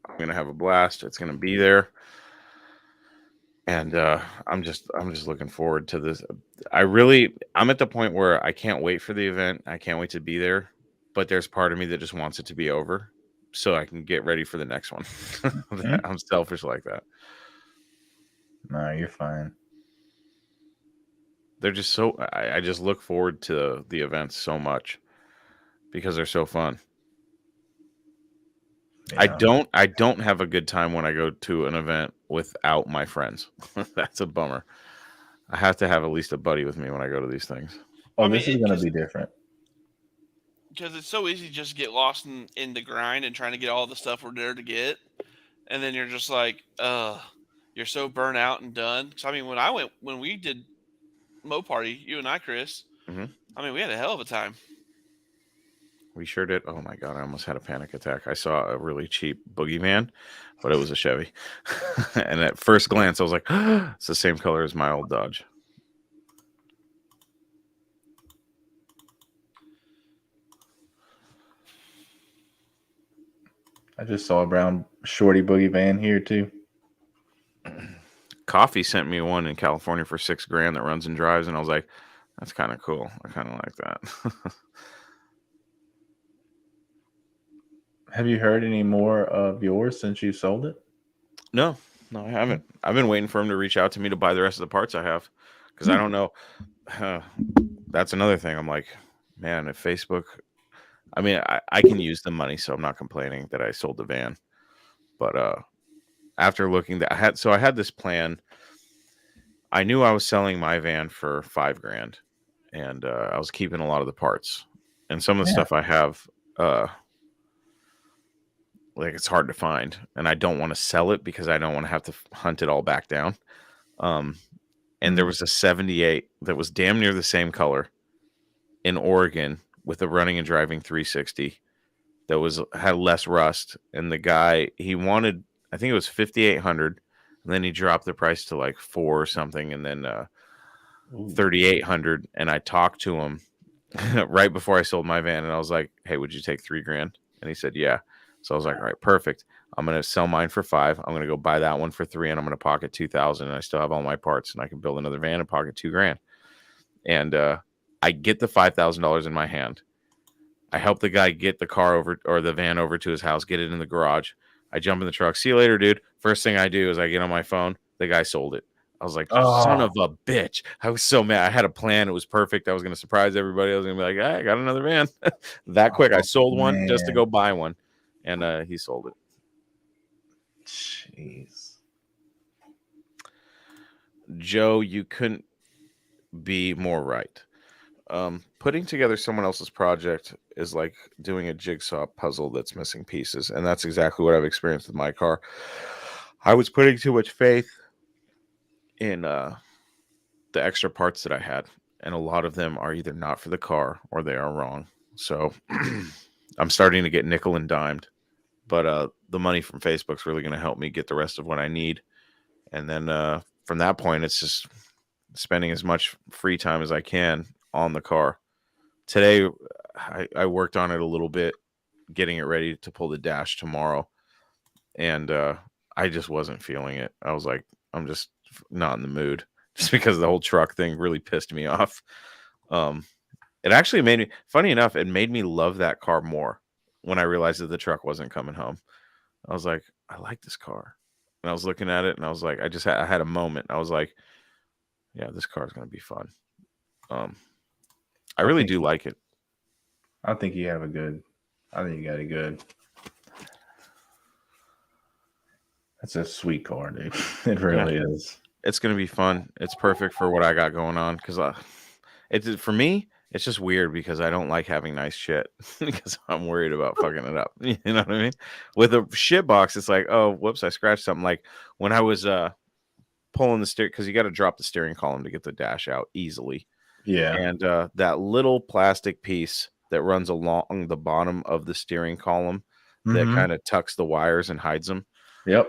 I'm gonna have a blast. It's gonna be there, and I'm just looking forward to this. I'm at the point where I can't wait for the event. I can't wait to be there, but there's part of me that just wants it to be over so I can get ready for the next one. I'm selfish like that. No, you're fine. They're just so. I just look forward to the events so much because they're so fun. Yeah. I don't have a good time when I go to an event without my friends. That's a bummer. I have to have at least a buddy with me when I go to these things. Oh, this is going to be different. Because it's so easy to just get lost in the grind and trying to get all the stuff we're there to get. And then you're just like, you're so burnt out and done. So, I mean, when we did Mopar, you and I, Chris, I mean, we had a hell of a time. We sure did. Oh my God, I almost had a panic attack. I saw a really cheap boogeyman, but it was a Chevy. And at first glance, I was like, it's the same color as my old Dodge. I just saw a brown shorty boogie van here too. Coffee sent me one in California for $6,000 that runs and drives, and I was like, That's kind of cool. I kind of like that. Have you heard any more of yours since you sold it? No, I haven't. I've been waiting for him to reach out to me to buy the rest of the parts I have, because I don't know. That's another thing. I'm like, man, if Facebook, I mean, I can use the money, so I'm not complaining that I sold the van. But after looking, I had this plan. I knew I was selling my van for $5,000, and I was keeping a lot of the parts, and some of the stuff I have, like, it's hard to find, and I don't want to sell it because I don't want to have to hunt it all back down. And there was a 78 that was damn near the same color in Oregon with a running and driving 360 that had less rust. And the guy, he wanted, I think it was 5,800, and then he dropped the price to like 4 or something, and then 3,800. And I talked to him right before I sold my van, and I was like, "Hey, would you take $3,000?" And he said, "Yeah." So I was like, "All right, perfect. I'm going to sell mine for 5. I'm going to go buy that one for 3, and I'm going to pocket 2,000. And I still have all my parts, and I can build another van and pocket $2,000." And I get the $5,000 in my hand. I help the guy get the car over, or the van over to his house, get it in the garage. I jump in the truck. See you later, dude. First thing I do is I get on my phone. The guy sold it. I was like, son of a bitch. I was so mad. I had a plan. It was perfect. I was going to surprise everybody. I was going to be like, hey, I got another van. That quick. I sold one just to go buy one. And he sold it. Jeez. Joe, you couldn't be more right. Putting together someone else's project is like doing a jigsaw puzzle that's missing pieces. And that's exactly what I've experienced with my car. I was putting too much faith in the extra parts that I had. And a lot of them are either not for the car or they are wrong. So I'm starting to get nickel and dimed. But the money from Facebook's really going to help me get the rest of what I need. And then from that point, it's just spending as much free time as I can on the car. Today, I worked on it a little bit, getting it ready to pull the dash tomorrow. And I just wasn't feeling it. I was like, I'm just not in the mood, just because the whole truck thing really pissed me off. It actually made me, funny enough, it made me love that car more when I realized that the truck wasn't coming home. I was like, I like this car. And I was looking at it and I was like, I had a moment. I was like, yeah, this car is going to be fun. I really do like it. I think you got it good. That's a sweet car, dude. It really is. It's going to be fun. It's perfect for what I got going on. Because for me, it's just weird because I don't like having nice shit because I'm worried about fucking it up. You know what I mean? With a shit box, it's like, oh, whoops, I scratched something. Like when I was pulling the steering, because you got to drop the steering column to get the dash out easily. Yeah. And that little plastic piece that runs along the bottom of the steering column that kind of tucks the wires and hides them. Yep.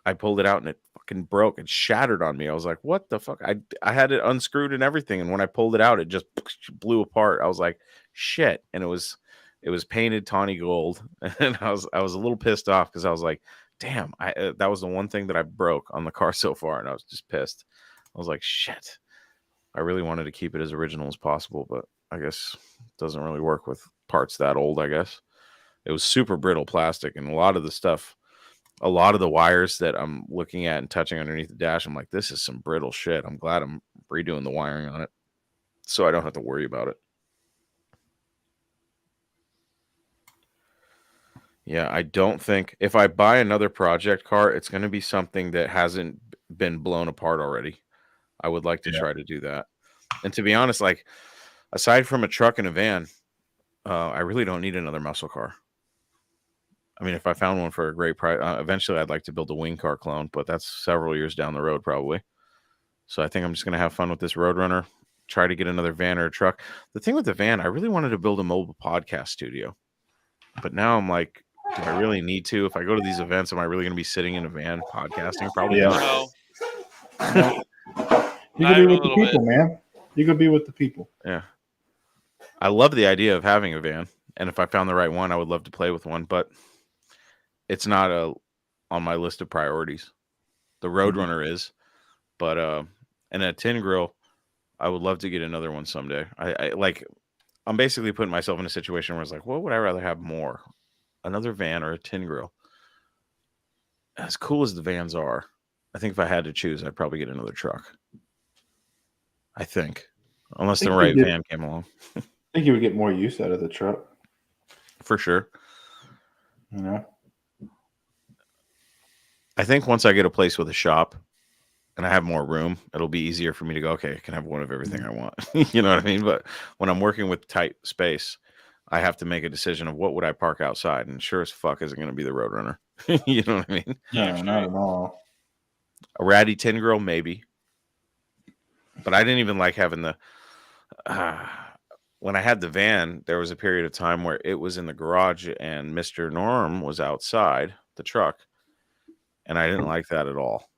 I pulled it out and it fucking broke and shattered on me. I was like, what the fuck? I had it unscrewed and everything. And when I pulled it out, it just blew apart. I was like, shit. And it was painted tawny gold. And I was a little pissed off because I was like, damn, that was the one thing that I broke on the car so far. And I was just pissed. I was like, shit. I really wanted to keep it as original as possible, but I guess it doesn't really work with parts that old, I guess. It was super brittle plastic, and a lot of the wires that I'm looking at and touching underneath the dash, I'm like, this is some brittle shit. I'm glad I'm redoing the wiring on it so I don't have to worry about it. Yeah, I don't think if I buy another project car, it's going to be something that hasn't been blown apart already. I would like to try to do that. And to be honest, like aside from a truck and a van, I really don't need another muscle car. I mean, if I found one for a great price, eventually I'd like to build a wing car clone, but that's several years down the road probably. So I think I'm just going to have fun with this Roadrunner, try to get another van or a truck. The thing with the van, I really wanted to build a mobile podcast studio. But now I'm like, do I really need to? If I go to these events, am I really going to be sitting in a van podcasting? Probably not. No. You could be with the people, man. You could be with the people. Yeah. I love the idea of having a van. And if I found the right one, I would love to play with one. But it's not on my list of priorities. The Roadrunner is. But and a tin grill, I would love to get another one someday. I'm basically putting myself in a situation where it's like, what would I rather have more? Another van or a tin grill? As cool as the vans are, I think if I had to choose, I'd probably get another truck. I think. Unless the right van came along. I think you would get more use out of the truck. For sure. You know? I think once I get a place with a shop and I have more room, it'll be easier for me to go, okay, I can have one of everything I want. You know what I mean? But when I'm working with tight space, I have to make a decision of what would I park outside, and sure as fuck isn't going to be the Roadrunner. You know what I mean? No, not at all. A ratty tin grill, maybe. But I didn't even like having the... when I had the van, there was a period of time where it was in the garage and Mr. Norm was outside the truck. And I didn't like that at all.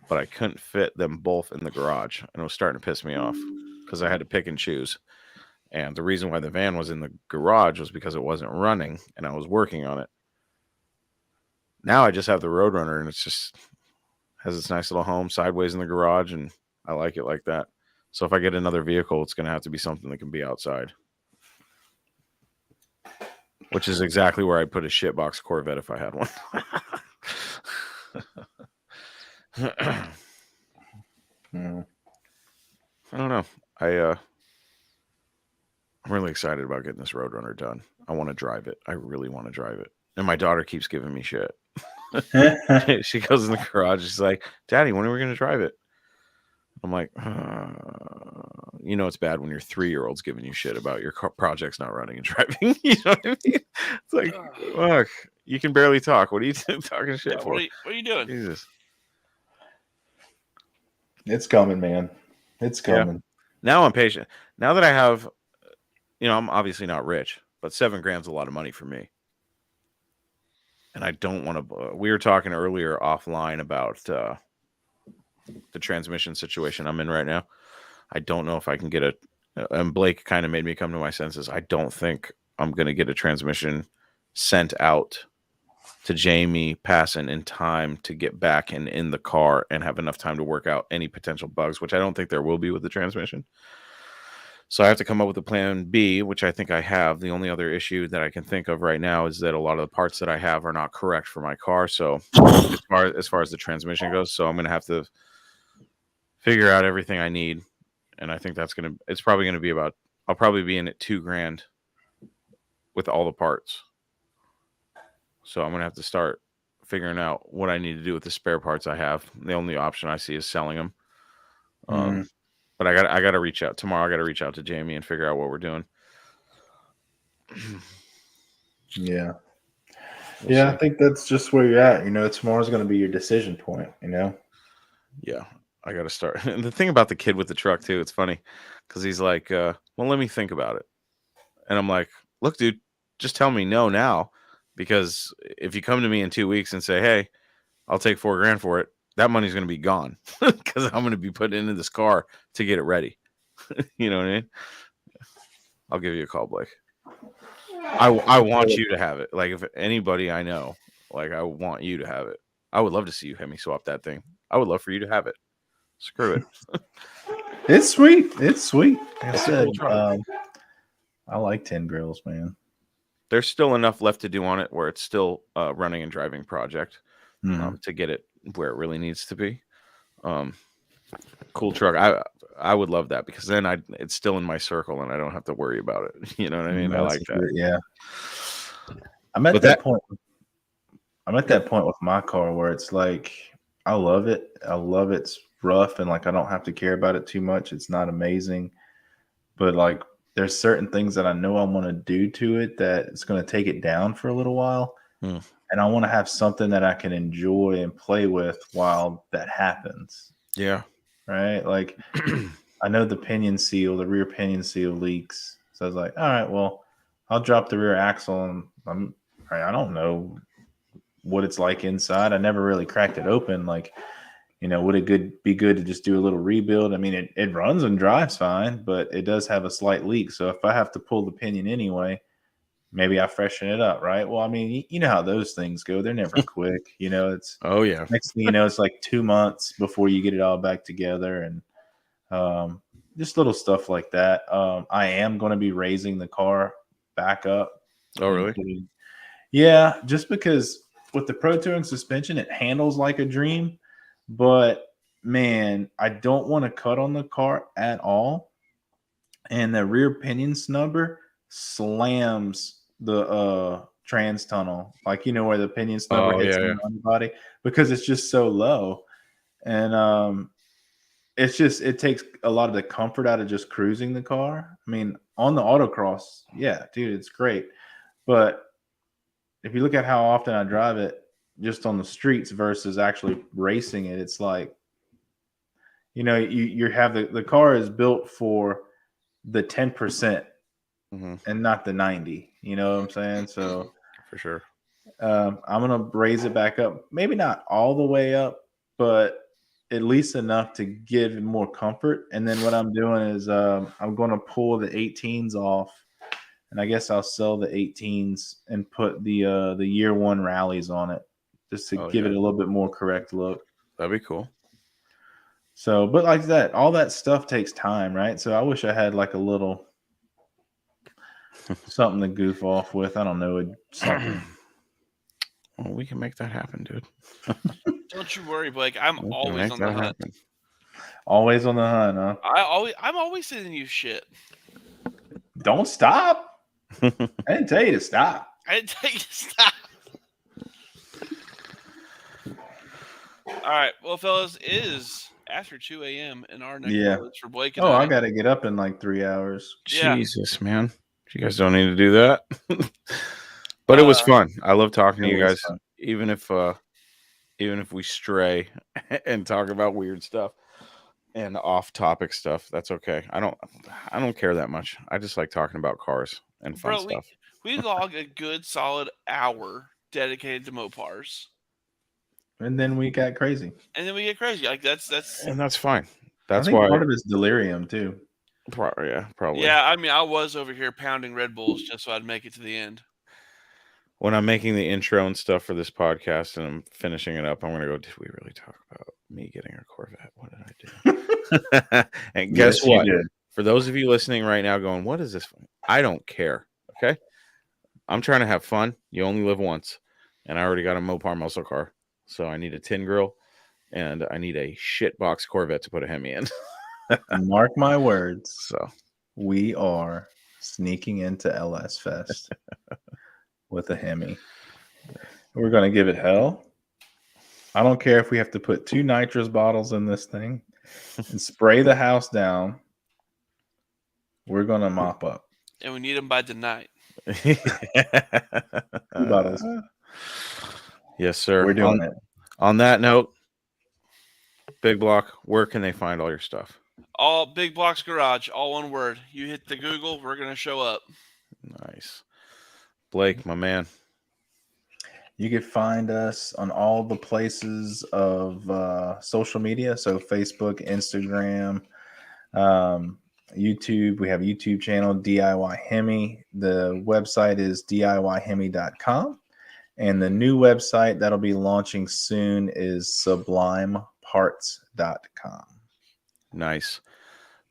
But I couldn't fit them both in the garage. And it was starting to piss me off because I had to pick and choose. And the reason why the van was in the garage was because it wasn't running and I was working on it. Now I just have the Roadrunner and it's just has its nice little home sideways in the garage, and I like it like that. So if I get another vehicle, it's going to have to be something that can be outside. Which is exactly where I'd put a shitbox Corvette if I had one. I don't know. I'm really excited about getting this Roadrunner done. I want to drive it. I really want to drive it. And my daughter keeps giving me shit. She goes in the garage. She's like, Daddy, when are we going to drive it? I'm like, you know, it's bad when your 3-year-old's giving you shit about your project's not running and driving. You know what I mean? It's like, look, you can barely talk. What are you talking shit for? What are you doing? Jesus. It's coming, man. It's coming. Yeah. Now I'm patient. Now that I have, you know, I'm obviously not rich, but $7,000's a lot of money for me. And I don't want to. We were talking earlier offline about the transmission situation I'm in right now. I don't know if I can get a. And Blake kind of made me come to my senses. I don't think I'm going to get a transmission sent out to Jamie Passon in time to get back and in the car and have enough time to work out any potential bugs, which I don't think there will be with the transmission. So I have to come up with a plan B, which I think I have. The only other issue that I can think of right now is that a lot of the parts that I have are not correct for my car. So as far as the transmission goes, so I'm going to have to figure out everything I need. And I think it's probably going to be I'll probably be in at $2,000 with all the parts. So I'm going to have to start figuring out what I need to do with the spare parts I have. The only option I see is selling them. But I got to reach out tomorrow. I got to reach out to Jamie and figure out what we're doing. Yeah. I think that's just where you're at. You know, tomorrow's going to be your decision point, you know? Yeah. I got to start. And the thing about the kid with the truck too, it's funny because he's like, well, let me think about it. And I'm like, look, dude, just tell me no now. Because if you come to me in 2 weeks and say, hey, I'll take $4,000 for it, that money's going to be gone because I'm going to be putting it into this car to get it ready. You know what I mean? I'll give you a call, Blake. I want you to have it. Like, if anybody I know, like, I want you to have it. I would love to see you Hemi swap that thing. I would love for you to have it. Screw it. It's sweet. It's sweet. Like I said, I like 10 grills, man. There's still enough left to do on it where it's still a running and driving project to get it where it really needs to be. Cool truck. I would love that because then it's still in my circle and I don't have to worry about it. You know what I mean? I like that. Yeah. I'm at that point. I'm at that point with my car where it's like, I love it. I love it's rough and like I don't have to care about it too much. It's not amazing, but like there's certain things that I know I want to do to it that it's going to take it down for a little while. And I want to have something that I can enjoy and play with while that happens. Yeah. Right. Like I know the rear pinion seal leaks. So I was like, all right, well, I'll drop the rear axle and I don't know what it's like inside. I never really cracked it open. Like, you know, would it be good to just do a little rebuild? I mean, it runs and drives fine, but it does have a slight leak. So if I have to pull the pinion anyway, maybe I freshen it up, right? Well, I mean, you know how those things go. They're never quick. You know, it's next thing you know, it's like 2 months before you get it all back together. And just little stuff like that. I am going to be raising the car back up. Oh, really? Yeah, just because with the Pro Touring suspension, it handles like a dream. But man, I don't want to cut on the car at all. And the rear pinion snubber slams the trans tunnel, like where the pinion snubber hits the body, because it's just so low. And it takes a lot of the comfort out of just cruising the car. I mean, on the autocross, yeah, dude, it's great. But if you look at how often I drive it just on the streets versus actually racing it, it's like, you have the car is built for the 10% and not the 90. You know what I'm saying? So for sure, I'm gonna raise it back up. Maybe not all the way up, but at least enough to give it more comfort. And then what I'm doing is I'm going to pull the 18s off, and I guess I'll sell the 18s and put the year one rallies on it, just to give it a little bit more correct look. That'd be cool. So, but like that, all that stuff takes time, right? So I wish I had like a little something to goof off with. I don't know, something. Well, we can make that happen, dude. Don't you worry, Blake. I'm always on the hunt. Always on the hunt, huh? I'm always sending you shit. Don't stop. I didn't tell you to stop. I didn't tell you to stop. All right. Well, fellas, it is after 2 a.m. in our next village for Blake and I got to get up in like 3 hours. Jesus, man. You guys don't need to do that. But it was fun. I love talking to you guys, even if we stray and talk about weird stuff and off-topic stuff. That's okay. I don't care that much. I just like talking about cars and fun stuff. We log a good solid hour dedicated to Mopars, and then we got crazy. Like that's and that's fine. That's I think why part of it's delirium too. Probably. Yeah, I mean, I was over here pounding Red Bulls just so I'd make it to the end. When I'm making the intro and stuff for this podcast and I'm finishing it up, I'm going to go, did we really talk about me getting a Corvette? What did I do? And guess what? For those of you listening right now going, what is this? I don't care. Okay. I'm trying to have fun. You only live once. And I already got a Mopar muscle car. So I need a tin grill and I need a shitbox Corvette to put a Hemi in. Mark my words. So we are sneaking into LS Fest with a Hemi. We're going to give it hell. I don't care if we have to put 2 nitrous bottles in this thing and spray the house down. We're going to mop up. And we need them by tonight. 2 bottles. Yes, sir. We're doing it. On that note, Big Block, where can they find all your stuff? All BigBlocksGarage, all one word. You hit the Google, we're going to show up. Nice. Blake, my man. You can find us on all the places of social media. So Facebook, Instagram, YouTube. We have a YouTube channel, DIY Hemi. The website is DIYHemi.com. And the new website that'll be launching soon is SublimeParts.com. Nice.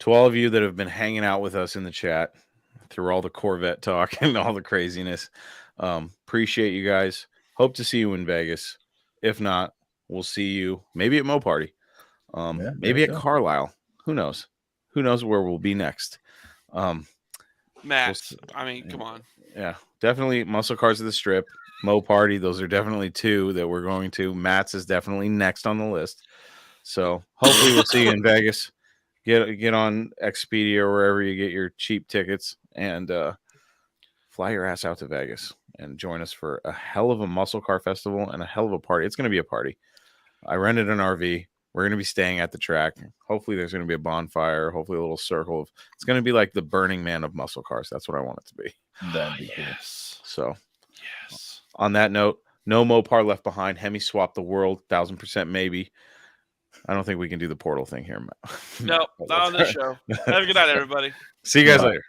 To all of you that have been hanging out with us in the chat through all the Corvette talk and all the craziness, appreciate you guys. Hope to see you in Vegas. If not, we'll see you maybe at Mo Party, maybe at Carlisle. Who knows? Who knows where we'll be next? Matt, I mean, come on. Yeah, definitely Muscle Cars of the Strip, Mo Party. Those are definitely 2 that we're going to. Matt's is definitely next on the list. So hopefully we'll see you in Vegas. Get on Expedia or wherever you get your cheap tickets and fly your ass out to Vegas and join us for a hell of a muscle car festival and a hell of a party. It's going to be a party. I rented an RV. We're going to be staying at the track. Hopefully there's going to be a bonfire, hopefully a little circle. It's going to be like the Burning Man of muscle cars. That's what I want it to be. That'd be cool. So on that note, no Mopar left behind. Hemi swap the world, 1000% maybe. I don't think we can do the portal thing here. No, not on this show. Have a good night, everybody. See you guys later.